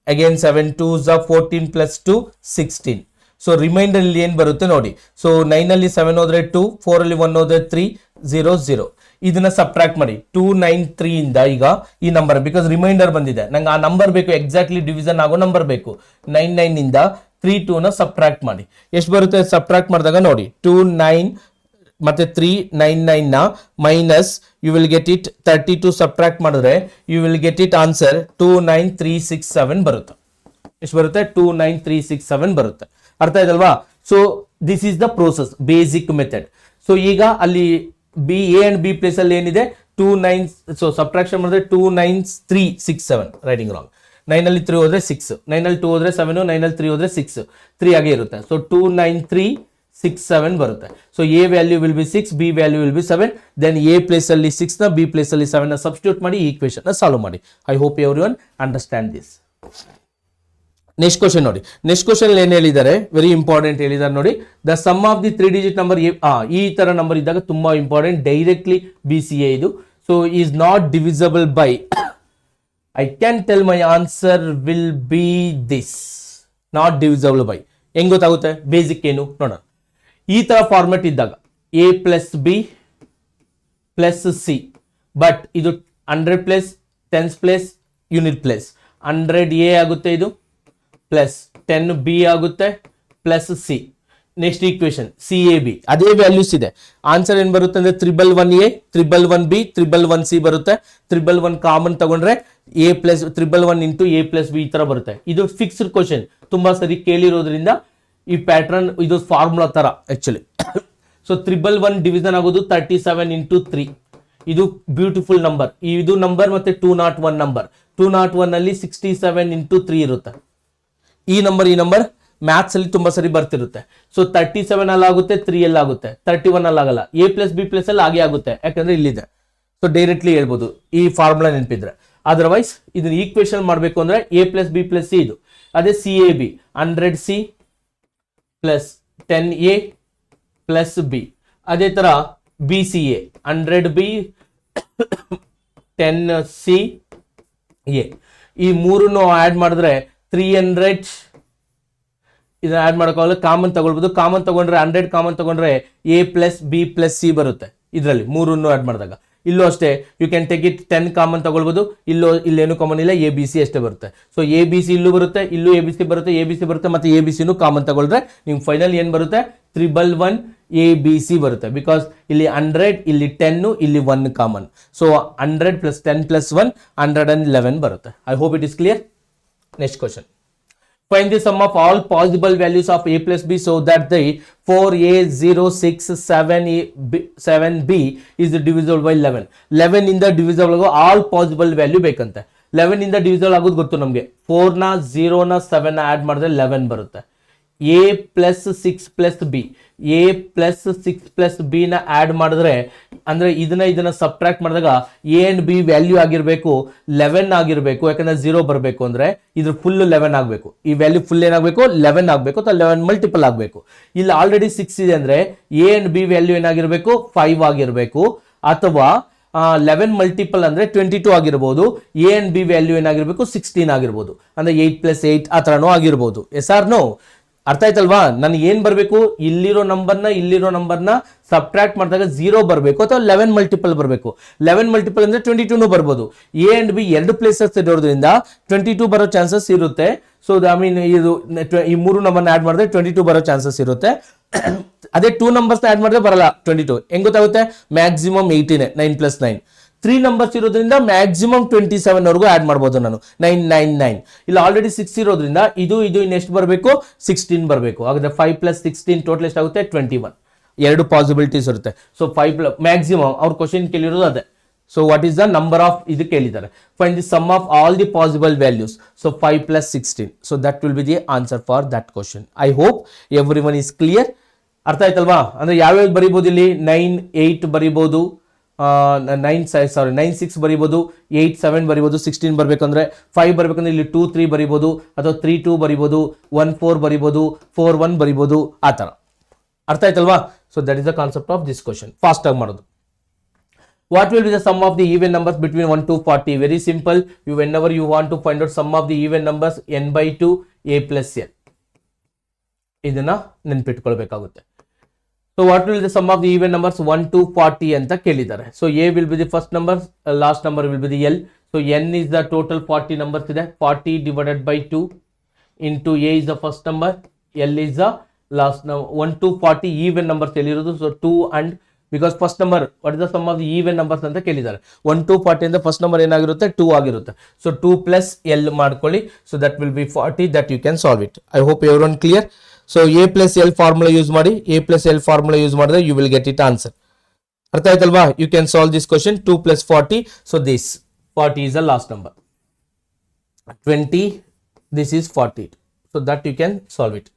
again 7 2s 14 plus 2 16. So reminder ಇಲ್ಲಿ ಏನ್ ಬರುತ್ತೆ ನೋಡಿ. ಸೊ 9 ಅಲ್ಲಿ 7 ಹೋದ್ರೆ 2, 4 ಅಲ್ಲಿ 1 ಹೋದ್ರೆ 3 0 0. ಇದನ್ನ ಸಬ್ಟ್ರಾಕ್ಟ್ ಮಾಡಿ 293 ಇಂದ ಈಗ ಈ ನಂಬರ್, ಬಿಕಾಸ್ ರಿಮೈಂಡರ್ ಬಂದಿದೆ ನಂಗೆ ಆ ನಂಬರ್ ಬೇಕು, ಎಕ್ಸಾಕ್ಟ್ಲಿ ಡಿವಿಷನ್ ಆಗೋ ನಂಬರ್ ಬೇಕು. 99 ಇಂದ 32 ನ ಸಬ್ಟ್ರಾಕ್ಟ್ ಮಾಡಿ ಎಷ್ಟು ಬರುತ್ತೆ. ಸಬ್ಟ್ರಾಕ್ಟ್ ಮಾಡಿದಾಗ ನೋಡಿ 29 ಮತ್ತೆ 399 ನ minus you will get it 32 subtract ಮಾಡಿದ್ರೆ you will get it answer 29367 ಬರುತ್ತೆ. ಎಷ್ಟು ಬರುತ್ತೆ 29367 ಬರುತ್ತೆ. ಅರ್ಥ ಆಯ್ತಲ್ವಾ. So this is the process, basic method. So ಈಗ ಅಲ್ಲಿ ಎ ಅಂಡ್ ಬಿ ಪ್ಲೇಸ್ ಅಲ್ಲಿ ಏನಿದೆ 29. ಸೊ ಸಬ್ಟ್ರಾಕ್ಷನ್ ಮಾಡಿದ್ರೆ 29367 ರೈಟಿಂಗ್ ರಾಂಗ್. 9 ಅಲ್ಲಿ 3 ಹೋದ್ರೆ 6, 9 ಅಲ್ಲಿ 2 ಹೋದ್ರೆ 7, 9 ಅಲ್ಲಿ 3 ಹೋದ್ರೆ 6, 3 ಆಗೇ ಇರುತ್ತೆ. ಸೊ 29367 ಬರುತ್ತೆ. So A value will be 6, B value will be 7. Then A place ಅಲ್ಲಿ 6 ನ, ಬಿ ಪ್ಲೇಸ್ ಅಲ್ಲಿ 7 ನ ಸಬ್ಸ್ಟಿಟ್ಯೂಟ್ ಮಾಡಿ ಈ ಈಕ್ವೇಷನ್ ನ ಸಾಲ್ವ್ ಮಾಡಿ. I hope everyone understand this. Next question ನೋಡಿ. ನೆಕ್ಸ್ಟ್ ಕ್ವಶನ್ ಏನ್ ಹೇಳಿದ್ದಾರೆ, ವೆರಿ ಇಂಪಾರ್ಟೆಂಟ್ ಹೇಳಿದ್ದಾರೆ ನೋಡಿ. The sum of the 3 digit number, ಈ ತರ ನಂಬರ್ ಇದ್ದಾಗ ತುಂಬಾ ಇಂಪಾರ್ಟೆಂಟ್, ಡೈರೆಕ್ಟ್ಲಿ BCA ಇದು. So is not divisible by, I can tell my answer will be this, not divisible by. ಹೆಂಗ್ ಗೊತ್ತಾಗುತ್ತೆ ಬೇಸಿಕ್ ಏನು ನೋಡೋಣ. ಈ ತರ ಫಾರ್ಮೆಟ್ ಇದ್ದಾಗ A plus B plus C, but ಇದು 100 place, 10s place, unit place. 100A ಆಗುತ್ತೆ ಇದು, ಪ್ಲಸ್ 10B ಆಗುತ್ತೆ, plus C. Next equation CAB ಅದೇ ವ್ಯಾಲ್ಯೂಸ್ ಇದೆ. ಆನ್ಸರ್ ಏನ್ ಬರುತ್ತೆ ಅಂದ್ರೆ 111A, 111B, 111C ಬರುತ್ತೆ. 111 ಕಾಮನ್ ತಗೊಂಡ್ರೆ A plus 111 into A plus B ಈ ತರ ಬರುತ್ತೆ. ಇದು ಫಿಕ್ಸ್ಡ್ ಕ್ವಶನ್, ತುಂಬಾ ಸರಿ ಕೇಳಿರೋದ್ರಿಂದ ಈ ಪ್ಯಾಟರ್ನ್ ಇದು ಫಾರ್ಮುಲಾ ತರ ಆಕ್ಚುಲಿ. ಸೊ 111 ಡಿವಿಷನ್ ಆಗೋದು 37 ಇಂಟು 3. ಇದು ಬ್ಯೂಟಿಫುಲ್ ನಂಬರ್. ಇದು ನಂಬರ್ ಮತ್ತೆ 201 ನಂಬರ್. 201 ಅಲ್ಲಿ 67 ಇಂಟು 3 ಇರುತ್ತೆ. ಈ ನಂಬರ್ ಮ್ಯಾಥ್ಸ್ ಅಲ್ಲಿ ತುಂಬಾ ಸರಿ ಬರ್ತಿರುತ್ತೆ. ಸೊ 37 ಅಲ್ಲಿ ಆಗುತ್ತೆ, 3 ಅಲ್ಲಿ ಆಗುತ್ತೆ, 31 ಅಲ್ಲಿ ಆಗಲ್ಲ. A ಪ್ಲಸ್ ಬಿ ಪ್ಲಸ್ ಅಲ್ಲಿ ಆಗೇ ಆಗುತ್ತೆ, ಯಾಕಂದ್ರೆ ಇಲ್ಲಿದೆ. ಸೊ ಡೈರೆಕ್ಟ್ಲಿ ಹೇಳ್ಬೋದು ಈ ಫಾರ್ಮುಲಾ ನೆನಪಿದ್ರೆ. ಅದರ್ವೈಸ್ ಇದನ್ನ ಈಕ್ವೇಶನ್ ಮಾಡಬೇಕು ಅಂದ್ರೆ A plus B plus C ಇದು. ಅದೇ CAB 100C plus 10A plus B. ಅದೇ ತರ BCA 100B 10CA. ಈ ಮೂರನ್ನು ಆಡ್ ಮಾಡಿದ್ರೆ 300. ಇದನ್ನ ಆಡ್ ಮಾಡೋಕ್ಕಾಗಲ್ಲ, ಕಾಮನ್ ತಗೊಳ್ಬೋದು. ಕಾಮನ್ ತಗೊಂಡ್ರೆ 100 ಕಾಮನ್ ತಗೊಂಡ್ರೆ A plus B plus C ಬರುತ್ತೆ. ಇದರಲ್ಲಿ ಮೂರನ್ನು ಆಡ್ ಮಾಡಿದಾಗ ಇಲ್ಲೂ ಅಷ್ಟೇ you can take it 10 common ತಗೊಳ್ಬೋದು. ಇಲ್ಲೇನು ಕಾಮನ್ ಇಲ್ಲ, ABC ಅಷ್ಟೇ ಬರುತ್ತೆ. ಸೊ ABC ಇಲ್ಲೂ ಬರುತ್ತೆ, ಇಲ್ಲೂ ABC ಬರುತ್ತೆ, ABC ಬರುತ್ತೆ, ಮತ್ತೆ ABCನೂ ಕಾಮನ್ ತಗೊಳ್ರೆ ನಿಮ್ಗೆ ಫೈನಲ್ ಏನ್ ಬರುತ್ತೆ 111 ABC ಬರುತ್ತೆ. ಬಿಕಾಸ್ ಇಲ್ಲಿ 100, ಇಲ್ಲಿ 10, ಇಲ್ಲಿ 1 ಕಾಮನ್. ಸೊ 100 ಪ್ಲಸ್ 10 ಪ್ಲಸ್ 1 111 ಬರುತ್ತೆ. I hope it is clear. Next question. Find the sum of all possible values of A plus B so that the 4A 0 6 7B is divisible by 11. 11 ಇಂದ divisible ಆಗೋ all possible value ಬೇಕಂತೆ. 11 ಇಂದ divisible ಆಗೋದು ಗೊತ್ತು ನಮಗೆ. 4 ನ 0 ನ 7 ನ ಆಡ್ ಮಾಡಿದ್ರೆ 11 ಬರುತ್ತೆ. A plus 6 plus B, A plus 6 plus B ನ ಆಡ್ ಮಾಡಿದ್ರೆ ಅಂದ್ರೆ ಇದನ್ನ ಸಬ್ಟ್ರಾಕ್ಟ್ ಮಾಡಿದಾಗ A ಅಂಡ್ B ವ್ಯಾಲ್ಯೂ ಆಗಿರ್ಬೇಕು 11 ಆಗಿರ್ಬೇಕು. ಯಾಕಂದ್ರೆ 0 ಬರಬೇಕು ಅಂದ್ರೆ ಇದ್ರ ಫುಲ್ 11 ಆಗಬೇಕು. ಈ ವ್ಯಾಲ್ಯೂ ಫುಲ್ ಏನಾಗಬೇಕು 11 ಆಗಬೇಕು, ಅಥವಾ 11 ಮಲ್ಟಿಪಲ್ ಆಗಬೇಕು. ಇಲ್ಲಿ ಆಲ್ರೆಡಿ 6 ಇದೆ ಅಂದ್ರೆ A ಅಂಡ್ B ವ್ಯಾಲ್ಯೂ ಏನಾಗಿರ್ಬೇಕು 5 ಆಗಿರ್ಬೇಕು, ಅಥವಾ 11 ಮಲ್ಟಿಪಲ್ ಅಂದ್ರೆ 22 ಆಗಿರ್ಬೋದು. A ಅಂಡ್ B ವ್ಯಾಲ್ಯೂ ಏನಾಗಿರ್ಬೇಕು 16 ಆಗಿರ್ಬೋದು, ಅಂದ್ರೆ 8 ಪ್ಲಸ್ 8 ಆ ತರನೂ ಆಗಿರ್ಬೋದು. Yes or no? ಅರ್ಥ ಆಯ್ತಲ್ವಾ? ನನಗೆ ಏನ್ ಬರಬೇಕು, ಇಲ್ಲಿರೋ ನಂಬರ್ನ ಸಬ್ಟ್ರಾಕ್ಟ್ ಮಾಡಿದಾಗ 0 ಬರಬೇಕು, ಅಥವಾ 11 ಮಲ್ಟಿಪಲ್ ಬರಬೇಕು. 11 ಮಲ್ಟಿಪಲ್ ಅಂದ್ರೆ 22 ಬರ್ಬೋದು. A ಅಂಡ್ B ಎರಡು ಪ್ಲೇಸಸ್ ಇರೋದ್ರಿಂದ 22 ಬರೋ ಚಾನ್ಸಸ್ ಇರುತ್ತೆ. ಸೊ ಐ ಮೀನ್ ಈ ಮೂರು ನಂಬರ್ನ ಆಡ್ ಮಾಡಿದ್ರೆ 22 ಬರೋ ಚಾನ್ಸಸ್ ಇರುತ್ತೆ. ಅದೇ 2 ನಂಬರ್ಸ್ ಆಡ್ ಮಾಡಿದ್ರೆ ಬರಲ್ಲ 22. ಹೆಂಗ್ ಗೊತ್ತಾಗುತ್ತೆ? Maximum 18 9 plus 9. 3 ನಂಬರ್ಸ್ ಇರೋದ್ರಿಂದ ಮ್ಯಾಕ್ಸಿಮಮ್ 27 ವರೆಗೂ ಆಡ್ ಮಾಡಬಹುದು ನಾನು. 999. ಇಲ್ಲಿ ಆಲ್ರೆಡಿ 6 ಇರೋದ್ರಿಂದ ಇದು ಇನ್ನೆಷ್ಟು ಬರಬೇಕು 16 ಬರಬೇಕು. ಹಾಗಾದ್ರೆ 5 ಪ್ಲಸ್ 16 ಟೋಟಲ್ ಎಷ್ಟಾಗುತ್ತೆ 21. ಎರಡು ಪಾಸಿಬಿಲಿಟೀಸ್ ಇರುತ್ತೆ. ಸೊ 5 ಮ್ಯಾಕ್ಸಿಮಮ್ ಅವ್ರ ಕ್ವಶನ್ ಕೇಳಿರೋದು ಅದೇ. So what is the number of ಇದು ಕೇಳಿದ್ದಾರೆ. Find the sum of all the possible values. So 5 plus 16. So that will be the answer for that question. I hope every one is clear. ಅರ್ಥ ಆಯ್ತಲ್ವಾ? ಅಂದ್ರೆ ಯಾವ್ಯಾವ್ದು ಬರೀಬಹುದು ಇಲ್ಲಿ 9 8 ಬರೀಬಹುದು, 9 6 ಬರೀಬಹುದು, 8 7 ಬರೀಬಹುದು. 16 ಬರ್ಬೇಕಂದ್ರೆ 5 ಬರ್ಬೇಕಂದ್ರೆ ಇಲ್ಲಿ 2 3 ಬರೀಬಹುದು, ಅಥವಾ 3 2 ಬರೀಬಹುದು, 1 4 ಬರೀಬಹುದು, 4 1 ಬರೀಬಹುದು. ಆ ತರ ಅರ್ಥ ಆಯ್ತಲ್ವಾ? So that is the concept of this question. Fast ಆಗಿ ಮಾಡೋದು. What will be the sum of the even numbers between 1 to 40? Very simple. Whenever you want to find out sum of the even numbers, n by 2 a plus n. ಇದನ್ನ ನೆನಪಿಟ್ಕೊಳ್ಬೇಕಾಗುತ್ತೆ. So what will be the sum of the even numbers 1 to 40 ಅಂತ ಕೇಳಿದ್ದಾರೆ. So a will be the first number, last number will be the L. So n is the total 40 numbers ಇದೆ. 40 divided by 2 into a is the first number, L is the last number. 1 to 40 even numbers ಎಲ್ಲಿರೋದು. So 2 and because first number what is the sum of the even numbers ಅಂತ ಕೇಳಿದ್ದಾರೆ. 1 to 40 ಇಂದ first number ಏನಾಗಿರುತ್ತೆ 2 ಆಗಿರುತ್ತೆ. So 2 plus L ಮಾಡ್ಕೊಳ್ಳಿ. So that will be 40. that you can solve it. I hope everyone clear. So a plus L formula use ಮಾಡಿ, a plus L formula use ಮಾಡಿದ್ರೆ you will get it answer. ಅರ್ಥ ಆಯ್ತಲ್ವಾ? You can solve this question. 2 plus 40. So this 40 is the last number. 20, this is 40. So that you can solve it.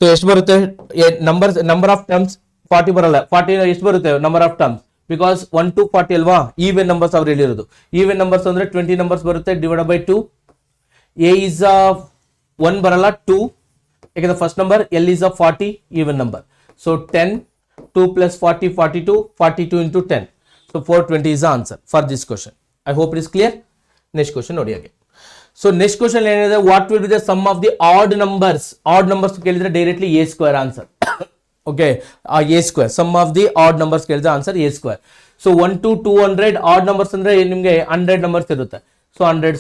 So ಎಷ್ಟು ಬರುತ್ತೆ number of terms 40 ಬರಲ್ಲ. 40 ಎಷ್ಟು ಬರುತ್ತೆ number of terms? Because 1 to 40 ಅಲ್ವಾ, even numbers ಅವ್ರು ಹೇಳಿರೋದು. Even numbers ಅಂದ್ರೆ 20 numbers ಬರುತ್ತೆ ಡಿವೈಡ್ ಬೈ 2. a is 1 ಬರಲ್ಲ 2, ಯಾಕಂದ್ರೆ first number. L is 40 even number. So 10, 2 plus 40 42, 42 into 10. So 420 is the answer for this question. I hope it is clear. Next question ನೋಡಿ ಹಾಗೆ. So next question ಏನಿದೆ, what will be the sum of the odd numbers. Odd numbers ಕೇಳಿದ್ರೆ directly a square answer. Okay, a square sum of the odd numbers ಕೇಳಿದ್ರೆ answer a square. So 1 to 200 odd numbers ಅಂದ್ರೆ ನಿಮಗೆ 100 numbers ಇರುತ್ತೆ. So 100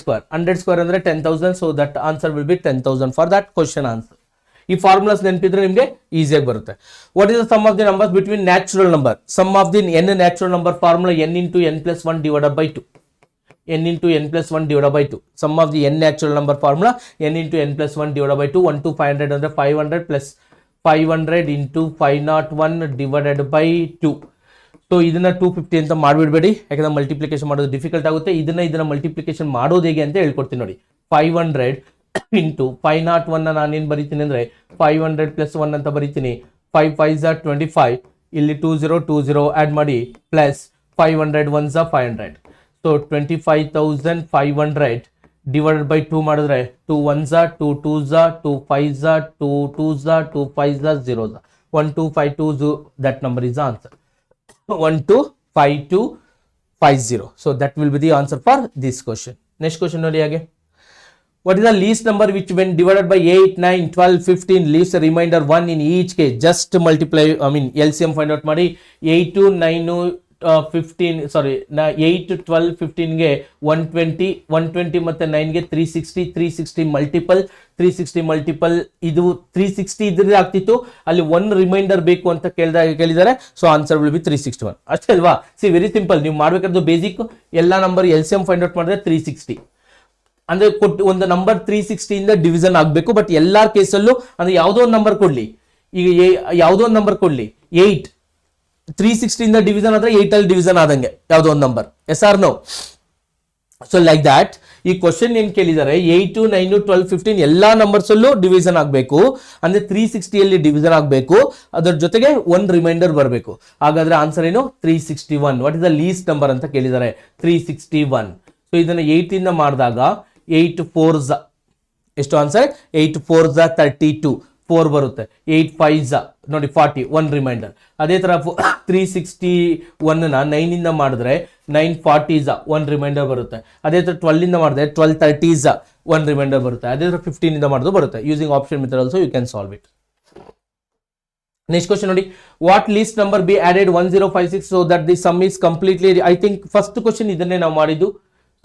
square ಅಂದ್ರೆ 10,000. So that answer will be 10,000 for that question answer. ಈ formulas ನೆನಪಿದ್ರೆ ನಿಮಗೆ ಈಸಿಯಾಗಿ ಬರುತ್ತೆ. What is the sum of the numbers between natural number. Sum of the n natural number formula n into n plus 1 divided by 2. n into n plus 1 divided by 2. Sum of the n natural number formula n into n plus 1 divided by 2. 1 to 500 ಅಂದ್ರೆ 500 plus 500 into 501 divided by 2. So ಇದನ್ನ 250 ಅಂತ ಮಾಡಿಬಿಡಬೇಡಿ, ಯಾಕಂದ್ರೆ multiplication ಮಾಡೋದು difficult ಆಗುತ್ತೆ. ಇದನ್ನ multiplication ಮಾಡೋದು ಹೇಗೆ ಅಂತ ಹೇಳ್ಕೊಡ್ತೀನಿ ನೋಡಿ. 500 ಇಂಟು 501 ನಾನೇನು ಬರೀತೀನಿ ಅಂದರೆ 500 ಪ್ಲಸ್ 1 ಅಂತ ಬರೀತೀನಿ. 5 5 ಝ 25, ಇಲ್ಲಿ 2020 ಆ್ಯಡ್ ಮಾಡಿ ಪ್ಲಸ್ 500 1 ಝ 500. ಸೊ 25,500 ಡಿವೈಡೆಡ್ ಬೈ 2 ಮಾಡಿದ್ರೆ 2 1 ಝ 2 2 ಝ 2 5 ಝ 2 2 ಝ 2 5 ಝ 0 ಝ 1252 that number is the answer. 125250. So that will be the answer for this question. Next question ನೋಡಿ ಹಾಗೆ. What is the least number which when divided by 8, 9, 12, 15 leaves a remainder 1 in each case? Just multiply, LCM find out ಮಾಡಿ. 8 9 15 ಸಾರಿ 8 12 15 ಗೆ 120 120 ಮತ್ತೆ 9 ಗೆ 360 multiple 360 multiple ಇದು 360 ಇದ್ರೆ ಆಗ್ತಿತ್ತು, ಅಲ್ಲಿ 1 ರಿಮೈಂಡರ್ ಬೇಕು ಅಂತ ಕೇಳಿದ್ದಾರೆ. ಸೊ ಆನ್ಸರ್ ವಿಲ್ ಬಿ 361 ಅಷ್ಟೇ ಅಲ್ವಾ. C very simple. ನೀವು ಮಾಡ್ಬೇಕಾದ್ರೆ ಬೇಸಿಕ್ ಎಲ್ಲ ನಂಬರ್ LCM ಫೈಂಡ್ ಔಟ್ ಮಾಡಿದ್ರೆ 360 ಅಂದ್ರೆ ಒಂದು ನಂಬರ್ 360 ಇಂದ ಡಿವಿಷನ್ ಆಗಬೇಕು. ಬಟ್ ಎಲ್ಲಾ ಕೇಸಲ್ಲೂ ಅಂದ್ರೆ ಯಾವುದೋ ಒಂದು ನಂಬರ್ ಕೊಡ್ಲಿ, ಈಗ ಯಾವುದೋ ಒಂದು ನಂಬರ್ ಕೊಡ್ಲಿ 8 360 ಇಂದ ಡಿವಿಷನ್ ಆದ್ರೆ 8 ಅಲ್ಲಿ ಡಿವಿಷನ್ ಆದಂಗೆ ಯಾವುದೋ ಒಂದು number. Yes or no? So like that ಈ ಕ್ವಶನ್ ಏನ್ ಕೇಳಿದ್ದಾರೆ 8 9 12 15 ಎಲ್ಲಾ ನಂಬರ್ಸ್ ಅಲ್ಲೂ ಡಿವಿಷನ್ ಆಗಬೇಕು, ಅಂದ್ರೆ 360 ಅಲ್ಲಿ ಡಿವಿಷನ್ ಆಗಬೇಕು, ಅದರ ಜೊತೆಗೆ 1 ರಿಮೈಂಡರ್ ಬರಬೇಕು. ಹಾಗಾದ್ರೆ ಆನ್ಸರ್ ಏನು? 361. What is the least number ಅಂತ ಕೇಳಿದ್ದಾರೆ 361. ಸೊ ಇದನ್ನ 8 ಇಂದ ಮಾಡಿದಾಗ 8 4 ಎಷ್ಟು ಆನ್ಸರ್? 8 4 32 4 ಬರುತ್ತೆ. 8 5 ನೋಡಿ 40 1 ರಿಮೈಂಡರ್. ಅದೇ ತರ 361 ನ 9 ಇಂದ ಮಾಡಿದ್ರೆ 9 40 1 ರಿಮೈಂಡರ್ ಬರುತ್ತೆ. ಅದೇ ತರ 12 ಇಂದ ಮಾಡಿದ್ರೆ 12 30 1 ರಿಮೈಂಡರ್ ಬರುತ್ತೆ. ಅದೇ ತರ 15 ಇಂದ ಮಾಡಿದ್ರು ಬರುತ್ತೆ. Using option method also you can solve it. Next question ನೋಡಿ. What least number be added 1056 so that the sum is completely. I think first question ಇದನ್ನೇ ನಾವು ಮಾಡಿದ್ದು.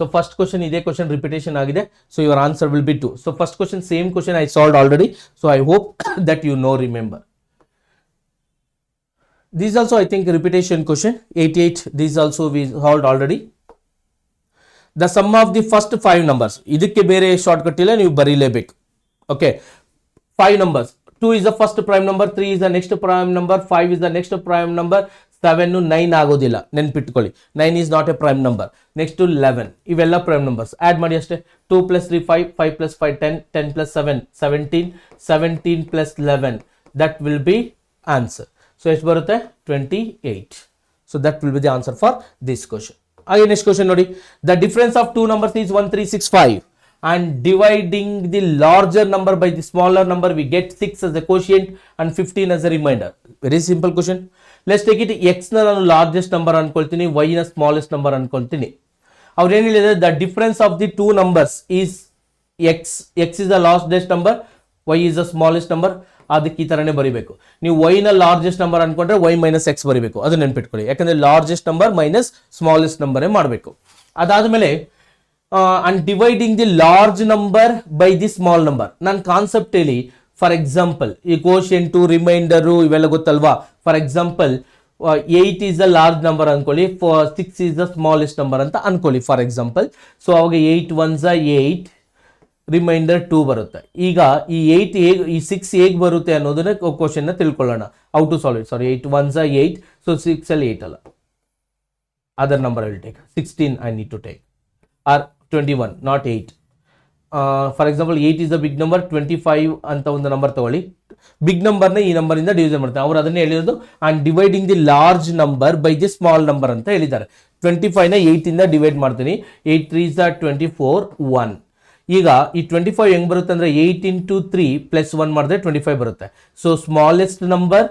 So first question ಇದೇ question repetition ಆಗಿದೆ. So your answer will be 2. So first question same question I solved already. So I hope that you know remember. This also I think repetition question 88. This also we solved already. The sum of the first 5 numbers. ಇದಕ್ಕೆ ಬೇರೆ shortcut ಇಲ್ಲ, ನೀವು ಬರೀಲೇಬೇಕು. Okay. 5 numbers. 2 is the first prime number, 3 is the next prime number, 5 is the next prime number, 7 9 ಆಗೋದಿಲ್ಲ, ನೆನ್ಪಿಟ್ಕೊಳ್ಳಿ. 9 is not a prime number. Next to 11 ಇವೆಲ್ಲ prime numbers. Add ಮಾಡಿ ಅಷ್ಟೇ. 2 plus 3 5, 5 plus 5 10, 10 plus 7 17, 17 plus 11 that will be answer. So ಎಷ್ಟು ಬರುತ್ತೆ? 28. So that will be the answer for this question. ಹಾಗೆ next question ನೋಡಿ. The difference of two numbers is 1365 and dividing the larger number by the smaller number we get 6 as a quotient and 15 as a remainder. Very simple question. Let's take it. X ನ ನಾನು largest number ಅನ್ಕೊಳ್ತೀನಿ, y ನ smallest number ಅನ್ಕೊಳ್ತೀನಿ. ಅವ್ರು ಏನ್ ಹೇಳಿದ್ರೆ the difference of the two numbers is X is the largest number, y is the smallest number. ಅದಕ್ಕೆ ಈ ತರನೇ ಬರೀಬೇಕು. ನೀವು y ನ ಲಾರ್ಜೆಸ್ಟ್ ನಂಬರ್ ಅನ್ಕೊಂಡ್ರೆ y ಮೈನಸ್ ಎಕ್ಸ್ ಬರೀಬೇಕು. ಅದು ನೆನ್ಪಿಟ್ಕೊಳ್ಳಿ, ಯಾಕಂದ್ರೆ ಲಾರ್ಜೆಸ್ಟ್ ನಂಬರ್ ಮೈನಸ್ ಸ್ಮಾಲೆಸ್ಟ್ ನಂಬರೇ ಮಾಡಬೇಕು. ಅದಾದ್ಮೇಲೆ and dividing the large number by the small number. ನನ್ನ ಕಾನ್ಸೆಪ್ಟ್ ಹೇಳಿ. ಫಾರ್ ಎಕ್ಸಾಂಪಲ್ ಈ ಕೋಶೆಂಟು ರಿಮೈಂಡರು ಇವೆಲ್ಲ ಗೊತ್ತಲ್ವಾ. For example 8 is a large number ಅನ್ಕೊಳ್ಳಿ, 6 is the smallest number ಅಂತ ಅನ್ಕೊಳ್ಳಿ ಫಾರ್ ಎಕ್ಸಾಂಪಲ್. ಸೊ ಅವಾಗ 8 1s 8 ರಿಮೈಂಡರ್ 2 ಬರುತ್ತೆ. ಈಗ ಈ 8 ಈ 6 ಹೇಗೆ ಬರುತ್ತೆ ಅನ್ನೋದನ್ನ ಕ್ವಶನ್ ನ ತಿಳ್ಕೊಳ್ಳೋಣ. How to solve it. Sorry 8 1s 8. So 6 ಅಲ್ಲಿ 8 ಅಲ್ಲ, other number I will take. 16 I need to take or 21 not 8. For example 8 is the big number, 25 ಅಂತ ಒಂದು ನಂಬರ್ ತಗೊಳ್ಳಿ. ಬಿಗ್ ನಂಬರ್ನ ಈ ನಂಬರ್ ಇಂದ ಡಿವಿಷನ್ ಮಾಡ್ತಾರೆ. ಅವ್ರು ಅದನ್ನೇ ಹೇಳಿರೋದು and dividing the large number by the small number ಅಂತ ಹೇಳಿದ್ದಾರೆ. 25 ನ 8 ಇಂದ ಡಿವೈಡ್ ಮಾಡ್ತೀನಿ. 8 3 is 24 1. ಈಗ ಈ 25 ಹೆಂಗ್ ಬರುತ್ತೆ ಅಂದ್ರೆ 8 into 3 plus 1 ಮಾಡಿದ್ರೆ 25 ಬರುತ್ತೆ. ಸೊ ಸ್ಮಾಲೆಸ್ಟ್ ನಂಬರ್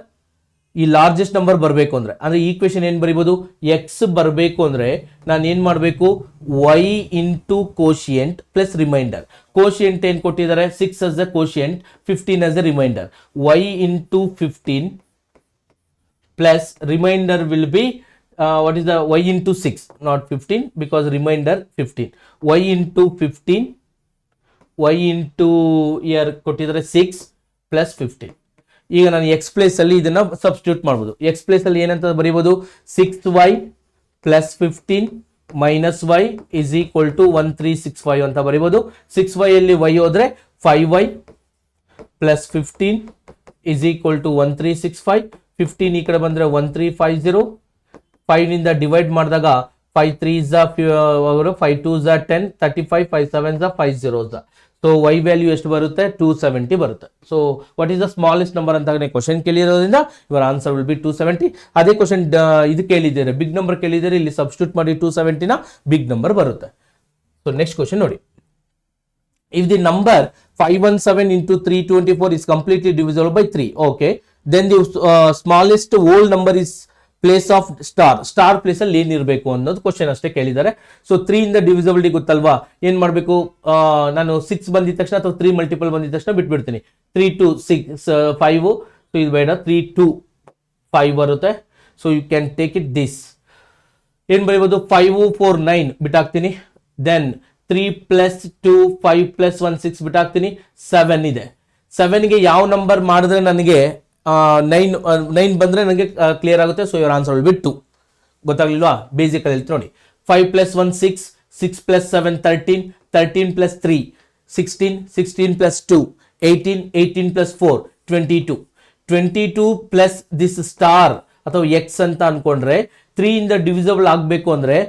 ಈ ಲಾರ್ಜೆಸ್ಟ್ ನಂಬರ್ ಬರಬೇಕು ಅಂದ್ರೆ ಈಕ್ವೇಶನ್ ಏನ್ ಬರೀಬಹುದು? ಎಕ್ಸ್ ಬರಬೇಕು ಅಂದ್ರೆ ನಾನು ಏನ್ ಮಾಡಬೇಕು? y into quotient plus reminder. Quotient ಏನ್ ಕೊಟ್ಟಿದ್ದಾರೆ? 6 as a quotient, 15 as a remainder. y into 15 plus remainder will be what is the y into 6, not 15 because remainder 15. y into 15, y into here ಕೊಟ್ಟಿದ್ದಾರೆ 6 plus 15. ಈಗ ನಾನು X place ಅಲ್ಲಿ ಇದನ್ನ substitute ಮಾಡ್ಬೋದು. X place ಅಲ್ಲಿ ಏನಂತ ಬರೀಬಹುದು? 6y plus 15 minus y is equal to 1365 ಅಂತ ಬರೀಬಹುದು. 6y ಅಲ್ಲಿ y ಹೋದ್ರೆ 5y plus 15 is equal to 1365. 15 ಈ ಕಡೆ ಬಂದ್ರೆ 1350. 5 ನಿಂದ ಡಿವೈಡ್ ಮಾಡಿದಾಗ 5 3 5 2 10, 35, 5 7 50. ಸೊ y ವ್ಯಾಲ್ಯೂ ಎಷ್ಟು ಬರುತ್ತೆ 270 ಬರುತ್ತೆ. So what is the smallest number ಅಂತ ಕ್ವಶನ್ ಕೇಳಿರೋದ್ರಿಂದ ಯುವರ್ ಆನ್ಸರ್ ವಿಲ್ ಬಿ 270. ಅದೇ ಕ್ವಶನ್ ಇದು ಕೇಳಿದ್ದೀರಿ, ಬಿಗ್ ನಂಬರ್ ಕೇಳಿದ್ದೀರಿ, ಇಲ್ಲಿ ಸಬ್ಸ್ಟಿಟ್ಯೂಟ್ ಮಾಡಿ 270ನ ಬಿಗ್ ನಂಬರ್ ಬರುತ್ತೆ. ಸೊ ನೆಕ್ಸ್ಟ್ ಕ್ವಶನ್ ನೋಡಿ, if the number 517 into 324 is completely divisible by 3, okay, then the smallest whole number is place off star place ಅಲ್ಲಿ ಏನಿರಬೇಕು ಅನ್ನೋದು ಕ್ವಶನ್ ಅಷ್ಟೇ ಕೇಳಿದ್ದಾರೆ. ಸೊ 3 ಇಂದ ಡಿವಿಸಿಬಿಲಿಟಿ ಗೊತ್ತಲ್ವಾ, ಏನ್ ಮಾಡಬೇಕು, ನಾನು 6 ಬಂದಿದ ತಕ್ಷಣ ಅಥವಾ 3 ಮಲ್ಟಿಪಲ್ ಬಂದಿದ ತಕ್ಷಣ ಬಿಟ್ಬಿಡ್ತೀನಿ. 3 2 6 5, ಸೊ ಇದು ಬೇಡ, 3 2 5 ಬರುತ್ತೆ. So you can take it this, ಏನ್ ಬರೀಬಹುದು 5 4 9 ಬಿಟ್ಟಾಕ್ತೀನಿ. ದೆನ್ 3 + 2 5 + 1 6 ಬಿಟ್ಟಾಕ್ತೀನಿ. 7 ಇದೆ. 7ಗೆ ಯಾವ ನಂಬರ್ ಮಾಡಿದ್ರೆ ನನಗೆ 9 ಬಂದ್ರೆ ನನಗೆ ಕ್ಲಿಯರ್ ಆಗುತ್ತೆ. So your answer will be 2. ಗೊತ್ತಾಗ್ಲಿಲ್ವಾ, ಬೇಸಿಕ್ ಅಲ್ಲಿ ಹೇಳ್ತೀನಿ ನೋಡಿ. 5 + 1 6, 6 + 7 13, 13 + 3 16, 16 + 2 18, 18 + 4 22, 22 ಪ್ಲಸ್ ದಿಸ್ ಸ್ಟಾರ್ ಅಥವಾ ಎಕ್ಸ್ ಅಂತ ಅನ್ಕೊಂಡ್ರೆ 3 ಇಂದ ಡಿವಿಸಿಬಲ್ ಆಗಬೇಕು ಅಂದ್ರೆ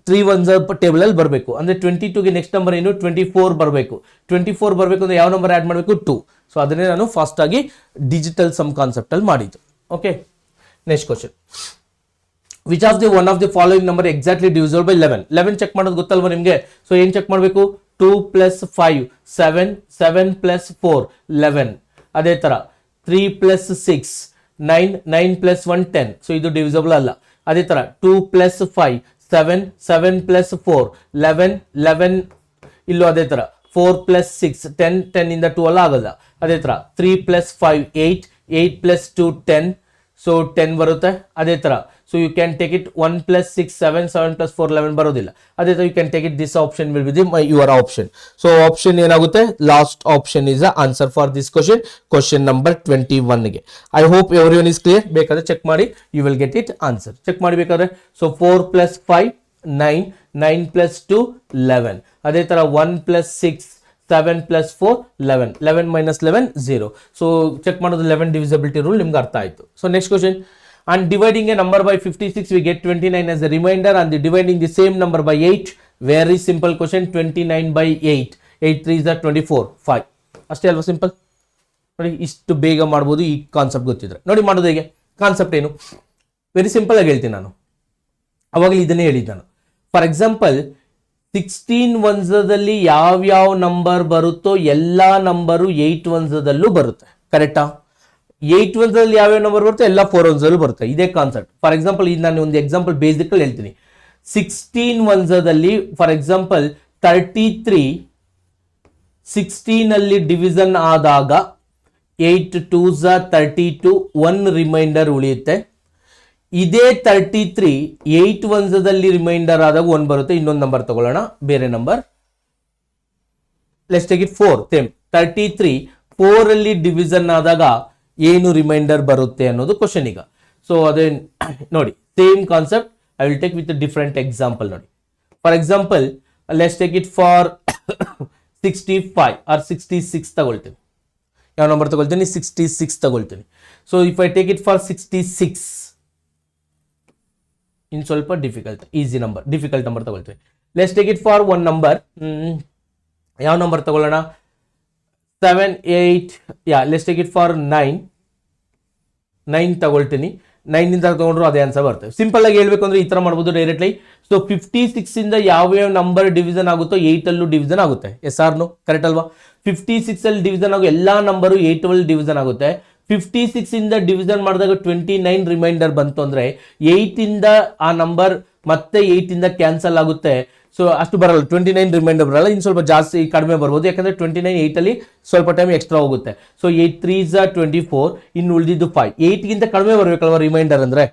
3 1s ಟೇಬಲ್ ಅಲ್ಲಿ ಬರಬೇಕು. ಅಂದ್ರೆ 22ಗೆ ನೆಕ್ಸ್ಟ್ ನಂಬರ್ ಏನು 24 ಬರಬೇಕು. 24 ಬರಬೇಕು ಅಂದ್ರೆ ಯಾವ ನಂಬರ್ ಆಡ್ ಮಾಡಬೇಕು 2. ಸೊ ಅದನ್ನೇ ನಾನು ಫಾಸ್ಟ್ ಆಗಿ ಡಿಜಿಟಲ್ ಸಮ್ ಕಾನ್ಸೆಪ್ಟ್ ಅಲ್ಲಿ ಮಾಡಿದ್ದು. Okay, next question, which of the one of the following number exactly divisible by 11? 11 check ಮಾಡೋದು ಗೊತ್ತಲ್ವಾ ನಿಮಗೆ. ಸೊ ಏನ್ ಚೆಕ್ ಮಾಡಬೇಕು, 2 + 5 7, 7 + 4 11. ಅದೇ ತರ 3 + 6 9, 9 + 1 10. ಸೊ ಇದು ಡಿವಿಸಿಬಲ್ ಅಲ್ಲ. ಅದೇ ತರ 2 + 5 7, 7 + 4 11, 11 ಇಲ್ಲೂ ಅದೇ ತರ 4 + 6 10, 10 ಇಂದ 2 ಅಲ್ಲ ಆಗಲ್ಲ. ಅದೇ ತರ 3 + 5 8, 8 + 2 10, ಸೊ 10 ಬರುತ್ತೆ. ಅದೇ ತರ so you can take it 1 + 6 7, 7 + 4 11 ಬರೋದಿಲ್ಲ. ಅದೇ ತರ you can take it this option will be the your option. So option ಏನಾಗುತ್ತೆ, last option is the answer for this question number 21ಗೆ. I hope everyone is clear. ಬೇಕಾದ್ರೆ check ಮಾಡಿ, you will get it answer. Check ಮಾಡಬೇಕಾದ್ರೆ so 4 + 5 9, 9 + 2 11. ಅದೇ ತರ 1 + 6 7 + 4 11, 11 - 11 0. So check ಮಾಡೋದು 11 divisibility rule ನಿಮ್ಗೆ ಅರ್ಥ ಆಯ್ತು. So next question, and dividing a number by 56 we get 29 as a remainder, and dividing the same number by 8, very simple question, 29 by 8, 8 3 is 24 5 ಅಷ್ಟೇ ಅಲ್ವಾ, simple ನೋಡಿ. ಇಷ್ಟು ಬೇಗ ಮಾಡ್ಬೋದು ಈ ಕಾನ್ಸೆಪ್ಟ್ ಗೊತ್ತಿದ್ರೆ. ನೋಡಿ ಮಾಡೋದು ಹೇಗೆ, ಕಾನ್ಸೆಪ್ಟ್ ಏನು, ವೆರಿ ಸಿಂಪಲ್ ಆಗಿ ಹೇಳ್ತೀನಿ ನಾನು. ಅವಾಗಲೇ ಇದನ್ನೇ ಹೇಳಿದ್ದು ನಾನು. ಫಾರ್ ಎಕ್ಸಾಂಪಲ್ 16 1sದಲ್ಲಿ ಯಾವ್ಯಾವ ನಂಬರ್ ಬರುತ್ತೋ ಎಲ್ಲಾ ನಂಬರು 8 1sದಲ್ಲೂ ಬರುತ್ತೆ, ಕರೆಕ್ಟಾ? 8 1sದಲ್ಲಿ ಯಾವ್ಯಾವ ನಂಬರ್ ಬರುತ್ತೆ ಎಲ್ಲ 4 1sದಲ್ಲೂ ಬರುತ್ತೆ. ಇದೇ ಕಾನ್ಸೆಪ್ಟ್. ಫಾರ್ ಎಕ್ಸಾಂಪಲ್ ಈಗ ನಾನು ಒಂದು ಎಕ್ಸಾಂಪಲ್ ಬೇಸಿಕ್ ಅಲ್ಲಿ ಹೇಳ್ತೀನಿ. 16 1sದಲ್ಲಿ ಫಾರ್ ಎಕ್ಸಾಂಪಲ್ 33 16 ಅಲ್ಲಿ ಡಿವಿಷನ್ ಆದಾಗ 8 2s 32, 1 ರಿಮೈಂಡರ್ ಉಳಿಯುತ್ತೆ. ಇದೇ 33 8 1sದಲ್ಲಿ ರಿಮೈಂಡರ್ ಆದಾಗ 1 ಬರುತ್ತೆ. ಇನ್ನೊಂದು ನಂಬರ್ ತಗೊಳ್ಳೋಣ, ಬೇರೆ ನಂಬರ್, ಲೆಟ್ಸ್ ಟೇಕ್ ಇಟ್ 4. 33 4 ಅಲ್ಲಿ ಡಿವಿಷನ್ ಆದಾಗ ಏನು ರಿಮೈಂಡರ್ ಬರುತ್ತೆ ಅನ್ನೋದು ಕ್ವಶನ್ ಈಗ. ಸೊ ಅದೇ ನೋಡಿ, same concept I will take with different example. ನೋಡಿ, for example let's take it for 65 or 66 ತಗೊಳ್ತೀನಿ. ಯಾವ ನಂಬರ್ ತಗೊಳ್ತೀನಿ, 66 ತಗೊಳ್ತೀನಿ. So if I take it for 66, in ಸ್ವಲ್ಪ ಈಸಿ ನಂಬರ್, ಡಿಫಿಕಲ್ಟ್ ನಂಬರ್ ತಗೊಳ್ತೀವಿ. Let's take it for one number, ಯಾವ number ತಗೊಳ್ಳೋಣ, 7 8, let's take it for 9 ತಗೊಳ್ತೀನಿ. 9 ಇಂದ ತಗೊಂಡ್ರು ಅದೇ ಆನ್ಸರ್ ಬರುತ್ತೆ. ಸಿಂಪಲ್ ಆಗಿ ಹೇಳ್ಬೇಕು ಅಂದ್ರೆ ಈ ತರ ಮಾಡ್ಬೋದು ಡೈರೆಕ್ಟ್ಲಿ. ಸೊ 56 ಇಂದ ಯಾವ್ಯಾವ ನಂಬರ್ ಡಿವಿಷನ್ ಆಗುತ್ತೋ 8 ಅಲ್ಲೂ ಡಿವಿಷನ್ ಆಗುತ್ತೆ. ಎಸ್ ಆರ್ ನೋ, ಕರೆಕ್ಟ್ ಅಲ್ವಾ? 56 ಅಲ್ಲಿ ಡಿವಿಷನ್ ಆಗೋ ಎಲ್ಲಾ ನಂಬರು 8 ಅಲ್ಲಿ ಡಿವಿಷನ್ ಆಗುತ್ತೆ. 56 ಇಂದ ಡಿವಿಷನ್ ಮಾಡಿದಾಗ 29 ರಿಮೈಂಡರ್ ಬಂತು ಅಂದ್ರೆ 8 ಇಂದ ಆ ನಂಬರ್ ಮತ್ತೆ 8 ಇಂದ ಕ್ಯಾನ್ಸಲ್ ಆಗುತ್ತೆ. ಸೊ ಅಷ್ಟು ಬರಲ್ಲ, 29 ರಿಮೈಂಡರ್ ಬರಲ್ಲ, ಇನ್ನು ಸ್ವಲ್ಪ ಜಾಸ್ತಿ ಕಡಿಮೆ ಬರ್ಬೋದು. ಯಾಕಂದ್ರೆ 29 8 ಅಲ್ಲಿ ಸ್ವಲ್ಪ ಟೈಮ್ ಎಕ್ಸ್ಟ್ರಾ ಹೋಗುತ್ತೆ. ಸೊ 8 3s 24, ಇನ್ನು ಉಳಿದಿದ್ದು 5. 8 ಗಿಂತ ಕಡಿಮೆ ಬರ್ಬೇಕಲ್ವಾ ರಿಮೈಂಡರ್ ಅಂದ್ರೆ,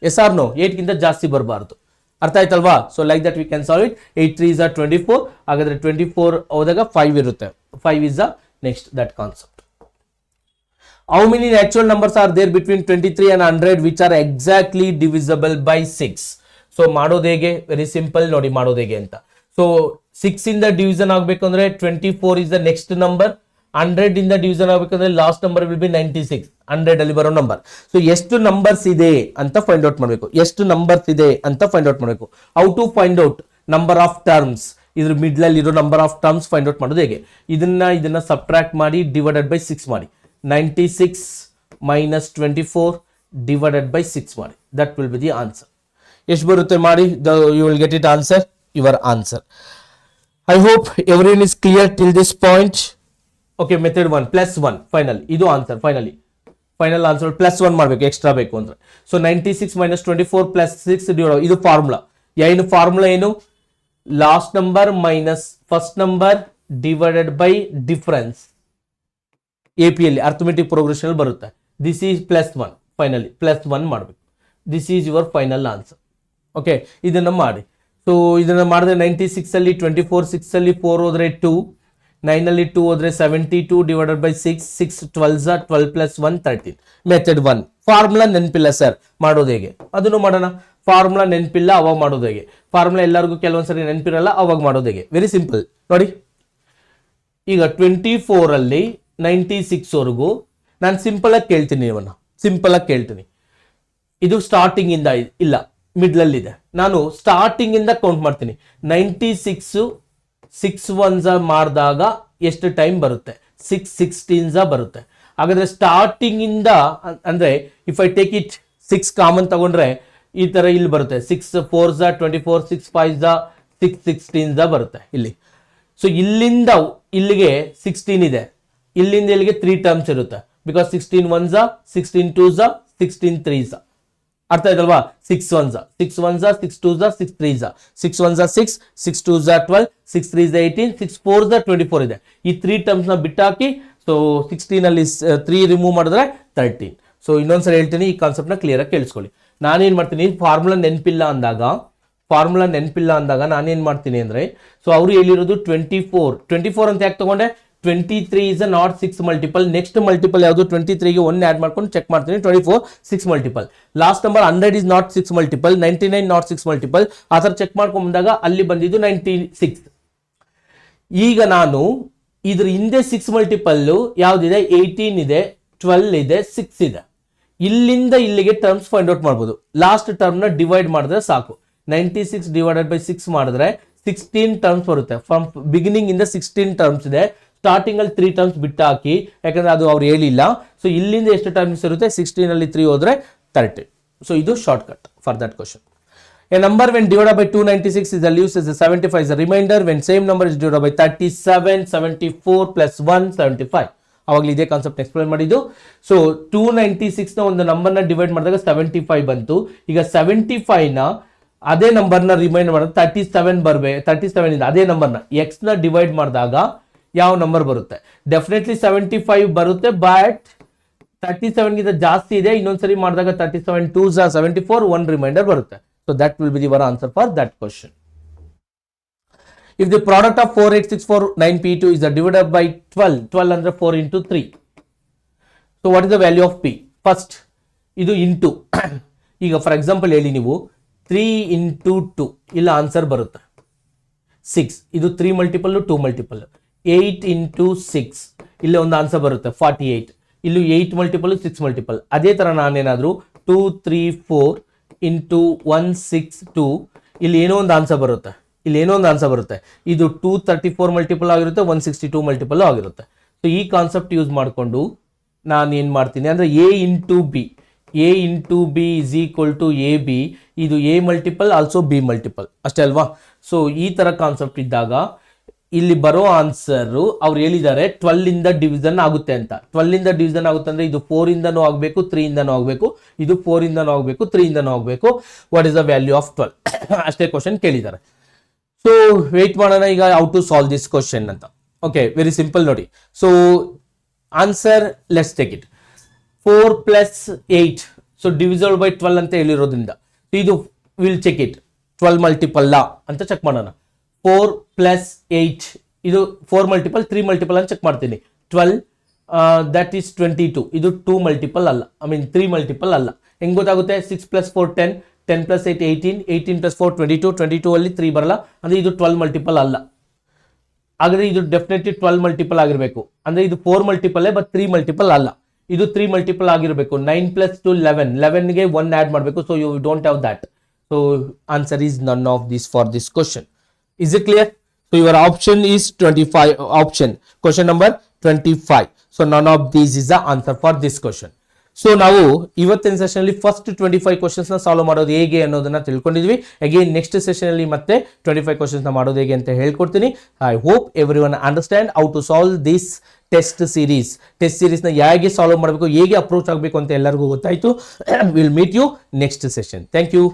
ಎಸ್ ಆರ್ ನೋ? 8 ಗಿಂತ ಜಾಸ್ತಿ ಬರಬಾರ್ದು. ಅರ್ಥ ಆಯ್ತಲ್ವಾ? So like that we can solve it. 8 3s 24, ಹಾಗಾದ್ರೆ 24 ಹೋದಾಗ 5 ಇರುತ್ತೆ. 5 is the next that concept. How many natural numbers are there between 23 and 100 which are exactly divisible by 6? So ಮಾಡೋದು ಹೇಗೆ, ವೆರಿ ಸಿಂಪಲ್. ನೋಡಿ ಮಾಡೋದು ಹೇಗೆ ಅಂತ. ಸೊ 6 ಇಂದ ಡಿವಿಷನ್ ಆಗ್ಬೇಕು ಅಂದ್ರೆ 24 is the next number. 100 ಇಂದ ಡಿವಿಷನ್ ಆಗ್ಬೇಕಂದ್ರೆ ಲಾಸ್ಟ್ ನಂಬರ್ ವಿಲ್ ಬಿ 96. 100 ಅಲ್ಲಿ ಬರೋ ನಂಬರ್. ಸೊ ಎಷ್ಟು ನಂಬರ್ಸ್ ಇದೆ ಅಂತ ಫೈಂಡ್ ಔಟ್ ಮಾಡಬೇಕು. ಎಷ್ಟು ನಂಬರ್ಸ್ ಇದೆ ಅಂತ ಫೈಂಡ್ ಔಟ್ ಮಾಡಬೇಕು. How to find out number of terms ಇದ್ರ ಮಿಡ್ಲಲ್ಲಿ ಇರೋ number of terms find out ಮಾಡೋದು ಹೇಗೆ, ಇದನ್ನ ಸಬ್ಟ್ರಾಕ್ಟ್ ಮಾಡಿ ಡಿವೈಡೆಡ್ ಬೈ 6 ಮಾಡಿ, 96 minus 24 divided by 6 ಮಾಡಿ, that will be the answer. ಎಷ್ಟು ಬರುತ್ತೆ ಮಾಡಿ, you will get it answer, your answer. I hope everyone is clear till this point. Okay, method 1 plus 1 final, ಇದು ಆನ್ಸರ್ ಫೈನಲ್ ಆನ್ಸರ್ ಪ್ಲಸ್ 1 ಮಾಡಬೇಕು extra ಬೇಕು ಅಂದ್ರೆ. So 96 minus 24 plus 6 divide, ಇದು formula ಏನು, last number minus first number divided by difference. APL arithmetic progression ಬರುತ್ತೆ. This is plus 1, finally plus 1 ಮಾಡಬೇಕು. This is your final answer. Okay, ಇದನ್ನ ಮಾಡಿ. So ಇದನ್ನ ಮಾಡಿದ್ರೆ 96 ಅಲ್ಲಿ 24, 6 ಅಲ್ಲಿ 4 ಹೋದ್ರೆ 2, 9 ಅಲ್ಲಿ 2 ಹೋದ್ರೆ 72 divided by 6, 6 12 12 plus 1 13. Method 1 formula ನೆನಪಿಲ್ಲ ಸರ್, ಮಾಡೋದು ಹೇಗೆ ಅದನ್ನು ಮಾಡೋಣ. ಫಾರ್ಮುಲಾ ನೆನಪಿಲ್ಲ ಅವಾಗ ಮಾಡೋದು ಹೇಗೆ, ಫಾರ್ಮುಲಾ ಎಲ್ಲರಿಗೂ ಕೆಲವೊಂದ್ಸರಿ ನೆನಪಿರಲ್ಲ, ಅವಾಗ ಮಾಡೋದು ಹೇಗೆ. ವೆರಿ ಸಿಂಪಲ್ ನೋಡಿ. ಈಗ 24 ಅಲ್ಲಿ 96 ವರೆಗೂ ನಾನು ಸಿಂಪಲ್ ಆಗಿ ಕೇಳ್ತೀನಿ. ಇದು ಸ್ಟಾರ್ಟಿಂಗ್ ಇಂದ ಇಲ್ಲ, ಮಿಡ್ಲ್ ಇದೆ. ನಾನು ಸ್ಟಾರ್ಟಿಂಗ್ ಇಂದ ಕೌಂಟ್ ಮಾಡ್ತೀನಿ. 96 6 1s ಮಾಡಿದಾಗ ಎಷ್ಟು ಟೈಮ್ ಬರುತ್ತೆ, 6 16s ಬರುತ್ತೆ. ಹಾಗಾದ್ರೆ ಸ್ಟಾರ್ಟಿಂಗ್ ಇಂದ ಅಂದ್ರೆ if I take it 6 common ತಗೊಂಡ್ರೆ ಈ ತರ ಇಲ್ಲಿ ಬರುತ್ತೆ, 6 4s 24, 6 5s 6 16s ಬರುತ್ತೆ ಇಲ್ಲಿ. ಸೊ ಇಲ್ಲಿಂದ ಇಲ್ಲಿಗೆ 16 ಇದೆ, ಇಲ್ಲಿಂದ ಇಲ್ಲಿಗೆ 3 ಟರ್ಮ್ಸ್ ಇರುತ್ತೆ. Because 16 1s 16 2s 16 3s. ಅರ್ಥ ಆಯ್ತಲ್ವಾ? 6 1s 6 1s 6 2s 6 3s, 6 1s 6, 6 2s 12, 6 3s 18, 6 4s 24 ಇದೆ. ಈ 3 ಟರ್ಮ್ಸ್ ನ ಬಿಟ್ಟಾಕಿ. ಸೊ 16 ಅಲ್ಲಿ 3 ರಿಮೂವ್ ಮಾಡಿದ್ರೆ 13. ಸೊ ಇನ್ನೊಂದ್ಸರಿ ಹೇಳ್ತೀನಿ, ಈ ಕಾನ್ಸೆಪ್ಟ್ ನ ಕ್ಲಿಯರ್ ಆಗಿ ಕೇಳಿಸ್ಕೊಳ್ಳಿ. ನಾನೇನ್ ಮಾಡ್ತೀನಿ, ಫಾರ್ಮುಲಾ ನೆನಪಿಲ್ಲ ಅಂದಾಗ ನಾನೇನ್ ಮಾಡ್ತೀನಿ ಅಂದ್ರೆ, ಸೊ ಅವ್ರು ಹೇಳಿರೋದು 24 ಅಂತ ಯಾಕೆ ತಗೊಂಡೆ, 23 is a not 6 multiple. Next multiple ಯಾವುದು, 23 ಗೆ 1 ಆಡ್ ಮಾಡ್ಕೊಂಡು ಚೆಕ್ ಮಾಡ್ತೀನಿ. 24 6 multiple. Last number 100 is not 6 multiple, 99 not 6 multiple. ಆ ಥರ ಚೆಕ್ ಮಾಡ್ಕೊಂಡು ಬಂದಾಗ ಅಲ್ಲಿ ಬಂದಿದ್ದು 96. ಈಗ ನಾನು ಇದ್ರ ಹಿಂದೆ 6 ಮಲ್ಟಿಪಲ್ ಯಾವ್ದಿದೆ, 18 ಇದೆ, 12 ಇದೆ, 6 ಇದೆ. ಇಲ್ಲಿಂದ ಇಲ್ಲಿಗೆ ಟರ್ಮ್ಸ್ ಫೈಂಡ್ ಔಟ್ ಮಾಡ್ಬೋದು. ಲಾಸ್ಟ್ ಟರ್ಮ್ ನ ಡಿವೈಡ್ ಮಾಡಿದ್ರೆ ಸಾಕು. 96 ಡಿವೈಡೆಡ್ ಬೈ 6 ಮಾಡಿದ್ರೆ 16 ಟರ್ಮ್ಸ್ ಬರುತ್ತೆ. ಫ್ರಮ್ ಬಿಗಿನಿಂಗ್ ಇಂದ 16 ಟರ್ಮ್ಸ್ ಇದೆ. ಸ್ಟಾರ್ಟಿಂಗ್ ಅಲ್ಲಿ 3 ಟರ್ಮ್ಸ್ ಬಿಟ್ಟು ಹಾಕಿ, ಯಾಕಂದ್ರೆ ಅದು ಅವ್ರು ಹೇಳಿಲ್ಲ. ಸೊ ಇಲ್ಲಿಂದ ಎಷ್ಟು ಟರ್ಮ್ಸ್ ಇರುತ್ತೆ, 16 ಅಲ್ಲಿ 3 ಹೋದ್ರೆ 13. ಸೊ ಇದು short cut for that question. A number when divided by 296 is values is 75 is a remainder when same number is divided by 37, 74 plus 1 75. ಅವಾಗಲೇ ಇದೇ ಕಾನ್ಸೆಪ್ಟ್ ಎಕ್ಸ್ಪ್ಲೈನ್ ಮಾಡಿದ್ದು. ಸೊ 296 ನ ಒಂದು ನಂಬರ್ ನ ಡಿವೈಡ್ ಮಾಡಿದಾಗ 75 ಬಂತು. ಈಗ 75 ನ ಅದೇ ನಂಬರ್ ನ ರಿಮೈಂಡ್ ಮಾಡಿದ್ರೆ 37 ಬರಬೇಕು. 37 ಇಂದ ಅದೇ ನಂಬರ್ ನ ಎಕ್ಸ್ ನ ಡಿವೈಡ್ ಮಾಡಿದಾಗ ಯಾವ ನಂಬರ್ ಬರುತ್ತೆ, ಡೆಫಿನೆಟ್ಲಿ 75 ಬರುತ್ತೆ. ಬಟ್ 37 ಗಿಂತ ಜಾಸ್ತಿ ಇದೆ. ಇನ್ನೊಂದ್ಸರಿ ಮಾಡಿದಾಗ 37 2s 74, 1 ರಿಮೈಂಡರ್ ಬರುತ್ತೆ. So that will be the answer for that question. If the product of 48649P2 is divided by 12 ಅಂದ್ರೆ 4 into 3. So what is the value of P? First, ಇದು into. ಈಗ ಫಾರ್ ಎಕ್ಸಾಂಪಲ್ ಹೇಳಿ ನೀವು 3 into 2 ಇಲ್ಲ answer ಬರುತ್ತೆ 6. ಇದು 3 multiple 2 multiple. 8 into 6 ಇಲ್ಲಿ ಒಂದು ಆನ್ಸರ್ ಬರುತ್ತೆ 48. ಇಲ್ಲಿ 8 ಮಲ್ಟಿಪಲ್ 6 ಮಲ್ಟಿಪಲ್. ಅದೇ ತರ ನಾನೇನಾದ್ರೂ 2 3 4 into 1 6 2 ಇಲ್ಲಿ ಏನೋ ಒಂದು ಆನ್ಸರ್ ಬರುತ್ತೆ. ಇದು 234 ಮಲ್ಟಿಪಲ್ ಆಗಿರುತ್ತೆ, 162 ಮಲ್ಟಿಪಲ್ ಆಗಿರುತ್ತೆ. ಸೊ ಈ ಕಾನ್ಸೆಪ್ಟ್ ಯೂಸ್ ಮಾಡಿಕೊಂಡು ನಾನು ಏನು ಮಾಡ್ತೀನಿ ಅಂದರೆ A into B is equal to AB. ಇದು A multiple also B multiple ಅಷ್ಟೇ ಅಲ್ವಾ. ಸೊ ಈ ತರ ಕಾನ್ಸೆಪ್ಟ್ ಇದ್ದಾಗ ಇಲ್ಲಿ ಬರೋ ಆನ್ಸರ್ ಅವ್ರು ಹೇಳಿದ್ದಾರೆ 12 ಇಂದ ಡಿವಿಷನ್ ಆಗುತ್ತೆ ಅಂತ. 12 ಇಂದ ಡಿವಿಷನ್ ಆಗುತ್ತೆ ಅಂದ್ರೆ ಇದು 4 ಇಂದನೂ ಆಗಬೇಕು, 3 ಇಂದನೂ ಆಗಬೇಕು, ಇದು 4 ಇಂದನೂ ಆಗಬೇಕು, 3 ಇಂದನೂ ಆಗಬೇಕು. What is the value of 12 ಅಷ್ಟೇ ಕ್ವಶನ್ ಕೇಳಿದ್ದಾರೆ. ಸೊ ವೇಟ್ ಮಾಡೋಣ ಈಗ how to solve this question ಅಂತ. ಓಕೆ, ವೆರಿ ಸಿಂಪಲ್ ನೋಡಿ. So answer let's take it 4 plus 8. So divisible by 12 ಅಂತ ಹೇಳಿರೋದ್ರಿಂದ ಇದು ವಿಲ್ ಚೆಕ್ ಇಟ್ 12 ಮಲ್ಟಿಪಲ್ ಅಂತ ಚೆಕ್ ಮಾಡೋಣ. 4 plus 8 ಇದು 4 ಮಲ್ಟಿಪಲ್ 3 ಮಲ್ಟಿಪಲ್ ಅಂತ ಚೆಕ್ ಮಾಡ್ತೀನಿ. 12 ದಟ್ ಈಸ್ 22. ಇದು 2 ಮಲ್ಟಿಪಲ್ ಅಲ್ಲ, 3 ಮಲ್ಟಿಪಲ್ ಅಲ್ಲ. ಹೆಂಗ್ ಗೊತ್ತಾಗುತ್ತೆ? 6 plus 4 10, 10 plus 8 18, 18 plus 4 22, 22 ಅಲ್ಲಿ 3 ಬರಲ್ಲ ಅಂದ್ರೆ ಇದು 12 ಮಲ್ಟಿಪಲ್ ಅಲ್ಲ. ಹಾಗಾದ್ರೆ ಇದು ಡೆಫಿನೆಟ್ಲಿ 12 ಮಲ್ಟಿಪಲ್ ಆಗಿರಬೇಕು. ಅಂದ್ರೆ ಇದು 4 ಮಲ್ಟಿಪಲ್ ಬಟ್ 3 ಮಲ್ಟಿಪಲ್ ಅಲ್ಲ. ಇದು 3 ಮಲ್ಟಿಪಲ್ ಆಗಿರಬೇಕು. 9 plus 2 11, 11 ಗೆ 1 ಆಡ್ ಮಾಡಬೇಕು. So you don't have that. So answer is none of this for this question. Is it clear? So your option is 25 option. Question number 25. So none of these is the answer for this question. So ನಾವು ಇವತ್ತಿನ session ಅಲ್ಲಿ first 25 questions ನ solve ಮಾಡೋದು ಹೇಗೆ ಅನ್ನೋದನ್ನ ತಿಳ್ಕೊಂಡಿದ್ವಿ. Again next session ಅಲ್ಲಿ ಮತ್ತೆ 25 questions ನ ಮಾಡೋದು ಹೇಗೆ ಅಂತ ಹೇಳ್ಕೊಡ್ತೀನಿ. I hope every one understand how to solve this test series ನ ಹೇಗೆ ಸಾಲ್ವ್ ಮಾಡಬೇಕು, ಹೇಗೆ ಅಪ್ರೋಚ್ ಆಗಬೇಕು ಅಂತ ಎಲ್ಲರಿಗೂ ಗೊತ್ತಾಯ್ತು. Will meet you next session. Thank you.